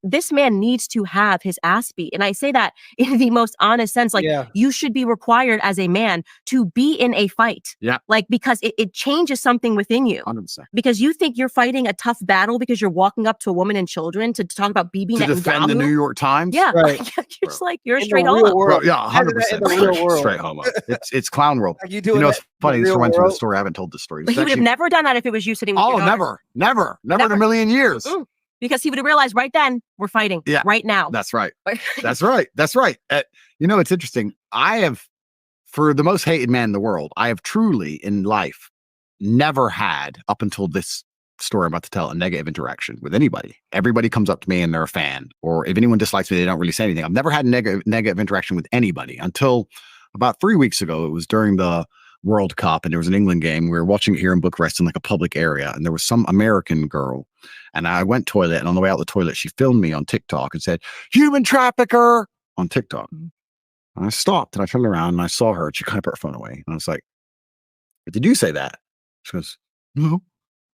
this man needs to have his ass beat. And I say that in the most honest sense. Like you should be required as a man to be in a fight. Yeah. Like, because it changes something within you. 100%. Because you think you're fighting a tough battle because you're walking up to a woman and children to talk about Bibi Netanyahu. To defend the New York Times? Yeah. Right. You're just like, you're a straight homo. Bro, yeah, 100% straight homo. It's clown world. Like it's funny. This reminds me of a story. I haven't told this story. But he would have never done that if it was you sitting with your daughter. Never in a million years. Because he would have realized right then, we're fighting right now. That's right. That's right. It's interesting. I have, for the most hated man in the world, I have truly in life never had, up until this story I'm about to tell, a negative interaction with anybody. Everybody comes up to me and they're a fan, or if anyone dislikes me, they don't really say anything. I've never had negative interaction with anybody until about 3 weeks ago. It was during the World Cup, and there was an England game. We were watching it here in Bucharest in like a public area, and there was some American girl, and I went toilet, and on the way out the toilet, she filmed me on TikTok and said, "Human trafficker," on TikTok. And I stopped and I turned around and I saw her, and she kind of put her phone away. And I was like, "Did you say that?" She goes, "No."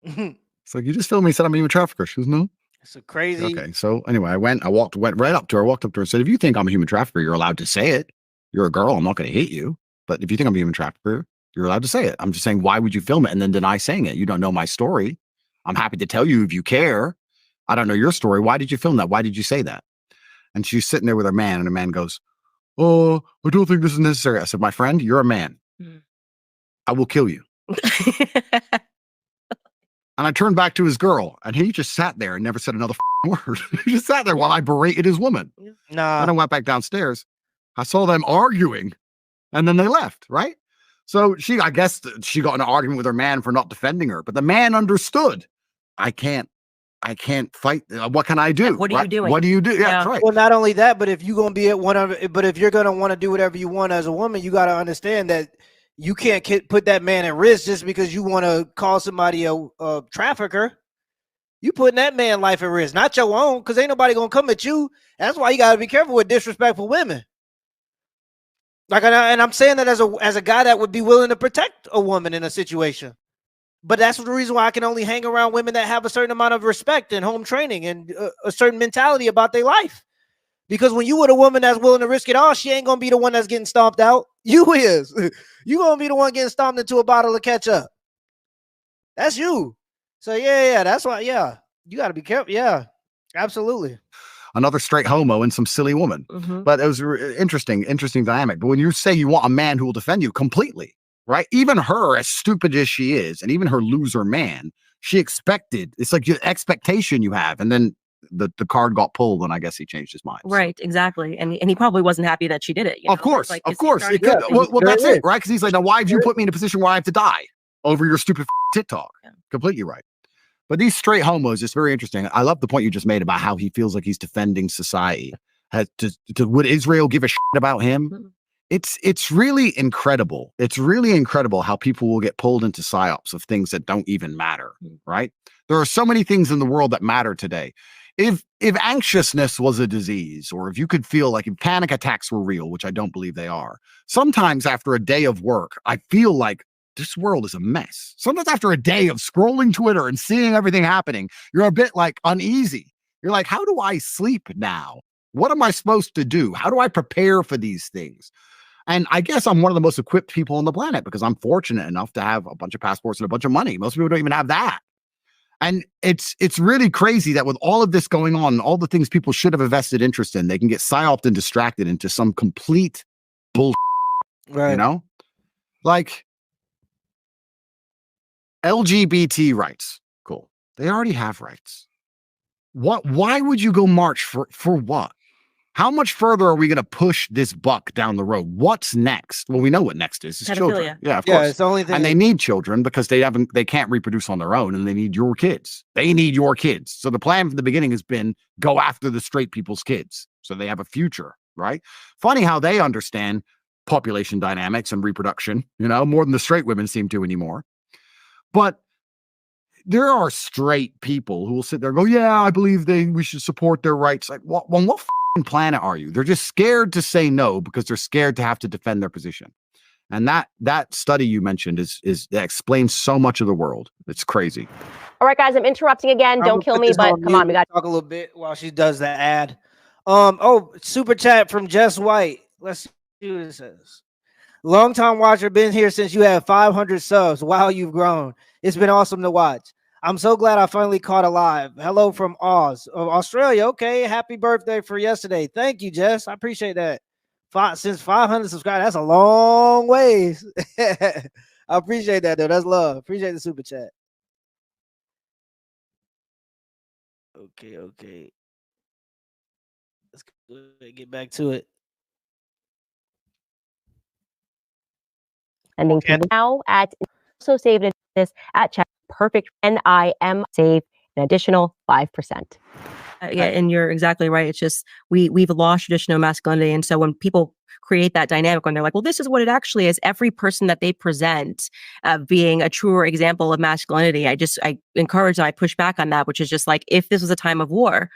It's like, "You just filmed me and said I'm a human trafficker." She goes, "No." It's a crazy. Okay. So anyway, I went right up to her, and said, "If you think I'm a human trafficker, you're allowed to say it. You're a girl. I'm not going to hate you. But if you think I'm a human trafficker, you're allowed to say it. I'm just saying, why would you film it and then deny saying it? You don't know my story. I'm happy to tell you if you care. I don't know your story. Why did you film that? Why did you say that?" And she's sitting there with her man, and the man goes, "Oh, I don't think this is necessary." I said, "My friend, you're a man. I will kill you." And I turned back to his girl, and he just sat there and never said another word. He just sat there while I berated his woman. Nah. And I went back downstairs. I saw them arguing, and then they left, right? So I guess she got in an argument with her man for not defending her, but the man understood. I can't fight. What can I do? What are you doing? What do you do? Yeah, that's right. Well, not only that, but if you're going to be at but if you're going to want to do whatever you want as a woman, you got to understand that you can't put that man at risk just because you want to call somebody a trafficker. You putting that man's life at risk, not your own, because ain't nobody going to come at you. That's why you got to be careful with disrespectful women. Like, and I'm saying that as a guy that would be willing to protect a woman in a situation. But that's the reason why I can only hang around women that have a certain amount of respect and home training and a certain mentality about their life. Because when you with a woman that's willing to risk it all, she ain't going to be the one that's getting stomped out. You is. You going to be the one getting stomped into a bottle of ketchup. That's you. So, yeah, that's why, you got to be careful. Yeah, absolutely. Another straight homo and some silly woman. But it was interesting dynamic. But when you say you want a man who will defend you completely, right? Even her, as stupid as she is, and even her loser man, she expected, it's like your expectation you have. And then the card got pulled, and I guess he changed his mind. Right, exactly. And he probably wasn't happy that she did it. Of course. It could. Well, that's it, right? Because he's like, now why did you put me in a position where I have to die over your stupid TikTok? Yeah. Completely right. But these straight homos, it's very interesting. I love the point you just made about how he feels like he's defending society. Would Israel give a shit about him? It's really incredible. It's really incredible how people will get pulled into psyops of things that don't even matter, right? There are so many things in the world that matter today. If anxiousness was a disease, or if you could feel like if panic attacks were real, which I don't believe they are, sometimes after a day of work, I feel like this world is a mess. Sometimes after a day of scrolling Twitter and seeing everything happening, you're a bit like uneasy. You're like, how do I sleep now? What am I supposed to do? How do I prepare for these things? And I guess I'm one of the most equipped people on the planet because I'm fortunate enough to have a bunch of passports and a bunch of money. Most people don't even have that. And it's really crazy that with all of this going on, all the things people should have a vested interest in, they can get psyoped and distracted into some complete bullshit. Right. You know? Like LGBT rights. Cool. They already have rights. Why would you go march for what? How much further are we going to push this buck down the road? What's next? Well, we know what next is. It's children. Yeah, of course. It's the only thing. And they need children because they can't reproduce on their own, and they need your kids. They need your kids. So the plan from the beginning has been go after the straight people's kids so they have a future, right? Funny how they understand population dynamics and reproduction, more than the straight women seem to anymore. But there are straight people who will sit there and go, yeah, I believe we should support their rights. Like, what planet are you? They're just scared to say no because they're scared to have to defend their position. And that study you mentioned that explains so much of the world. It's crazy. All right, guys, I'm interrupting again. Don't kill me, but come on, we got to talk a little bit while she does the ad. Super chat from Jess White. Let's see what it says. Long-time watcher, been here since you had 500 subs. Wow, you've grown. It's been awesome to watch. I'm so glad I finally caught a live. Hello from Australia. Okay, happy birthday for yesterday. Thank you, Jess. I appreciate that. Since 500 subscribers, that's a long ways. I appreciate that, though. That's love. Appreciate the super chat. Okay. Let's get back to it. Ending now at also saved this at check perfect NIM save an additional 5%. Yeah, and you're exactly right. It's just we've lost traditional masculinity, and so when people create that dynamic, when they're like, well, this is what it actually is, every person that they present being a truer example of masculinity, I encourage and I push back on that, which is just like, if this was a time of war,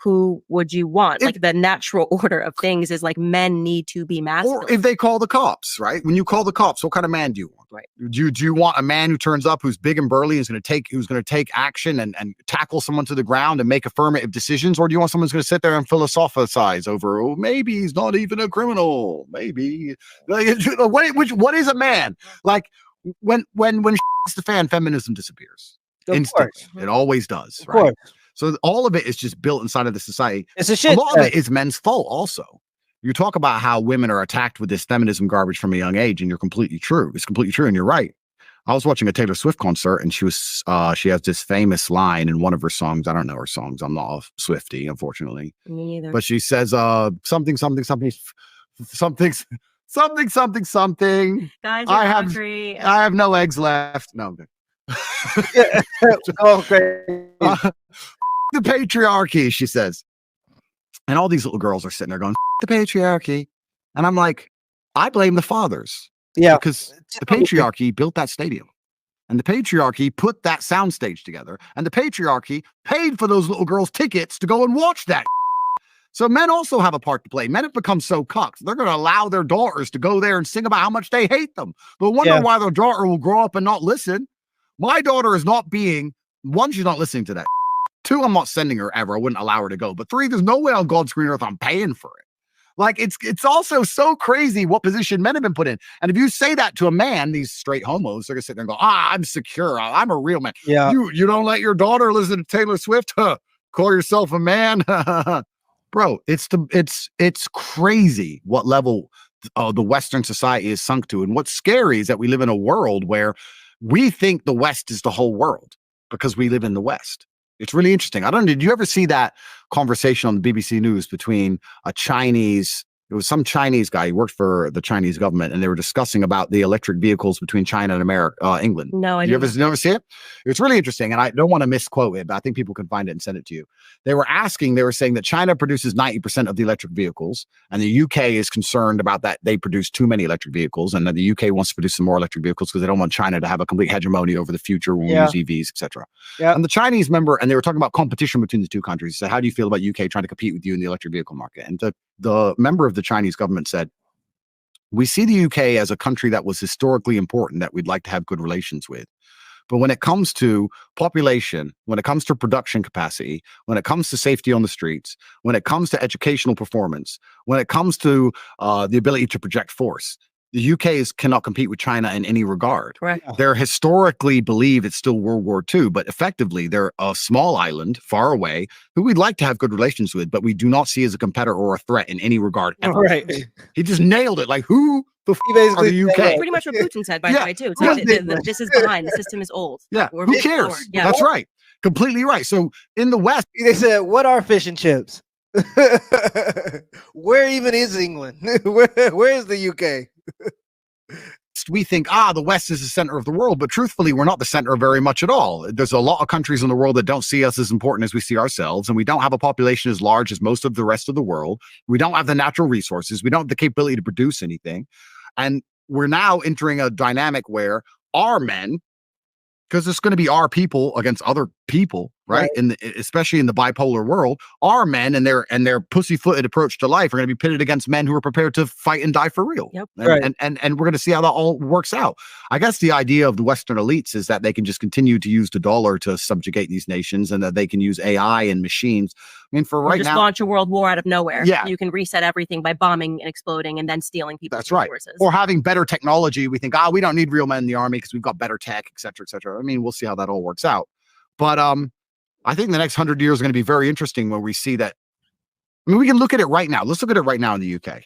who would you want? Like the natural order of things is like men need to be masculine. Or if they call the cops, right? When you call the cops, what kind of man do you want? Right. Do you want a man who turns up, who's big and burly, who's going to take action and tackle someone to the ground and make affirmative decisions? Or do you want someone who's going to sit there and philosophize over, oh, maybe he's not even a criminal? Maybe. What is a man? Like when it's the fan, feminism disappears. Instantly. It always does, right? So all of it is just built inside of the society. It's a shit. A lot of it is men's fault also. You talk about how women are attacked with this feminism garbage from a young age, and you're completely true. It's completely true, and you're right. I was watching a Taylor Swift concert, and she has this famous line in one of her songs. I don't know her songs. I'm not a Swiftie, unfortunately. Me neither. But she says something. Guys, I have no eggs left. No. Okay. The patriarchy, she says. And all these little girls are sitting there going, the patriarchy. And I'm like, I blame the fathers. Yeah. Because the patriarchy built that stadium. And the patriarchy put that soundstage together. And the patriarchy paid for those little girls' tickets to go and watch that. So men also have a part to play. Men have become so cucked. They're going to allow their daughters to go there and sing about how much they hate them. They'll wonder why their daughter will grow up and not listen. My daughter is not being, one, she's not listening to that. Two, I'm not sending her ever. I wouldn't allow her to go. But three, there's no way on God's green earth I'm paying for it. Like, it's also so crazy what position men have been put in. And if you say that to a man, these straight homos, they're going to sit there and go, I'm secure. I'm a real man. Yeah. You don't let your daughter listen to Taylor Swift? Huh? Call yourself a man? Bro, it's crazy what level the Western society is sunk to. And what's scary is that we live in a world where we think the West is the whole world because we live in the West. It's really interesting. Did you ever see that conversation on the BBC News between it was some Chinese guy, he worked for the Chinese government, and they were discussing about the electric vehicles between China and England. No, I didn't. You ever see it? It's really interesting, and I don't want to misquote it, but I think people can find it and send it to you. They were saying that China produces 90% of the electric vehicles, and the UK is concerned about that they produce too many electric vehicles, and that the UK wants to produce some more electric vehicles because they don't want China to have a complete hegemony over the future when we use EVs, etc. Yeah. And the Chinese member, and they were talking about competition between the two countries. So how do you feel about UK trying to compete with you in the electric vehicle market? And the member of the Chinese government said, we see the UK as a country that was historically important that we'd like to have good relations with. But when it comes to population, when it comes to production capacity, when it comes to safety on the streets, when it comes to educational performance, when it comes to the ability to project force, the UK cannot compete with China in any regard. Correct. They're historically believe it's still World War II, but effectively they're a small island far away who we'd like to have good relations with, but we do not see as a competitor or a threat in any regard ever. Right. He just nailed it. Like, who the are the UK? That's pretty much what Putin said, by the way, too. It's like, this is behind. The system is old. Yeah. Who cares? Yeah. That's right. Completely right. So in the West, they said, what are fish and chips? Where even is England? Where is the UK? We think, the West is the center of the world, but truthfully, we're not the center of very much at all. There's a lot of countries in the world that don't see us as important as we see ourselves, and we don't have a population as large as most of the rest of the world. We don't have the natural resources. We don't have the capability to produce anything. And we're now entering a dynamic where our men, because it's going to be our people against other people, right? Especially in the bipolar world, our men and their pussyfooted approach to life are going to be pitted against men who are prepared to fight and die for real. Yep. And we're going to see how that all works out. I guess the idea of the Western elites is that they can just continue to use the dollar to subjugate these nations, and that they can use AI and machines. I mean, for right now, just launch a world war out of nowhere. Yeah. You can reset everything by bombing and exploding and then stealing people's resources. Or having better technology. We think, we don't need real men in the army because we've got better tech, et cetera, et cetera. I mean, we'll see how that all works out. But I think the next 100 years are going to be very interesting when we see that. I mean, we can look at it right now. Let's look at it right now in the UK.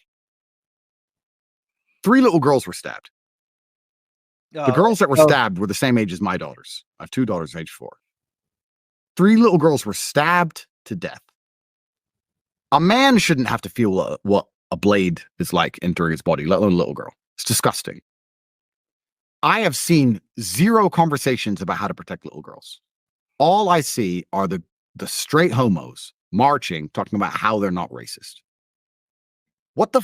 3 little girls were stabbed. The girls that were stabbed were the same age as my daughters. I have 2 daughters age 4. 3 little girls were stabbed to death. A man shouldn't have to feel what a blade is like entering his body, let alone a little girl. It's disgusting. I have seen 0 conversations about how to protect little girls. All I see are the straight homos marching, talking about how they're not racist. What the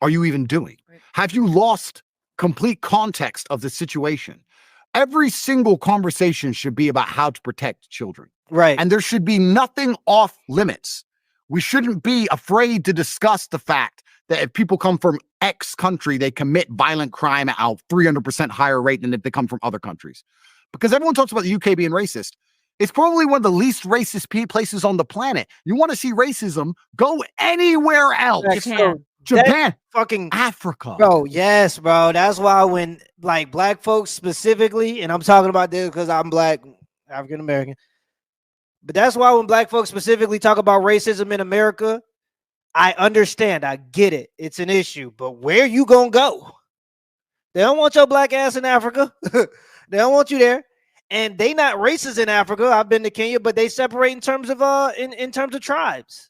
are you even doing? Right. Have you lost complete context of the situation? Every single conversation should be about how to protect children. Right. And there should be nothing off limits. We shouldn't be afraid to discuss the fact that if people come from X country, they commit violent crime at a 300% higher rate than if they come from other countries. Because everyone talks about the UK being racist. It's probably one of the least racist places on the planet. You want to see racism? Go anywhere else. Japan, fucking Africa. Bro, yes, bro. That's why when like black folks specifically, and I'm talking about this because I'm black, African American, but that's why when black folks specifically talk about racism in America, I understand. I get it. It's an issue. But where you gonna go? They don't want your black ass in Africa. They don't want you there. And they not racist in Africa. I've been to Kenya, but they separate in terms of in terms of tribes.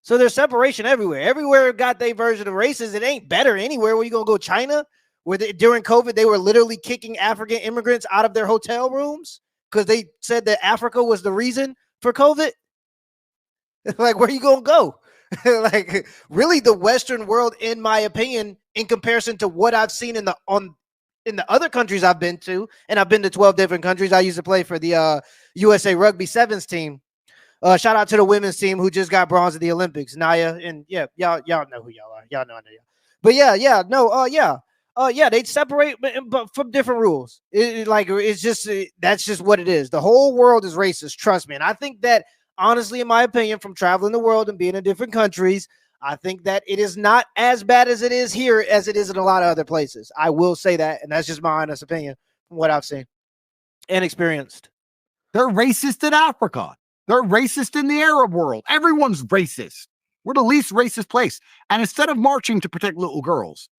So there's separation everywhere. Everywhere got their version of racism. It ain't better anywhere. Where you gonna go? China, where during COVID they were literally kicking African immigrants out of their hotel rooms because they said that Africa was the reason for COVID. Like, where you gonna go? Like, really, the Western world, in my opinion, in comparison to what I've seen in the other countries I've been to, and I've been to 12 different countries. I used to play for the USA Rugby Sevens team. Shout out to the women's team who just got bronze at the Olympics. Naya and y'all know who y'all are. Y'all know I know y'all. But they'd separate, but from different rules. It's just that's just what it is. The whole world is racist. Trust me. And I think that honestly, in my opinion, from traveling the world and being in different countries, I think that it is not as bad as it is here as it is in a lot of other places. I will say that, and that's just my honest opinion from what I've seen and experienced. They're racist in Africa. They're racist in the Arab world. Everyone's racist. We're the least racist place. And instead of marching to protect little girls,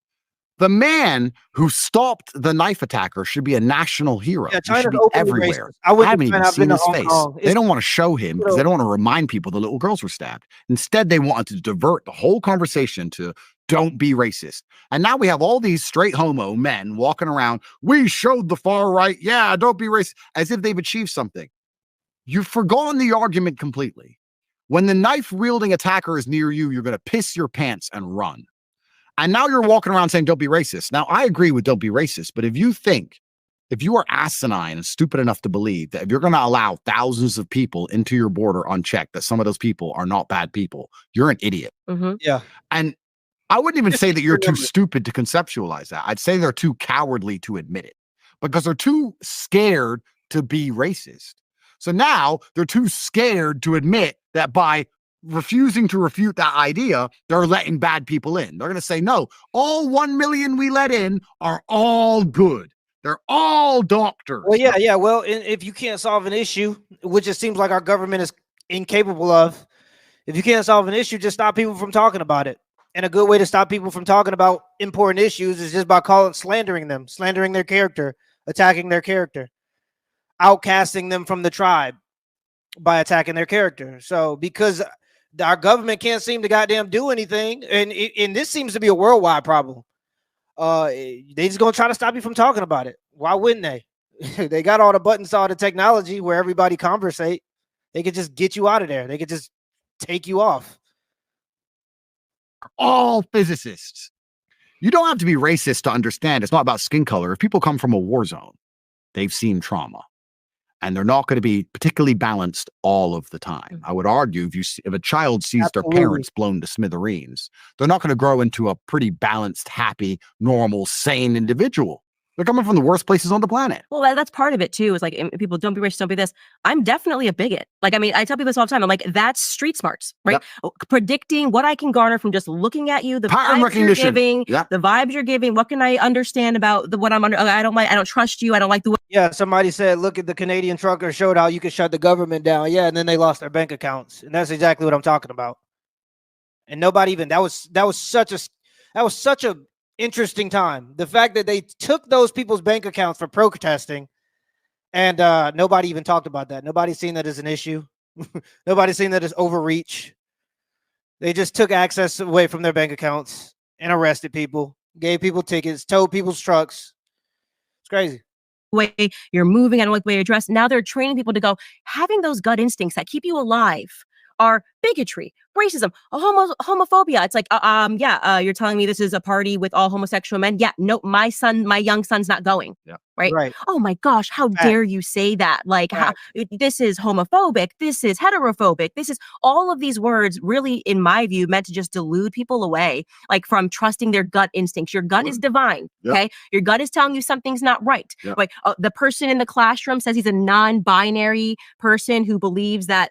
the man who stopped the knife attacker should be a national hero. Yeah, he should be everywhere. I haven't even seen his face. They don't want to show him because they don't want to remind people the little girls were stabbed. Instead, they wanted to divert the whole conversation to don't be racist. And now we have all these straight homo men walking around. We showed the far right. Yeah, don't be racist. As if they've achieved something. You've forgotten the argument completely. When the knife-wielding attacker is near you, you're going to piss your pants and run. And now you're walking around saying, don't be racist. Now, I agree with don't be racist. But if you are asinine and stupid enough to believe that if you're going to allow thousands of people into your border unchecked, that some of those people are not bad people, you're an idiot. Mm-hmm. Yeah. And I wouldn't even say that you're too stupid to conceptualize that. I'd say they're too cowardly to admit it because they're too scared to be racist. So now they're too scared to admit that by refusing to refute that idea, they're letting bad people in. They're going to say, no, all 1 million we let in are all good. They're all doctors. Well, yeah. Well, if you can't solve an issue, which it seems like our government is incapable of, if you can't solve an issue, just stop people from talking about it. And a good way to stop people from talking about important issues is just by slandering them, slandering their character, attacking their character, outcasting them from the tribe by attacking their character. So because our government can't seem to goddamn do anything, and this seems to be a worldwide problem. They just gonna try to stop you from talking about it. Why wouldn't they? They got all the buttons, all the technology where everybody conversate. They could just get you out of there. They could just take you off. All physicists. You don't have to be racist to understand it's not about skin color. If people come from a war zone, they've seen trauma. And they're not going to be particularly balanced all of the time. I would argue if a child sees their parents blown to smithereens, they're not going to grow into a pretty balanced, happy, normal, sane individual. They're coming from the worst places on the planet. Well, that's part of it too. Is like, people don't be racist, don't be this. I'm definitely a bigot. Like, I mean, I tell people this all the time. I'm like, that's street smarts, right? Yep. Predicting what I can garner from just looking at you, the pattern vibes you're giving, yep. the vibes you're giving. What can I understand about what I'm under? I don't trust you. I don't like the way. Yeah, somebody said, look at the Canadian trucker showed how you can shut the government down. Yeah, and then they lost their bank accounts, and that's exactly what I'm talking about. And nobody even that was such a interesting time. The fact that they took those people's bank accounts for protesting, and nobody even talked about that. Nobody's seen that as an issue. Nobody's seen that as overreach. They just took access away from their bank accounts and arrested people, gave people tickets, towed people's trucks. It's crazy. Way you're moving, I don't like the way you're dressed. Now they're training people to go, having those gut instincts that keep you alive are bigotry, racism, homophobia. It's like, you're telling me this is a party with all homosexual men? Yeah, no, my young son's not going. Yeah. Right. Oh my gosh, how dare you say that? Like, this is homophobic, this is heterophobic, this is all of these words really, in my view, meant to just delude people away, like from trusting their gut instincts. Your gut is divine. Yep. Okay. Your gut is telling you something's not right. Yep. Like the person in the classroom says he's a non-binary person who believes that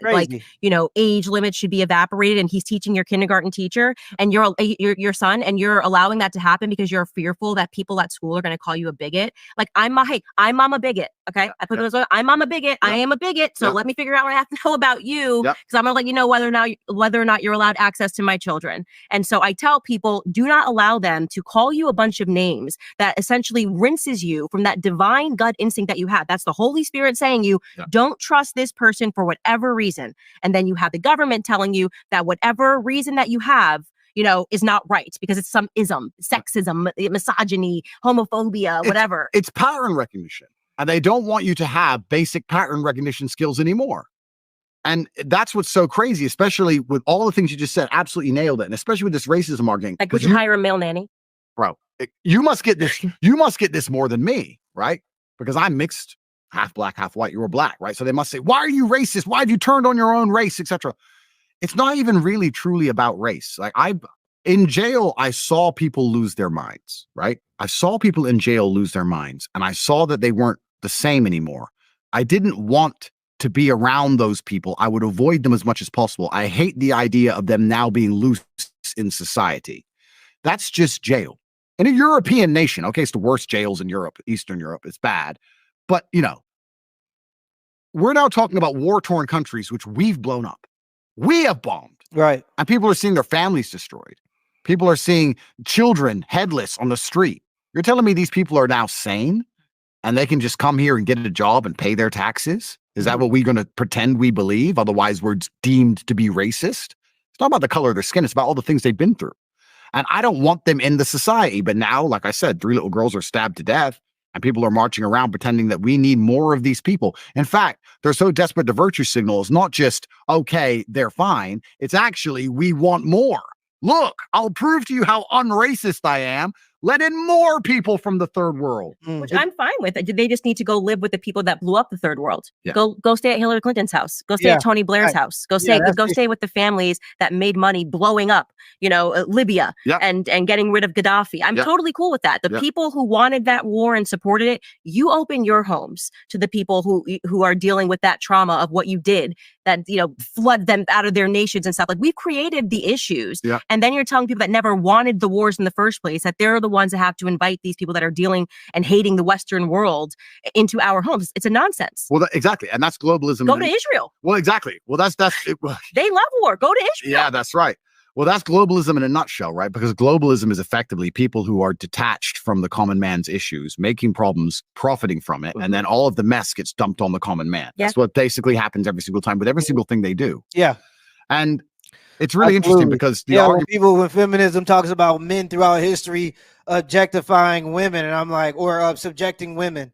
age limits should be evaporated, and he's teaching your kindergarten teacher and your son, and you're allowing that to happen because you're fearful that people at school are going to call you a bigot. Like, I'm a bigot. Okay. I put those on. I'm a bigot. I am a bigot. So let me figure out what I have to know about you, because I'm gonna let you know whether or not you're allowed access to my children. And so I tell people, do not allow them to call you a bunch of names that essentially rinses you from that divine gut instinct that you have. That's the Holy Spirit saying don't trust this person for whatever reason. And then you have the government telling you that whatever reason that you have, is not right because it's some ism, sexism, misogyny, homophobia, whatever. It's pattern recognition. And they don't want you to have basic pattern recognition skills anymore. And that's what's so crazy, especially with all the things you just said. Absolutely nailed it. And especially with this racism argument. Like, would you hire a male nanny? Bro, you must get this. You must get this more than me, right? Because I'm mixed, half black, half white. You're black, right? So they must say, why are you racist? Why have you turned on your own race, etc.? It's not even really truly about race. Like, in jail, I saw people lose their minds, right? I saw people in jail lose their minds, and I saw that they weren't the same anymore. I didn't want to be around those people. I would avoid them as much as possible. I hate the idea of them now being loose in society. That's just jail. In a European nation, okay, it's the worst jails in Europe, Eastern Europe. It's bad. But, we're now talking about war-torn countries, which we've blown up. We have bombed. Right. And people are seeing their families destroyed. People are seeing children headless on the street. You're telling me these people are now sane and they can just come here and get a job and pay their taxes? Is that what we're going to pretend we believe? Otherwise, we're deemed to be racist. It's not about the color of their skin. It's about all the things they've been through. And I don't want them in the society. But now, like I said, 3 little girls are stabbed to death. And people are marching around pretending that we need more of these people. In fact, they're so desperate to virtue signal. It's not just, okay, they're fine. It's actually, we want more. Look, I'll prove to you how unracist I am. Let in more people from the third world. Which I'm fine with. They just need to go live with the people that blew up the third world. Yeah. Go stay at Hillary Clinton's house. Go stay at Tony Blair's house. Go stay with the families that made money blowing up, Libya and getting rid of Gaddafi. I'm totally cool with that. The people who wanted that war and supported it, you open your homes to the people who are dealing with that trauma of what you did, that, flood them out of their nations and stuff. Like, we've created the issues. Yeah. And then you're telling people that never wanted the wars in the first place that they're the ones that have to invite these people that are dealing and hating the Western world into our homes. It's a nonsense. Well, exactly. And that's globalism. Go to Israel. Well, exactly. Well, that's it. They love war. Go to Israel. Yeah, that's right. Well, that's globalism in a nutshell, right? Because globalism is effectively people who are detached from the common man's issues, making problems, profiting from it, and then all of the mess gets dumped on the common man. Yeah. That's what basically happens every single time with every single thing they do. Yeah. And It's really interesting because the argument, when feminism talks about men throughout history objectifying women, and I'm like, or subjecting women,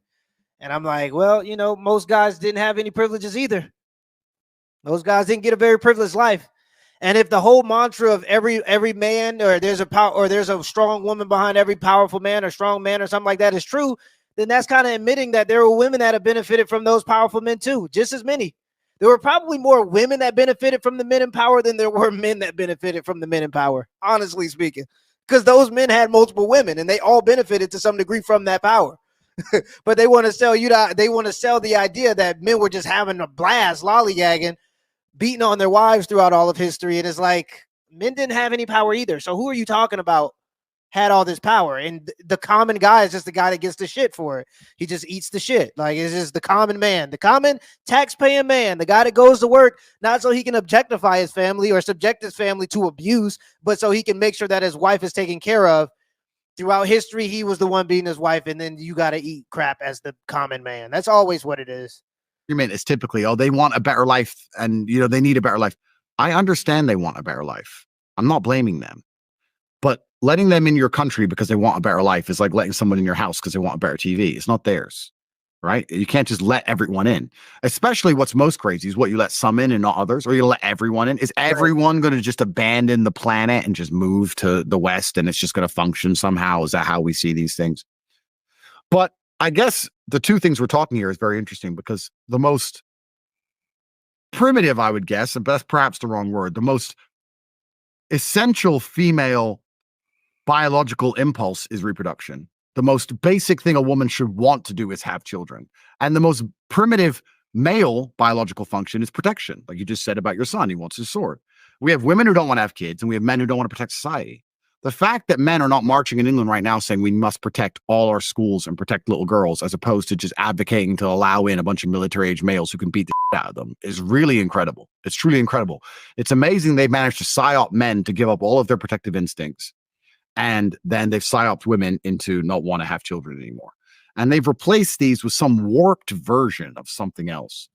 and I'm like, well, you know, most guys didn't have any privileges either. Those guys didn't get a very privileged life. And if the whole mantra of every man, or there's a strong woman behind every powerful man or strong man or something like that is true, then that's kind of admitting that there were women that have benefited from those powerful men too, just as many. There were probably more women that benefited from the men in power than there were men that benefited from the men in power, honestly speaking, because those men had multiple women and they all benefited to some degree from that power. But they want to sell the idea that men were just having a blast, lollygagging, beating on their wives throughout all of history. And it's like, men didn't have any power either. So who are you talking about had all this power? And the common guy is just the guy that gets the shit for it. He just eats the shit. Like, it's just the common man, the common tax-paying man, the guy that goes to work, not so he can objectify his family or subject his family to abuse, but so he can make sure that his wife is taken care of. Throughout history, he was the one beating his wife, and then you got to eat crap as the common man. That's always what it is. You mean it's typically, oh, they want a better life and, you know, they need a better life. I understand they want a better life. I'm not blaming them. But letting them in your country because they want a better life is like letting someone in your house because they want a better TV. It's not theirs, right? You can't just let everyone in. Especially what's most crazy is what you let some in and not others, or you let everyone in. Is everyone going to just abandon the planet and just move to the West and it's just going to function somehow? Is that how we see these things? But I guess the two things we're talking here is very interesting because the most primitive, I would guess, and that's perhaps the wrong word, the most essential female biological impulse is reproduction. The most basic thing a woman should want to do is have children. And the most primitive male biological function is protection. Like you just said about your son, he wants his sword. We have women who don't want to have kids, and we have men who don't want to protect society. The fact that men are not marching in England right now saying we must protect all our schools and protect little girls, as opposed to just advocating to allow in a bunch of military-age males who can beat the shit out of them, is really incredible. It's truly incredible. It's amazing they've managed to psyop men to give up all of their protective instincts. And then they've psyoped women into not want to have children anymore. And they've replaced these with some warped version of something else.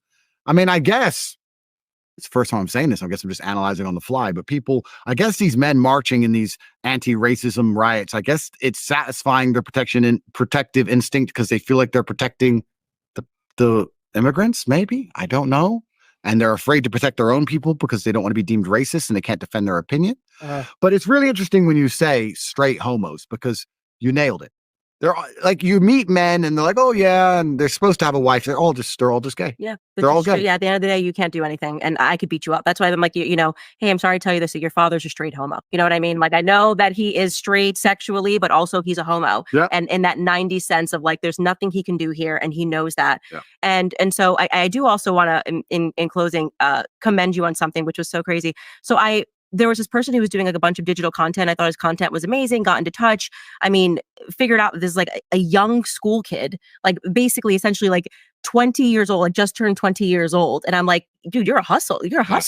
I mean, I guess it's the first time I'm saying this. I guess I'm just analyzing on the fly, but I guess these men marching in these anti-racism riots, I guess it's satisfying their protective instinct because they feel like they're protecting the immigrants, maybe. I don't know. And they're afraid to protect their own people because they don't want to be deemed racist and they can't defend their opinion. But it's really interesting when you say straight homos because you nailed it. They're like, you meet men and they're like, oh yeah, and they're supposed to have a wife. They're all just gay. Yeah, they're all gay. Yeah, at the end of the day, you can't do anything, and I could beat you up. That's why I'm like, you know, hey, I'm sorry to tell you this, that your father's a straight homo. You know what I mean? Like, I know that he is straight sexually, but also he's a homo. Yeah. And in that 90 sense of like, there's nothing he can do here, and he knows that. Yeah. And so I do also want to, in closing, commend you on something which was so crazy. So there was this person who was doing like a bunch of digital content. I thought his content was amazing, got into touch. I mean, figured out this is like a young school kid, like basically essentially like 20 years old, like just turned 20 years old. And I'm like, dude, you're a hustler.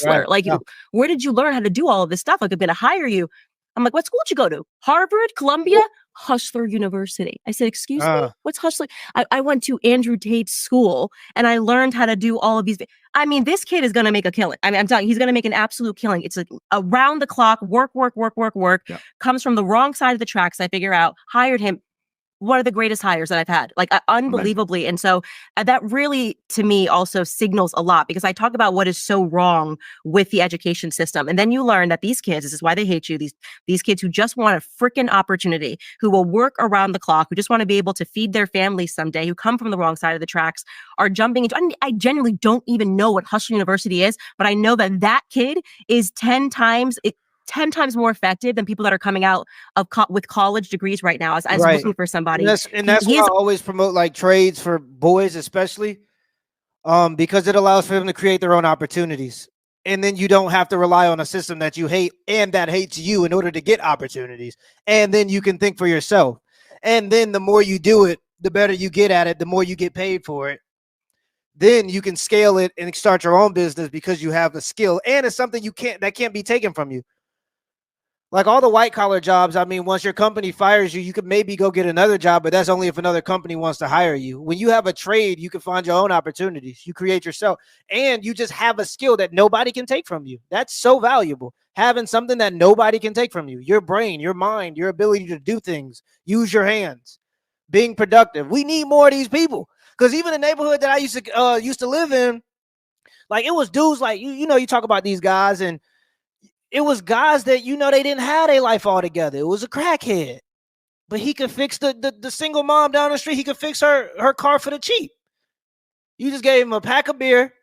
Right. Like, where did you learn how to do all of this stuff? Like, I'm going to hire you. I'm like, what school did you go to? Harvard, Columbia, Hustler University. I said, excuse me, what's Hustler? I went to Andrew Tate's school and I learned how to do all of these. I mean, this kid is going to make a killing. I mean, I'm telling you, he's going to make an absolute killing. It's like around the clock, work. Yeah. Comes from the wrong side of the tracks. I figure out, hired him. One of the greatest hires that I've had, like unbelievably. And so that really, to me, also signals a lot because I talk about what is so wrong with the education system. And then you learn that these kids, this is why they hate you, these kids who just want a freaking opportunity, who will work around the clock, who just want to be able to feed their families someday, who come from the wrong side of the tracks, are jumping into, I genuinely don't even know what Hustler University is, but I know that kid is 10 times more effective than people that are coming out of with college degrees right now as Right. looking for somebody. And that's why I always promote like trades for boys, especially because it allows for them to create their own opportunities. And then you don't have to rely on a system that you hate and that hates you in order to get opportunities. And then you can think for yourself. And then the more you do it, the better you get at it, the more you get paid for it. Then you can scale it and start your own business because you have the skill and it's something that can't be taken from you. Like all the white collar jobs, I mean, once your company fires you, you could maybe go get another job, but that's only if another company wants to hire you. When you have a trade, you can find your own opportunities. You create yourself, and you just have a skill that nobody can take from you. That's so valuable. Having something that nobody can take from you, your brain, your mind, your ability to do things, use your hands, being productive. We need more of these people, because even the neighborhood that I used to live in, like it was dudes like, you know, you talk about these guys, and it was guys that, you know, they didn't have their life all together. It was a crackhead, but he could fix the single mom down the street. He could fix her car for the cheap. You just gave him a pack of beer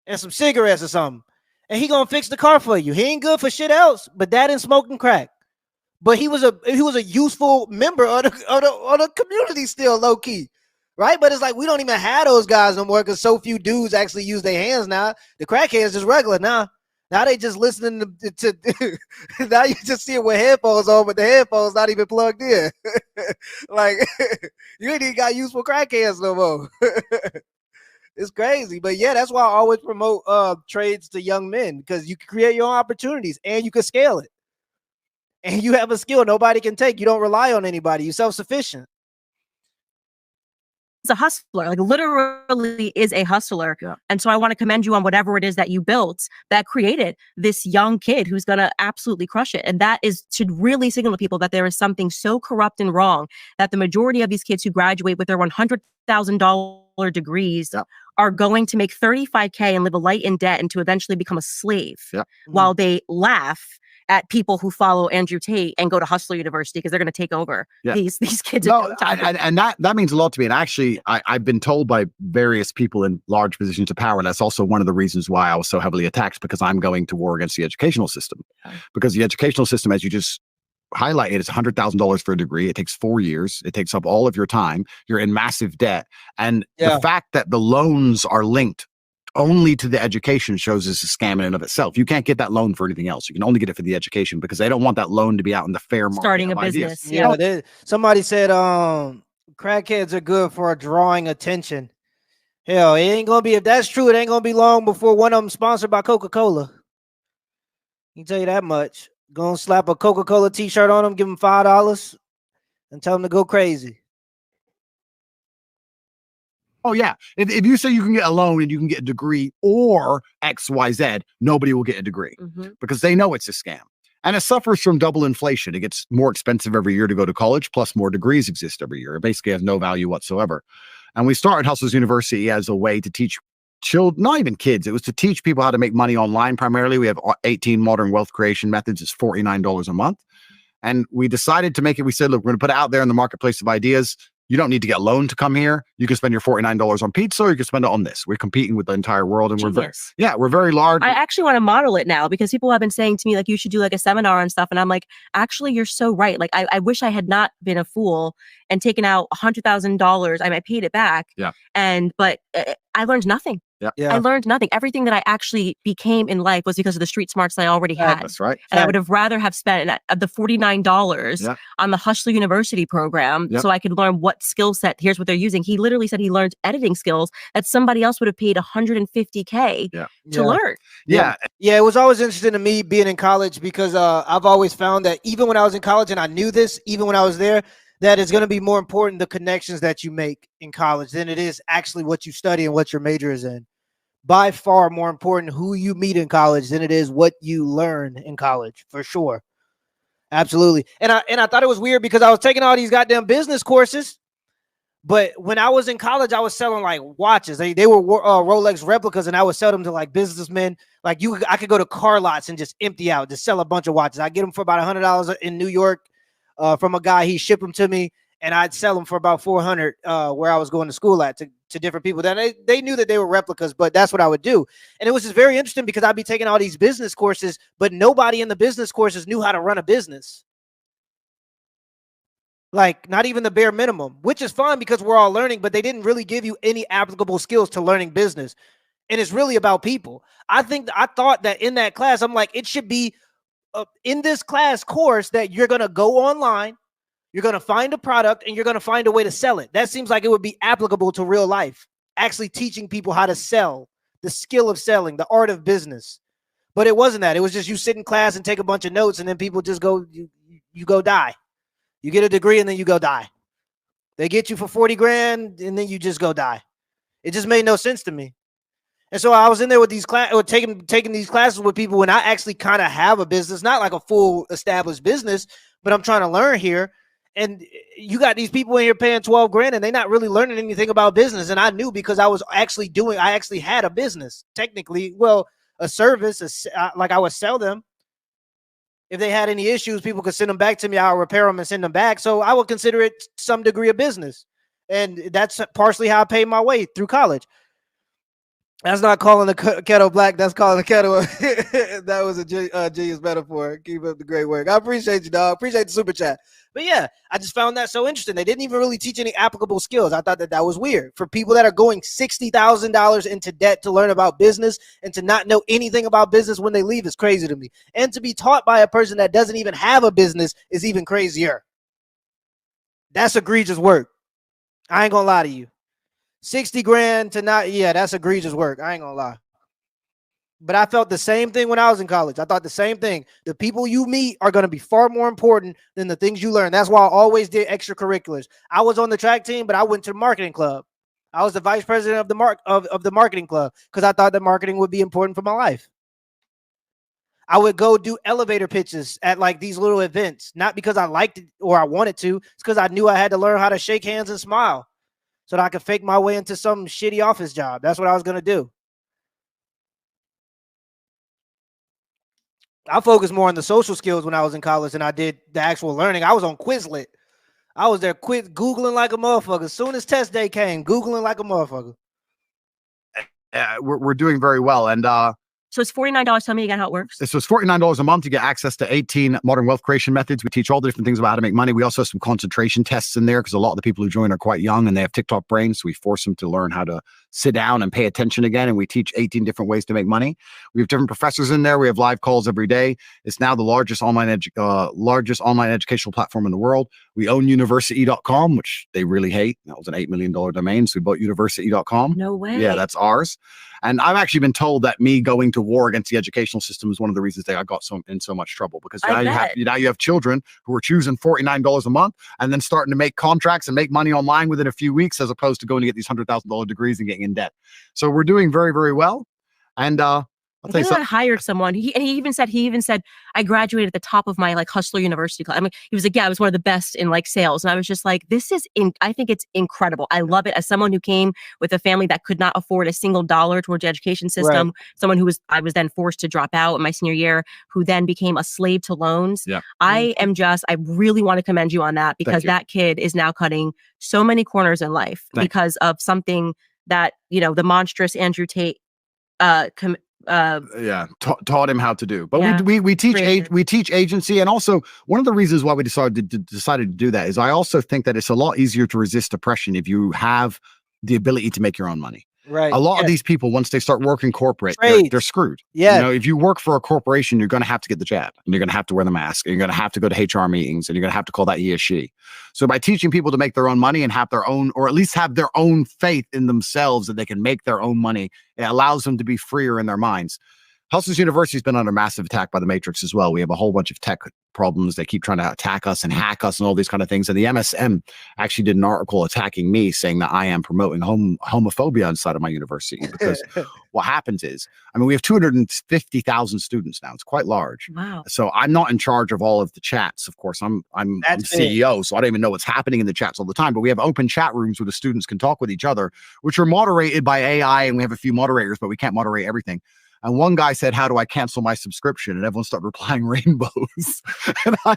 and some cigarettes or something, and he gonna fix the car for you. He ain't good for shit else, but that and smoking crack. But he was a useful member of the community still, low key, right? But it's like we don't even have those guys no more because so few dudes actually use their hands now. The crackheads just regular now. Now they just listening to now you just see it with headphones on, but the headphones not even plugged in. Like you ain't even got useful crackheads no more. It's crazy. But yeah, that's why I always promote trades to young men, because you can create your own opportunities and you can scale it. And you have a skill nobody can take. You don't rely on anybody. You're self-sufficient. It's a hustler, like literally is a hustler. Yeah. And so I want to commend you on whatever it is that you built that created this young kid who's going to absolutely crush it. And that should really signal to people that there is something so corrupt and wrong that the majority of these kids who graduate with their $100,000 degrees are going to make $35K and live a life in debt and to eventually become a slave while they laugh at people who follow Andrew Tate and go to Hustler University because they're going to take over these kids. No, and that means a lot to me. And actually, I've been told by various people in large positions of power, that's also one of the reasons why I was so heavily attacked, because I'm going to war against the educational system. Because the educational system, as you just highlighted, is $100,000 for a degree. It takes 4 years. It takes up all of your time. You're in massive debt. And the fact that the loans are linked only to the education shows it's a scam in and of itself. You can't get that loan for anything else. You can only get it for the education because they don't want that loan to be out in the fair market. Starting a business. Yeah. Somebody said crackheads are good for drawing attention. Hell, it ain't gonna be, if that's true, it ain't gonna be long before one of them sponsored by Coca-Cola. I can tell you that much. Gonna slap a Coca-Cola t-shirt on them, give them $5 and tell them to go crazy. Oh, yeah. If you say you can get a loan and you can get a degree or XYZ, nobody will get a degree because they know it's a scam. And it suffers from double inflation. It gets more expensive every year to go to college, plus more degrees exist every year. It basically has no value whatsoever. And we started Hustlers University as a way to teach children, not even kids. It was to teach people how to make money online primarily. We have 18 modern wealth creation methods. It's $49 a month. And we decided to make it, we said, look, we're going to put it out there in the marketplace of ideas. You don't need to get a loan to come here. You can spend your $49 on pizza, or you can spend it on this. We're competing with the entire world, and we're very large. I actually want to model it now because people have been saying to me, like, you should do like a seminar and stuff. And I'm like, actually, you're so right. Like, I wish I had not been a fool and taken out $100,000. I paid it back. Yeah. But I learned nothing. Yeah. I learned nothing. Everything that I actually became in life was because of the street smarts that I already had. That's right. And I would have rather have spent the $49 on the Hustler University program so I could learn what skill set, here's what they're using. He literally said he learned editing skills that somebody else would have paid $150K to learn. Yeah, it was always interesting to me being in college because I've always found that even when I was in college, and I knew this, even when I was there, that it's going to be more important the connections that you make in college than it is actually what you study and what your major is in. By far more important who you meet in college than it is what you learn in college, for sure. Absolutely. And I thought it was weird because I was taking all these goddamn business courses, but when I was in college, I was selling like watches. They were Rolex replicas, and I would sell them to like businessmen. Like I could go to car lots and just empty out, just sell a bunch of watches. I get them for about $100 in New York from a guy. He shipped them to me, and I'd sell them for about $400 where I was going to school at to different people. That they knew that they were replicas, but that's what I would do. And it was just very interesting because I'd be taking all these business courses, but nobody in the business courses knew how to run a business. Like not even the bare minimum, which is fine because we're all learning, but they didn't really give you any applicable skills to learning business. And it's really about people. I thought that in that class, I'm like, it should be in this class course that you're going to go online, you're going to find a product, and you're going to find a way to sell it. That seems like it would be applicable to real life, actually teaching people how to sell, the skill of selling, the art of business. But it wasn't that. It was just you sit in class and take a bunch of notes, and then people just go, you go die. You get a degree and then you go die. They get you for 40 grand and then you just go die. It just made no sense to me. And so I was in there with these taking these classes with people when I actually kind of have a business, not like a full established business, but I'm trying to learn here. And you got these people in here paying 12 grand and they're not really learning anything about business. And I knew because I actually had a business technically, well, a service, like I would sell them. If they had any issues, people could send them back to me. I'll repair them and send them back. So I would consider it some degree of business. And that's partially how I paid my way through college. That's not calling the kettle black. That's calling the kettle. That was a genius metaphor. Keep up the great work. I appreciate you, dog. Appreciate the super chat. But yeah, I just found that so interesting. They didn't even really teach any applicable skills. I thought that was weird. For people that are going $60,000 into debt to learn about business and to not know anything about business when they leave is crazy to me. And to be taught by a person that doesn't even have a business is even crazier. That's egregious work. I ain't gonna lie to you. 60 grand to not, yeah, that's egregious work. I ain't gonna lie. But I felt the same thing when I was in college. I thought the same thing. The people you meet are going to be far more important than the things you learn. That's why I always did extracurriculars. I was on the track team, but I went to the marketing club. I was the vice president of the marketing club because I thought that marketing would be important for my life. I would go do elevator pitches at like these little events, not because I liked it or I wanted to. It's because I knew I had to learn how to shake hands and smile so that I could fake my way into some shitty office job. That's what I was going to do. I focused more on the social skills when I was in college than I did the actual learning. I was on Quizlet. I was there Googling like a motherfucker. As soon as test day came, Googling like a motherfucker. We're doing very well. And so it's $49. Tell me again how it works. So it's $49 a month. You get access to 18 modern wealth creation methods. We teach all the different things about how to make money. We also have some concentration tests in there because a lot of the people who join are quite young and they have TikTok brains. So we force them to learn how to sit down and pay attention again. And we teach 18 different ways to make money. We have different professors in there. We have live calls every day. It's now the largest online educational platform in the world. We own university.com, which they really hate. That was an $8 million domain. So we bought university.com. No way. Yeah, that's ours. And I've actually been told that me going to war against the educational system is one of the reasons that I got in so much trouble, because now you have children who are choosing $49 a month and then starting to make contracts and make money online within a few weeks, as opposed to going to get these $100,000 degrees and getting in debt. So we're doing very, very well. And I'll tell you something. I hired someone. He even said, I graduated at the top of my like hustler university class. I mean, he was like, yeah, I was one of the best in like sales. And I was just like, I think it's incredible. I love it. As someone who came with a family that could not afford a single dollar towards the education system, right. Someone I was then forced to drop out in my senior year, who then became a slave to loans. Yeah. I really want to commend you on that, because that kid is now cutting so many corners in life because of something that, the monstrous Andrew Tate, taught him how to do. But we teach agency. And also one of the reasons why we decided to do that is I also think that it's a lot easier to resist oppression if you have the ability to make your own money. Right. A lot of these people, once they start working corporate, they're screwed. Yeah. If you work for a corporation, you're going to have to get the jab, and you're going to have to wear the mask, and you're going to have to go to HR meetings, and you're going to have to call that he or she. So by teaching people to make their own money and have their own, or at least have their own faith in themselves that they can make their own money, it allows them to be freer in their minds. Hustlers University has been under massive attack by the Matrix as well. We have a whole bunch of tech problems. They keep trying to attack us and hack us and all these kind of things. And the MSM actually did an article attacking me, saying that I am promoting homophobia inside of my university. Because what happens is, we have 250,000 students now. It's quite large. Wow. So I'm not in charge of all of the chats. Of course, I'm CEO, so I don't even know what's happening in the chats all the time. But we have open chat rooms where the students can talk with each other, which are moderated by AI. And we have a few moderators, but we can't moderate everything. And one guy said, how do I cancel my subscription? And everyone started replying rainbows. And I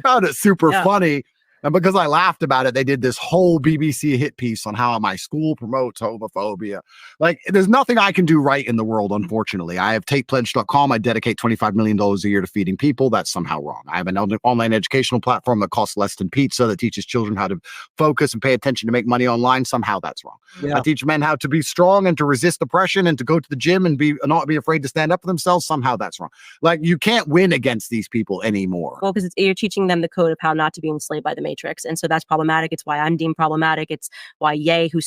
found it super funny. And because I laughed about it, they did this whole BBC hit piece on how my school promotes homophobia. Like, there's nothing I can do right in the world, unfortunately. I have TatePledge.com. I dedicate $25 million a year to feeding people. That's somehow wrong. I have an online educational platform that costs less than pizza, that teaches children how to focus and pay attention to make money online. Somehow that's wrong. Yeah. I teach men how to be strong and to resist oppression and to go to the gym and not be afraid to stand up for themselves. Somehow that's wrong. Like, you can't win against these people anymore. Well, because you're teaching them the code of how not to be enslaved by the Matrix. matrix. And so that's problematic. It's why I'm deemed problematic. It's why Ye, who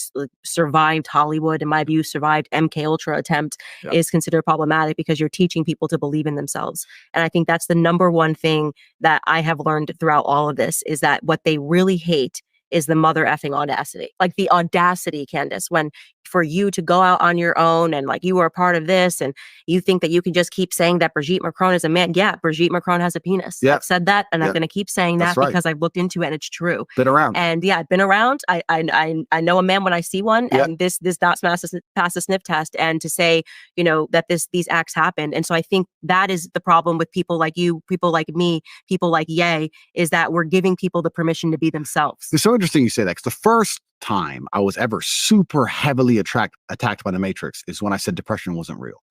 survived Hollywood, in my view, survived MK Ultra attempt, is considered problematic, because you're teaching people to believe in themselves. And I think that's the number one thing that I have learned throughout all of this, is that what they really hate is the mother effing audacity. Like the audacity, Candace, when for you to go out on your own and like you were a part of this and you think that you can just keep saying that Brigitte Macron is a man. Yeah, Brigitte Macron has a penis. Yeah. I've said that, and I'm going to keep saying that because I've looked into it and it's true. Been around. And yeah, I've been around. I know a man when I see one, and this does pass the sniff test. And to say, you know, that these acts happened. And so I think that is the problem with people like you, people like me, people like Ye, is that we're giving people the permission to be themselves. It's so interesting you say that, because the first time I was ever super heavily attacked by the Matrix is when I said depression wasn't real.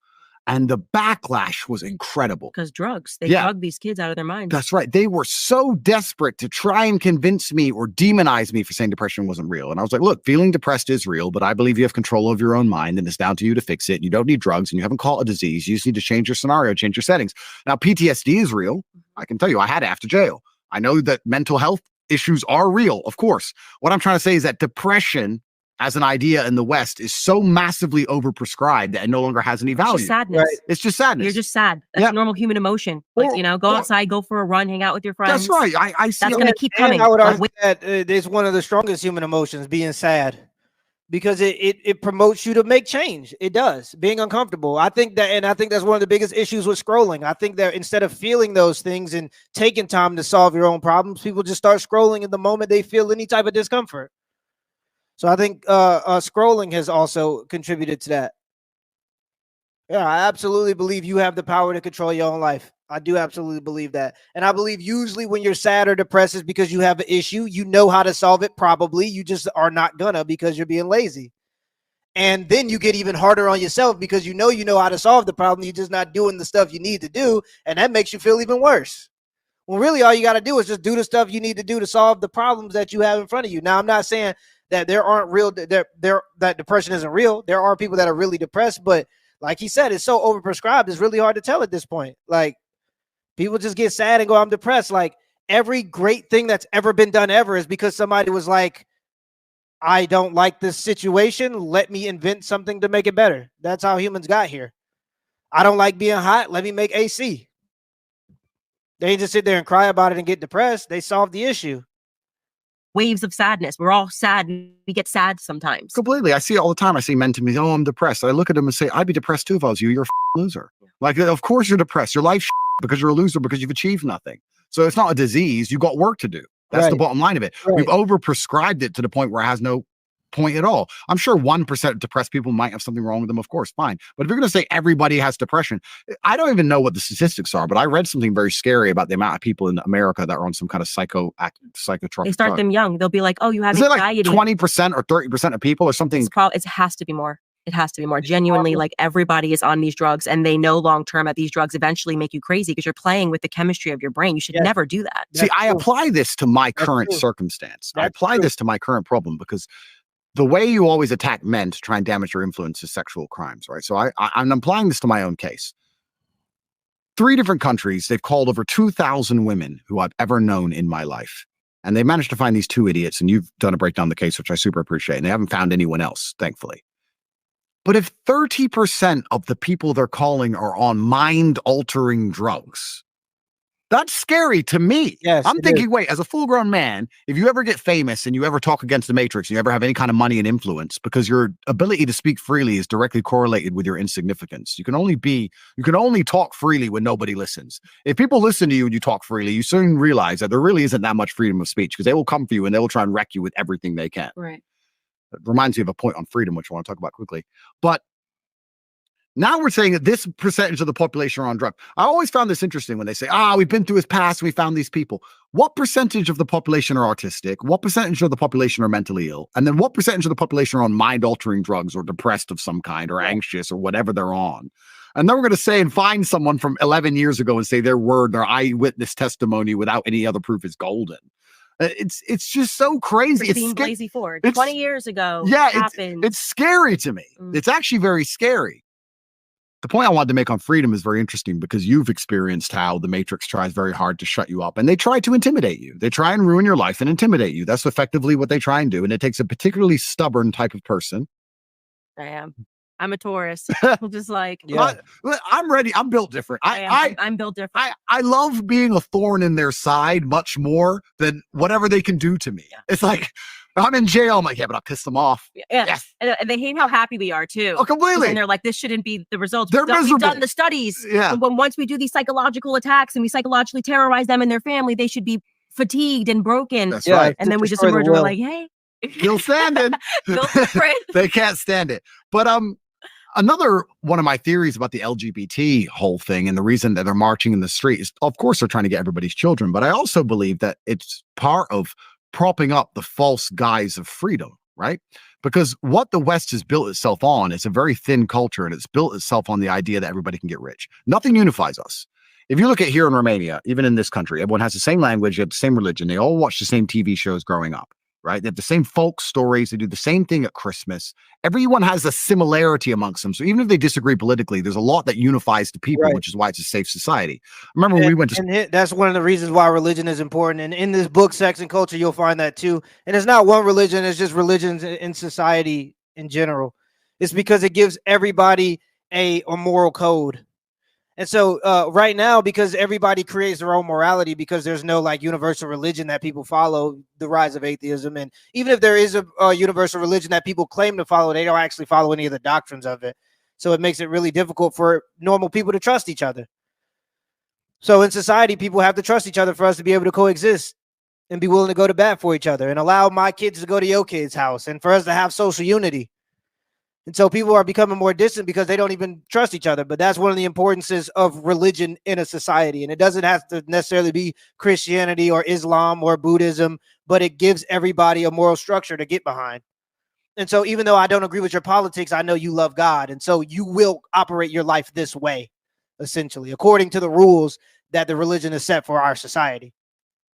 And the backlash was incredible. Because drugs, they drug these kids out of their minds. That's right. They were so desperate to try and convince me or demonize me for saying depression wasn't real. And I was like, look, feeling depressed is real, but I believe you have control of your own mind, and it's down to you to fix it. You don't need drugs, and you haven't caught a disease. You just need to change your scenario, change your settings. Now, PTSD is real. I can tell you, I had it after jail. I know that mental health issues are real, of course. What I'm trying to say is that depression as an idea in the West is so massively overprescribed that it no longer has any value. It's just sadness. Right. It's just sadness. You're just sad. That's a normal human emotion. Like, you know, go outside, go for a run, hang out with your friends. That's right. I see. That's going to keep coming. I would argue that it's one of the strongest human emotions, being sad, because it promotes you to make change. It does. Being uncomfortable. I think that's one of the biggest issues with scrolling. I think that instead of feeling those things and taking time to solve your own problems, people just start scrolling in the moment they feel any type of discomfort. So I think scrolling has also contributed to that. Yeah, I absolutely believe you have the power to control your own life. I do absolutely believe that. And I believe usually when you're sad or depressed is because you have an issue. You know how to solve it, probably. You just are not gonna, because you're being lazy. And then you get even harder on yourself because you know how to solve the problem. You're just not doing the stuff you need to do. And that makes you feel even worse. Well, really, all you got to do is just do the stuff you need to do to solve the problems that you have in front of you. Now, I'm not saying that there aren't real, that depression isn't real. There are people that are really depressed, but like he said, it's so overprescribed. It's really hard to tell at this point. Like, people just get sad and go, I'm depressed. Like, every great thing that's ever been done ever is because somebody was like, I don't like this situation. Let me invent something to make it better. That's how humans got here. I don't like being hot. Let me make AC. They didn't just sit there and cry about it and get depressed. They solved the issue. Waves of sadness. We're all sad. We get sad sometimes. Completely. I see it all the time. I see men to me, oh, I'm depressed. I look at them and say, I'd be depressed too if I was you. You're a loser. Like, of course you're depressed. Your life's because you're a loser, because you've achieved nothing. So it's not a disease. You've got work to do. That's the bottom line of it. We've overprescribed it to the point where it has no point at all. I'm sure 1% of depressed people might have something wrong with them, of course, fine. But if you're going to say everybody has depression, I don't even know what the statistics are, but I read something very scary about the amount of people in America that are on some kind of psychotropic They start them young. They'll be like, oh, you have anxiety. Is it like 20% or 30% of people or something? It has to be more. It has to be more. Genuinely, like, everybody is on these drugs, and they know long-term that these drugs eventually make you crazy because you're playing with the chemistry of your brain. You should never do that. See, I apply this to my current circumstance. I apply this to my current problem because the way you always attack men to try and damage your influence is sexual crimes, right? So I'm applying this to my own case. 3 different countries, they've called over 2,000 women who I've ever known in my life. And they managed to find these 2 idiots, and you've done a breakdown of the case, which I super appreciate. And they haven't found anyone else, thankfully. But if 30% of the people they're calling are on mind-altering drugs, that's scary to me. Yes, I'm thinking, wait, as a full-grown man, if you ever get famous and you ever talk against the Matrix and you ever have any kind of money and influence, because your ability to speak freely is directly correlated with your insignificance. You can only talk freely when nobody listens. If people listen to you and you talk freely, you soon realize that there really isn't that much freedom of speech, because they will come for you and they will try and wreck you with everything they can. Right. It reminds me of a point on freedom, which I want to talk about quickly. But now we're saying that this percentage of the population are on drugs. I always found this interesting when they say, we've been through his past, we found these people. What percentage of the population are autistic? What percentage of the population are mentally ill? And then what percentage of the population are on mind-altering drugs or depressed of some kind or anxious or whatever they're on? And then we're going to say and find someone from 11 years ago and say their eyewitness testimony without any other proof is golden. It's just so crazy. It's Blasey Ford 20 years ago. Yeah, it's scary to me. It's actually very scary. The point I wanted to make on freedom is very interesting because you've experienced how the Matrix tries very hard to shut you up, and they try to intimidate you. They try and ruin your life and intimidate you. That's effectively what they try and do. And it takes a particularly stubborn type of person. I am. I'm a Taurus. I'm just like, I'm ready. I'm built different. I'm built different. I love being a thorn in their side much more than whatever they can do to me. Yeah. It's like, I'm in jail. I'm like, yeah, but I'll piss them off. Yeah. Yes. And they hate how happy we are too. Oh, completely. And they're like, this shouldn't be the results. They're miserable. We've done the studies. Yeah. And once we do these psychological attacks and we psychologically terrorize them and their family, they should be fatigued and broken. That's right. And then we just emerge and we're like, hey. Still standing. They can't stand it. But another one of my theories about the LGBT whole thing and the reason that they're marching in the street is, of course, they're trying to get everybody's children. But I also believe that it's part of propping up the false guise of freedom, right? Because what the West has built itself on is a very thin culture, and it's built itself on the idea that everybody can get rich. Nothing unifies us. If you look at here in Romania, even in this country, everyone has the same language, they have the same religion, they all watch the same TV shows growing up, right? They have the same folk stories, they do the same thing at Christmas. Everyone has a similarity amongst them. So even if they disagree politically, there's a lot that unifies the people, which is why it's a safe society. Remember when we went to... And that's one of the reasons why religion is important. And in this book, Sex and Culture, you'll find that too. And it's not one religion, it's just religions in society in general. It's because it gives everybody a moral code. And so right now, because everybody creates their own morality, because there's no like universal religion that people follow, the rise of atheism. And even if there is a universal religion that people claim to follow, they don't actually follow any of the doctrines of it. So it makes it really difficult for normal people to trust each other. So in society, people have to trust each other for us to be able to coexist and be willing to go to bat for each other and allow my kids to go to your kid's house and for us to have social unity. And so people are becoming more distant because they don't even trust each other. But that's one of the importances of religion in a society. And it doesn't have to necessarily be Christianity or Islam or Buddhism, but it gives everybody a moral structure to get behind. And so even though I don't agree with your politics, I know you love God. And so you will operate your life this way, essentially, according to the rules that the religion has set for our society.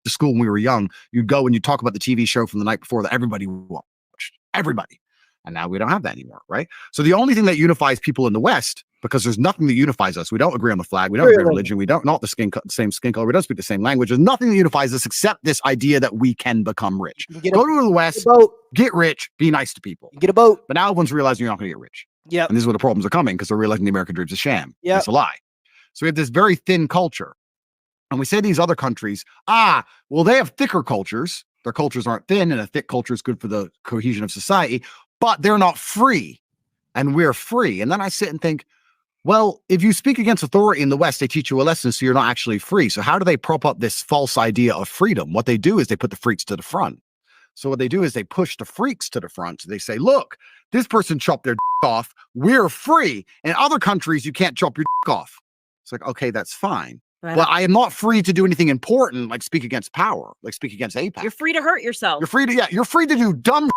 To school when we were young, you'd go and you'd talk about the TV show from the night before that everybody watched. Everybody. And now we don't have that anymore, right? So the only thing that unifies people in the West, because there's nothing that unifies us. We don't agree on the flag. We don't agree on religion. We don't not the same skin color. We don't speak the same language. There's nothing that unifies us except this idea that we can become rich. Go to the West, get rich, be nice to people. Get a boat. But now everyone's realizing you're not going to get rich. Yeah. And this is where the problems are coming because they're realizing the American dream's a sham. Yeah. It's a lie. So we have this very thin culture. And we say these other countries, well, they have thicker cultures. Their cultures aren't thin, and a thick culture is good for the cohesion of society. But they're not free, and we're free. And then I sit and think, well, if you speak against authority in the West, they teach you a lesson, so you're not actually free. So how do they prop up this false idea of freedom? What they do is they put the freaks to the front. So what they do is they push the freaks to the front. So they say, look, this person chopped their off. We're free. In other countries, you can't chop your off. It's like, okay, that's fine. Right. But I am not free to do anything important, like speak against power, like speak against AIPAC. You're free to hurt yourself. You're free to do dumb.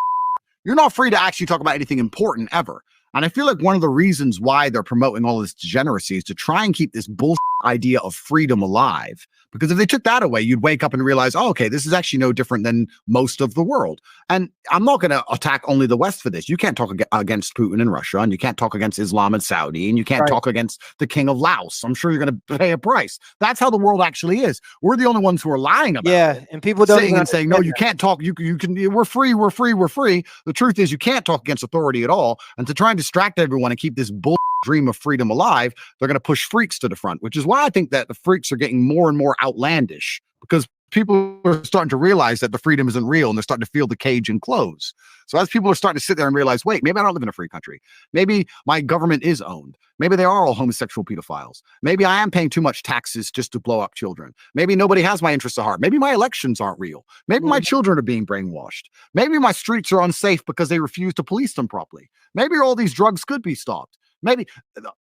You're not free to actually talk about anything important ever. And I feel like one of the reasons why they're promoting all this degeneracy is to try and keep this bullshit idea of freedom alive. Because if they took that away, you'd wake up and realize, oh, okay, this is actually no different than most of the world. And I'm not going to attack only the West for this. You can't talk against Putin and Russia, and you can't talk against Islam and Saudi, and you can't talk against the king of Laos. I'm sure you're going to pay a price. That's how the world actually is. We're the only ones who are lying about it. And people don't saying, no, you can't talk. You can. We're free. We're free. We're free. The truth is, you can't talk against authority at all. And to try and distract everyone and keep this bull dream of freedom alive, they're going to push freaks to the front, which is why I think that the freaks are getting more and more outlandish, because people are starting to realize that the freedom isn't real, and they're starting to feel the cage and close. So as people are starting to sit there and realize, wait, maybe I don't live in a free country. Maybe my government is owned. Maybe they are all homosexual pedophiles. Maybe I am paying too much taxes just to blow up children. Maybe nobody has my interests at heart. Maybe my elections aren't real. Maybe my children are being brainwashed. Maybe my streets are unsafe because they refuse to police them properly. Maybe all these drugs could be stopped. Maybe,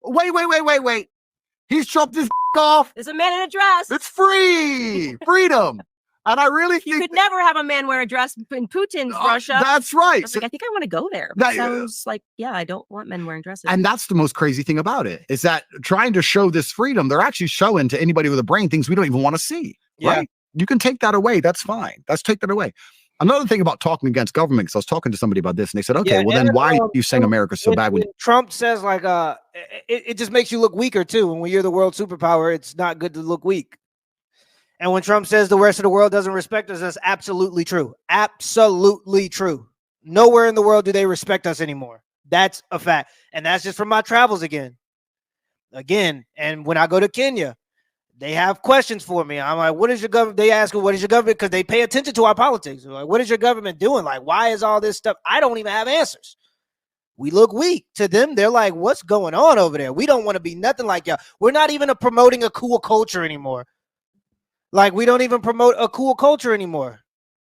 wait. He's chopped his off. There's a man in a dress. It's free. Freedom. And I really think you could never have a man wear a dress in Putin's Russia. That's right. I think I want to go there. That sounds like, I don't want men wearing dresses. And that's the most crazy thing about it, is that trying to show this freedom, they're actually showing to anybody with a brain things we don't even want to see. Right? You can take that away. That's fine. Let's take that away. Another thing about talking against government, because I was talking to somebody about this, and they said, okay, Yeah, well, then why are you saying America's so bad? When Trump says, like, it just makes you look weaker, too. And when you're the world superpower, it's not good to look weak. And when Trump says the rest of the world doesn't respect us, that's absolutely true. Absolutely true. Nowhere in the world do they respect us anymore. That's a fact. And that's just from my travels again. And when I go to Kenya, they have questions for me. I'm like, what is your government? They ask, what is your government? Because they pay attention to our politics. They're like, what is your government doing? Like, why is all this stuff? I don't even have answers. We look weak. To them, they're like, what's going on over there? We don't want to be nothing like y'all. We're not even promoting a cool culture anymore. Like, we don't even promote a cool culture anymore.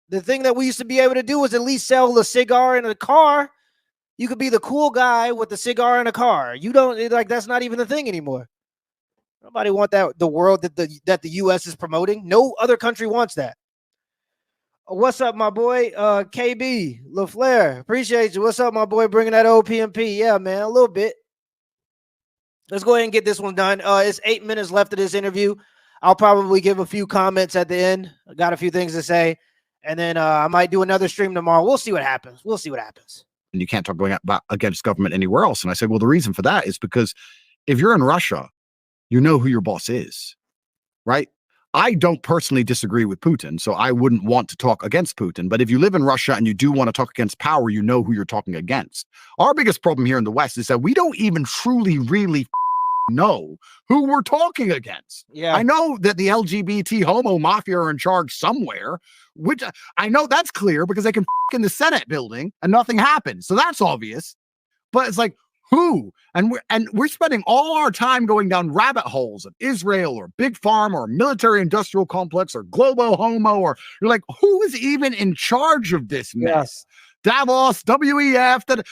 The thing that we used to be able to do was at least sell a cigar in a car. You could be the cool guy with the cigar in a car. You don't, like, that's not even the thing anymore. Nobody want that. The world that the U.S. is promoting. No other country wants that. What's up, my boy? KB LaFleur. Appreciate you. What's up, my boy? Bringing that old PMP. Yeah, man, a little bit. Let's go ahead and get this one done. It's 8 minutes left of this interview. I'll probably give a few comments at the end. I got a few things to say, and then I might do another stream tomorrow. We'll see what happens. And you can't talk against government anywhere else. And I said, well, the reason for that is because if you're in Russia, you know who your boss is, right? I don't personally disagree with Putin, so I wouldn't want to talk against Putin. But if you live in Russia and you do want to talk against power, you know who you're talking against. Our biggest problem here in the West is that we don't even truly, really know who we're talking against. Yeah, I know that the LGBT homo mafia are in charge somewhere, which I know that's clear because they can in the Senate building and nothing happens. So that's obvious. But it's like, who? And we're spending all our time going down rabbit holes of Israel or Big Farm or military industrial complex or Globo Homo, or you're like, who is even in charge of this mess? Davos, WEF.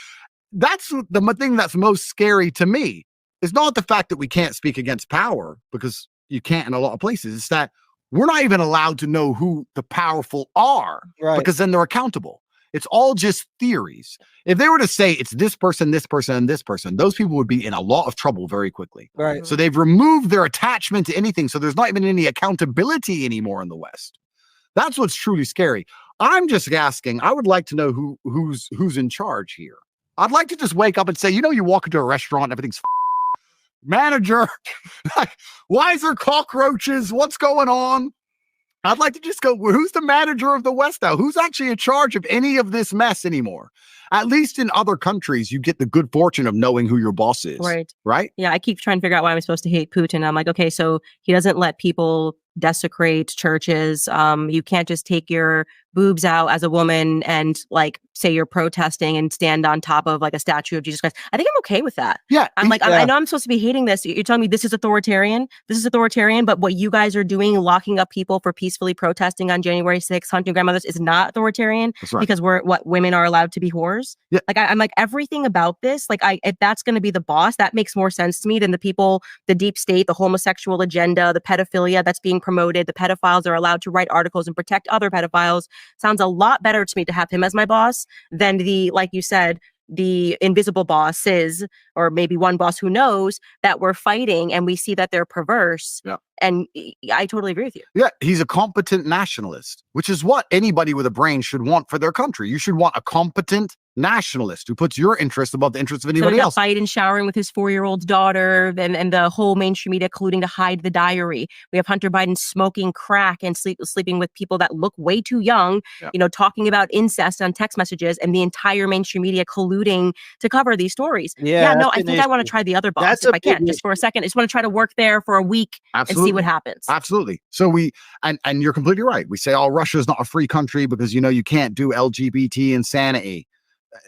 That's the thing that's most scary to me. It's not the fact that we can't speak against power, because you can't in a lot of places. It's that we're not even allowed to know who the powerful are, because then they're accountable. It's all just theories. If they were to say it's this person, this person, and this person, those people would be in a lot of trouble very quickly. Right. So they've removed their attachment to anything. So there's not even any accountability anymore in the West. That's what's truly scary. I'm just asking, I would like to know who's in charge here. I'd like to just wake up and say, you walk into a restaurant and everything's manager. Why is there cockroaches? What's going on? I'd like to just go, who's the manager of the West now? Who's actually in charge of any of this mess anymore? At least in other countries, you get the good fortune of knowing who your boss is. Right? Yeah, I keep trying to figure out why I'm supposed to hate Putin. I'm like, okay, so he doesn't let people desecrate churches. You can't just take your boobs out as a woman and like say you're protesting and stand on top of like a statue of Jesus Christ. I think I'm okay with that. Yeah. I'm like, I know I'm supposed to be hating this. You're telling me this is authoritarian. But what you guys are doing, locking up people for peacefully protesting on January 6th, hunting grandmothers, is not authoritarian. That's right. Because women are allowed to be whores. Yeah. Like I'm like, everything about this, like if that's going to be the boss, that makes more sense to me than the people, the deep state, the homosexual agenda, the pedophilia that's being promoted. The pedophiles are allowed to write articles and protect other pedophiles. Sounds a lot better to me to have him as my boss than the, like you said, the invisible bosses, or maybe one boss who knows that we're fighting and we see that they're perverse. Yeah. And I totally agree with you. Yeah, he's a competent nationalist, which is what anybody with a brain should want for their country. You should want a competent nationalist who puts your interest above the interests of anybody else. Biden showering with his 4-year-old daughter, and the whole mainstream media colluding to hide the diary. We have Hunter Biden smoking crack and sleeping with people that look way too young, talking about incest on text messages, and the entire mainstream media colluding to cover these stories. I think I want to try the other boss if I can, just for a second. I just want to try to work there for a week and see what happens. Absolutely. So and you're completely right. We say, Russia is not a free country because, you can't do LGBT insanity.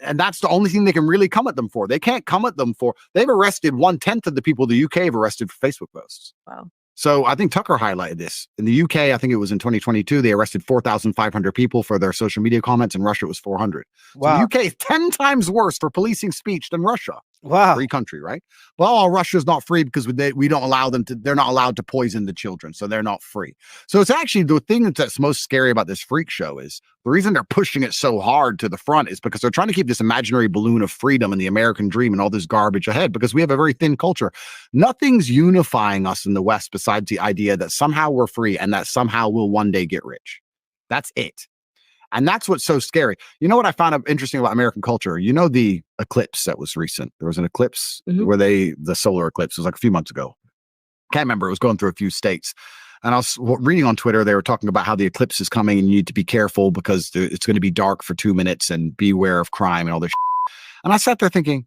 And that's the only thing they can really come at them for. They can't come at them for, they've arrested 1/10 of the people the UK have arrested for Facebook posts. Wow. So I think Tucker highlighted this. In the UK, I think it was in 2022, they arrested 4,500 people for their social media comments. In Russia, it was 400. Wow. So the UK is 10 times worse for policing speech than Russia. Wow. Free country, right? Well, Russia's not free because we don't allow them to, they're not allowed to poison the children. So they're not free. So it's actually the thing that's most scary about this freak show is the reason they're pushing it so hard to the front is because they're trying to keep this imaginary balloon of freedom and the American dream and all this garbage ahead, because we have a very thin culture. Nothing's unifying us in the West besides the idea that somehow we're free and that somehow we'll one day get rich. That's it. And that's what's so scary. You know what I found interesting about American culture? You know, the eclipse that was recent. There was an eclipse where the solar eclipse was like a few months ago. Can't remember. It was going through a few states. And I was reading on Twitter, they were talking about how the eclipse is coming and you need to be careful because it's going to be dark for 2 minutes and beware of crime and all this shit. And I sat there thinking,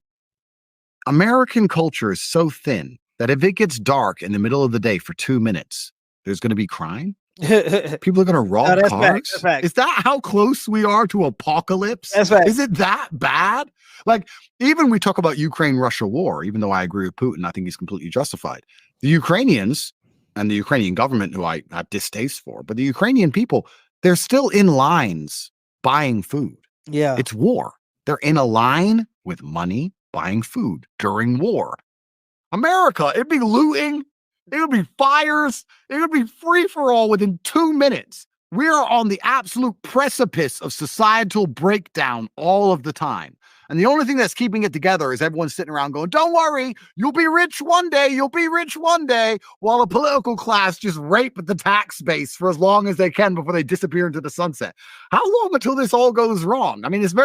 American culture is so thin that if it gets dark in the middle of the day for 2 minutes, there's going to be crime. People are going to rob cars. Is that how close we are to apocalypse? That's right. Is it that bad? Like, even we talk about Ukraine-Russia war, even though I agree with Putin, I think he's completely justified. The Ukrainians and the Ukrainian government, who I have distaste for, but the Ukrainian people, they're still in lines buying food. Yeah. It's war. They're in a line with money buying food during war. America, it'd be looting. It would be fires. It would be free for all within 2 minutes. We are on the absolute precipice of societal breakdown all of the time. And the only thing that's keeping it together is everyone sitting around going, don't worry, you'll be rich one day, you'll be rich one day, while the political class just rape the tax base for as long as they can before they disappear into the sunset. How long until this all goes wrong? I mean, it's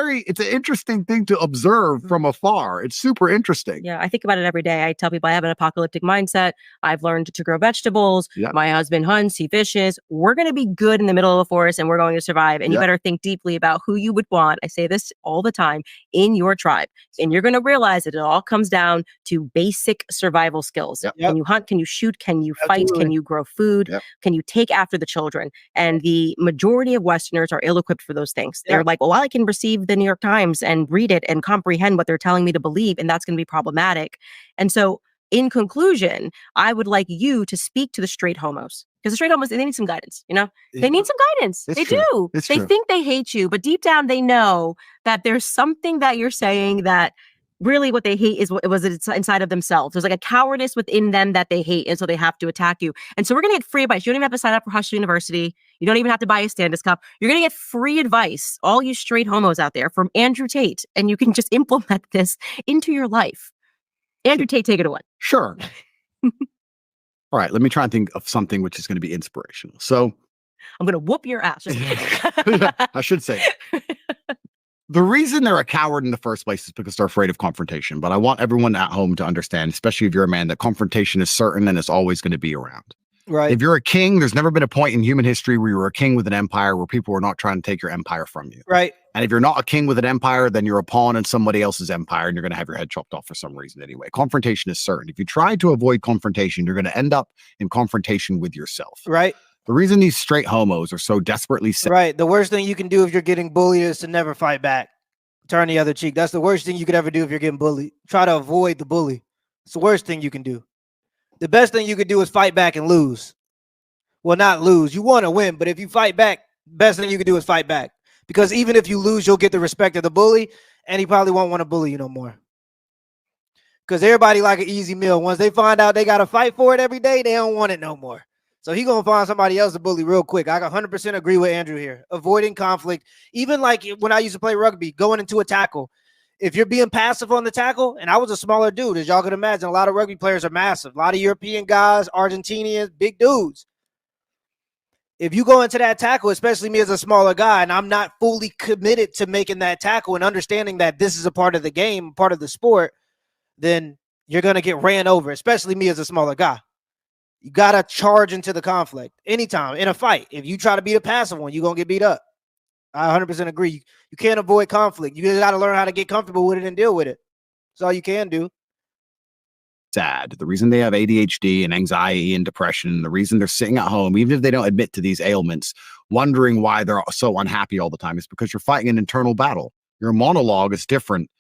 an interesting thing to observe from afar. It's super interesting. Yeah, I think about it every day. I tell people I have an apocalyptic mindset. I've learned to grow vegetables. Yep. My husband hunts, he fishes. We're going to be good in the middle of the forest and we're going to survive. And you better think deeply about who you would want. I say this all the time, in your tribe. And you're going to realize that it all comes down to basic survival skills. Yep. Can you hunt? Can you shoot? Can you fight? Absolutely. Can you grow food? Yep. Can you take after the children? And the majority of Westerners are ill-equipped for those things. They're like, well, I can receive the New York Times and read it and comprehend what they're telling me to believe, and that's going to be problematic. And so in conclusion, I would like you to speak to the straight homos, because the straight homos, they need some guidance, you know? They need some guidance. They do. They think they hate you, but deep down they know that there's something that you're saying that really what they hate is what was inside of themselves. There's like a cowardice within them that they hate, and so they have to attack you. And so we're going to get free advice. You don't even have to sign up for Hush University. You don't even have to buy a Candace cup. You're going to get free advice, all you straight homos out there, from Andrew Tate, and you can just implement this into your life. Andrew Tate, take it away. Sure. All right, let me try and think of something which is going to be inspirational. So I'm going to whoop your ass. I should say the reason they're a coward in the first place is because they're afraid of confrontation. But I want everyone at home to understand, especially if you're a man, that confrontation is certain and it's always going to be around. Right. If you're a king, there's never been a point in human history where you were a king with an empire where people were not trying to take your empire from you. Right. And if you're not a king with an empire, then you're a pawn in somebody else's empire and you're going to have your head chopped off for some reason anyway. Confrontation is certain. If you try to avoid confrontation, you're going to end up in confrontation with yourself. Right. The reason these straight homos are so desperately sick. Right. The worst thing you can do if you're getting bullied is to never fight back. Turn the other cheek. That's the worst thing you could ever do if you're getting bullied. Try to avoid the bully. It's the worst thing you can do. The best thing you could do is fight back and lose. Well, not lose. You want to win, but if you fight back, best thing you can do is fight back. Because even if you lose, you'll get the respect of the bully, and he probably won't want to bully you no more. Because everybody like an easy meal. Once they find out they got to fight for it every day, they don't want it no more. So he going to find somebody else to bully real quick. I 100% agree with Andrew here. Avoiding conflict. Even like when I used to play rugby, going into a tackle. If you're being passive on the tackle, and I was a smaller dude, as y'all can imagine, a lot of rugby players are massive. A lot of European guys, Argentinians, big dudes. If you go into that tackle, especially me as a smaller guy, and I'm not fully committed to making that tackle and understanding that this is a part of the game, part of the sport, then you're going to get ran over, especially me as a smaller guy. You got to charge into the conflict anytime in a fight. If you try to be the passive one, you're going to get beat up. I 100% agree. You can't avoid conflict. You got to learn how to get comfortable with it and deal with it. That's all you can do. Sad. The reason they have ADHD and anxiety and depression, the reason they're sitting at home, even if they don't admit to these ailments, wondering why they're so unhappy all the time, is because you're fighting an internal battle. Your monologue is different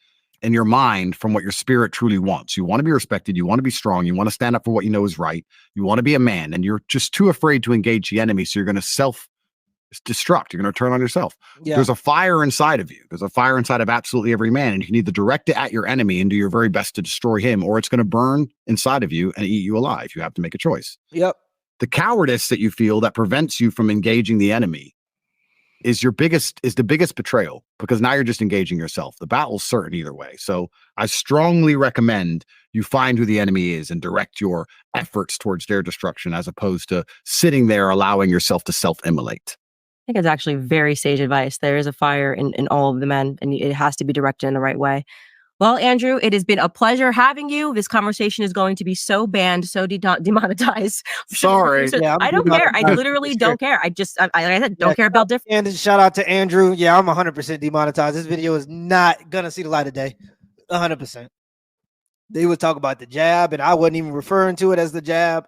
in your mind from what your spirit truly wants. You want to be respected. You want to be strong. You want to stand up for what you know is right. You want to be a man, and you're just too afraid to engage the enemy. So you're going to self-destruct. You're going to turn on yourself. Yeah. There's a fire inside of you. There's a fire inside of absolutely every man, and you can either direct it at your enemy and do your very best to destroy him, or it's going to burn inside of you and eat you alive. You have to make a choice. Yep. The cowardice that you feel that prevents you from engaging the enemy is the biggest betrayal, because now you're just engaging yourself. The battle's certain either way. So I strongly recommend you find who the enemy is and direct your efforts towards their destruction, as opposed to sitting there allowing yourself to self-immolate. think it's actually very sage advice. There is a fire in all of the men, and it has to be directed in the right way. Well, Andrew, it has been a pleasure having you. This conversation is going to be so banned, so demonetized. Sorry. Yeah, I don't care. I literally don't care. I just, like I said, don't care about different. And shout out to Andrew. Yeah, I'm 100% demonetized. This video is not gonna see the light of day. 100%. They would talk about the jab, and I wasn't even referring to it as the jab.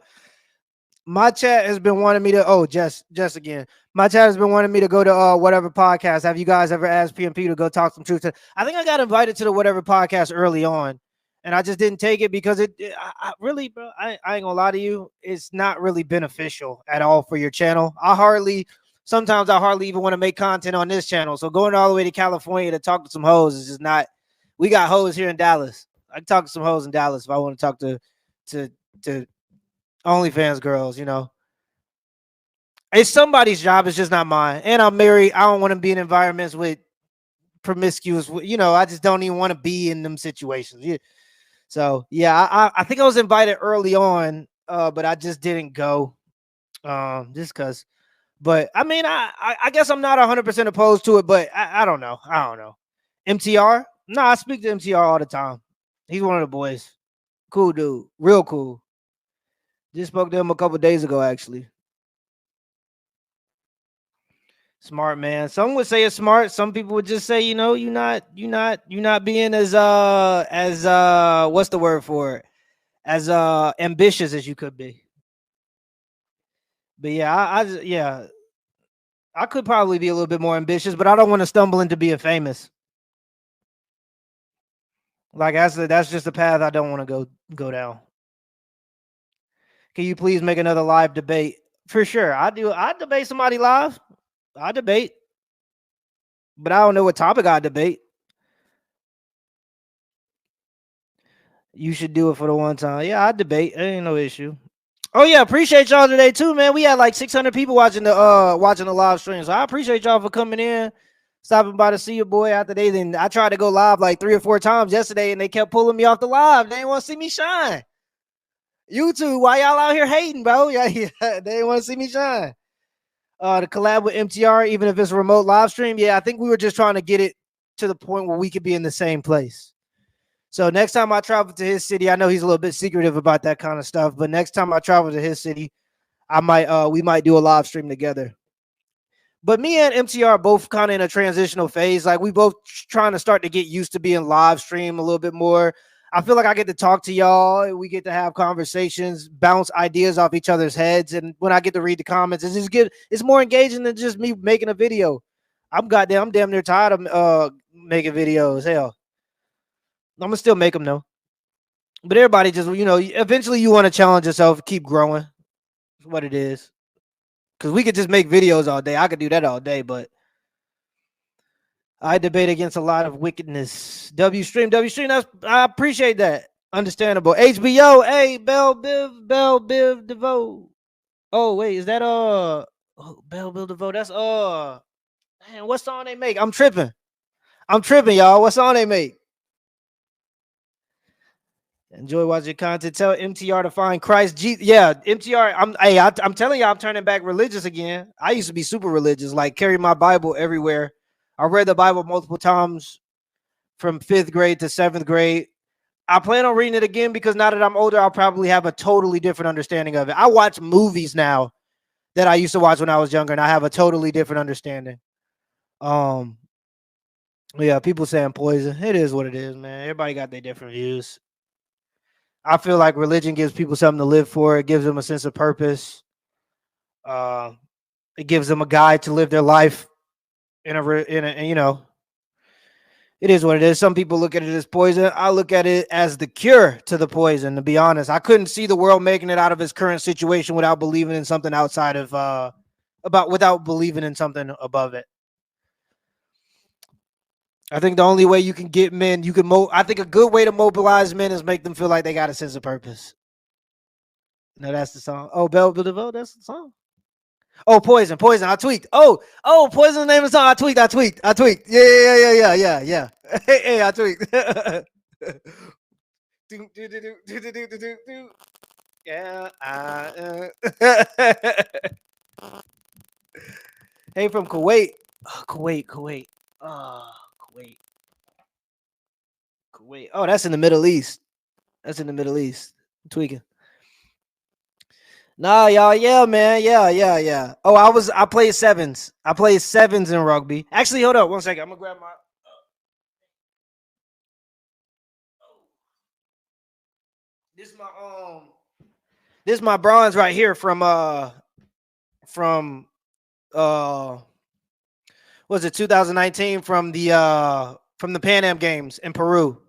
My chat has been wanting me to. Jess again. My chat has been wanting me to go to whatever podcast. Have you guys ever asked PMP to go talk some truth? I think I got invited to the whatever podcast early on, and I just didn't take it because I really, bro, I ain't gonna lie to you. It's not really beneficial at all for your channel. Sometimes I hardly even want to make content on this channel. So going all the way to California to talk to some hoes is just not. We got hoes here in Dallas. I can talk to some hoes in Dallas if I want to talk to OnlyFans girls, you know. It's somebody's job. It's just not mine. And I'm married. I don't want to be in environments with promiscuous, you know, I just don't even want to be in them situations. Yeah. So, yeah, I think I was invited early on, but I just didn't go just because. But, I mean, I guess I'm not 100% opposed to it, but I don't know. I don't know. MTR? No, I speak to MTR all the time. He's one of the boys. Cool dude. Real cool. Just spoke to him a couple days ago, actually. Smart man. Some would say it's smart. Some people would just say, you know, you're not being as what's the word for it? As ambitious as you could be. But yeah, I could probably be a little bit more ambitious, but I don't want to stumble into being famous. Like that's just a path I don't want to go down. Can you please make another live debate? For sure. I debate somebody live. I debate. But I don't know what topic I debate. You should do it for the one time. Yeah, I debate. Ain't no issue. Oh yeah, appreciate y'all today too, man. We had like 600 people watching the live stream. So I appreciate y'all for coming in, stopping by to see your boy after then I tried to go live like 3 or 4 times yesterday and they kept pulling me off the live. They didn't want to see me shine. YouTube, why y'all out here hating, bro? Yeah, they didn't want to see me shine. To collab with MTR, even if it's a remote live stream. Yeah, I think we were just trying to get it to the point where we could be in the same place. So next time I travel to his city, I know he's a little bit secretive about that kind of stuff, but next time I travel to his city, we might do a live stream together. But me and MTR are both kind of in a transitional phase. Like we both trying to start to get used to being live stream a little bit more. I feel like I get to talk to y'all. We get to have conversations, bounce ideas off each other's heads. And when I get to read the comments, it's more engaging than just me making a video. I'm damn near tired of making videos. Hell, I'm gonna still make them though. But everybody just, you know, eventually you want to challenge yourself, keep growing. That's what it is. Because we could just make videos all day. I could do that all day, but I debate against a lot of wickedness. W stream, I appreciate that. Understandable. HBO, hey, Bell Biv DeVoe. Oh, wait, is that Bell Biv DeVoe? That's man, what song they make? I'm tripping, y'all. What song they make? Enjoy watching content. Tell MTR to find Christ. Yeah, MTR. I'm telling you, I'm turning back religious again. I used to be super religious, like carry my Bible everywhere. I read the Bible multiple times from 5th grade to 7th grade. I plan on reading it again because now that I'm older, I'll probably have a totally different understanding of it. I watch movies now that I used to watch when I was younger, and I have a totally different understanding. Yeah, people saying poison. It is what it is, man. Everybody got their different views. I feel like religion gives people something to live for. It gives them a sense of purpose. It gives them a guide to live their life in a you know, it is what it is. Some people look at it as poison. I look at it as the cure to the poison, to be honest. I couldn't see the world making it out of its current situation without believing in something outside of without believing in something above it. I think the only way you can get men, I think a good way to mobilize men is make them feel like they got a sense of purpose. No, that's the song. Oh, Bell Biv DeVoe, that's the song. Oh, Poison. I tweaked. Oh, Poison's the name of the song. I tweaked. Yeah. Hey, I tweaked. Yeah. Hey, from Kuwait. Oh, Kuwait. Kuwait. Oh, that's in the Middle East. That's in the Middle East. I'm tweaking. Nah, y'all. Yeah, man. Yeah. Oh, I played sevens. I played sevens in rugby. Actually, hold up 1 second. I'm gonna grab my. This is my bronze right here from was it 2019 from the Pan Am Games in Peru.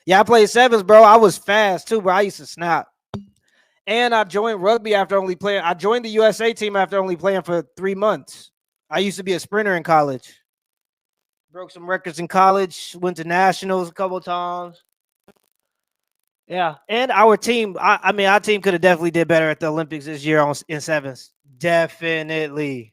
Yeah, I played sevens, bro. I was fast too, bro. I used to snap. And I joined rugby after only playing. I joined the USA team after only playing for 3 months. I used to be a sprinter in college. Broke some records in college. Went to nationals a couple times. Yeah, and our team. I mean, our team could have definitely did better at the Olympics this year in sevens. Definitely.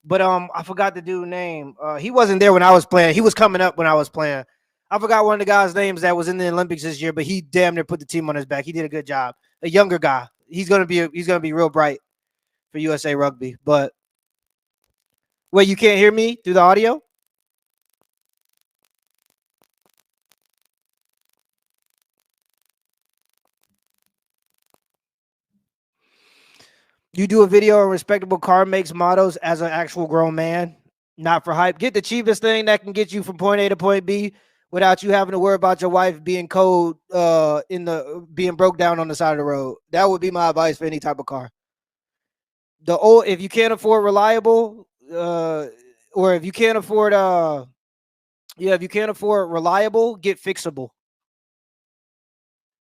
But I forgot the dude's name. He wasn't there when I was playing. He was coming up when I was playing. I forgot one of the guys' names that was in the Olympics this year, but he damn near put the team on his back. He did a good job. A younger guy. He's gonna be real bright for USA Rugby. But wait, you can't hear me through the audio? You do a video on respectable car makes, models as an actual grown man, not for hype. Get the cheapest thing that can get you from point A to point B without you having to worry about your wife being cold being broke down on the side of the road. That would be my advice for any type of car. If you can't afford reliable, or if you can't afford reliable, get fixable.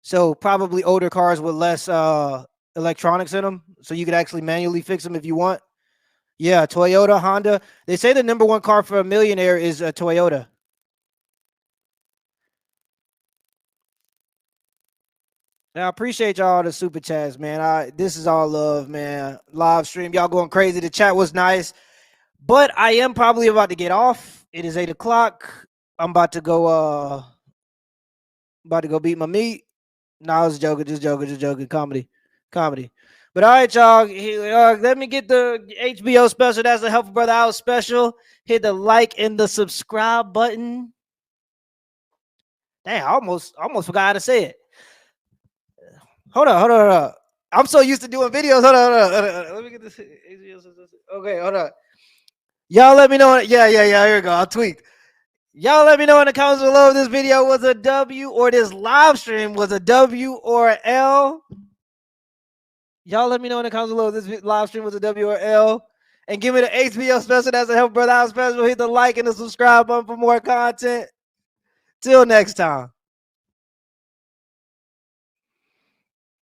So probably older cars with less electronics in them, so you could actually manually fix them if you want. Yeah, Toyota, Honda. They say the number one car for a millionaire is a Toyota. Now, I appreciate y'all the super chats, man. This is all love, man. Live stream, y'all going crazy. The chat was nice, but I am probably about to get off. It is 8 o'clock. I'm about to go beat my meat. No, it's joking, just joking. Comedy. But all right, y'all. Let me get the HBO special. That's the Help a Brother Out special. Hit the like and the subscribe button. Dang, I almost forgot how to say it. Hold on. I'm so used to doing videos. Hold on. Let me get this. Okay, hold on. Y'all let me know. Yeah. Here we go. I'll tweak. Y'all let me know in the comments below if this video was a W or this live stream was a W or L. Y'all let me know in the comments below if this live stream was a W or L. And give me the HBO special. That's a Help Brother Out special. Hit the like and the subscribe button for more content. Till next time.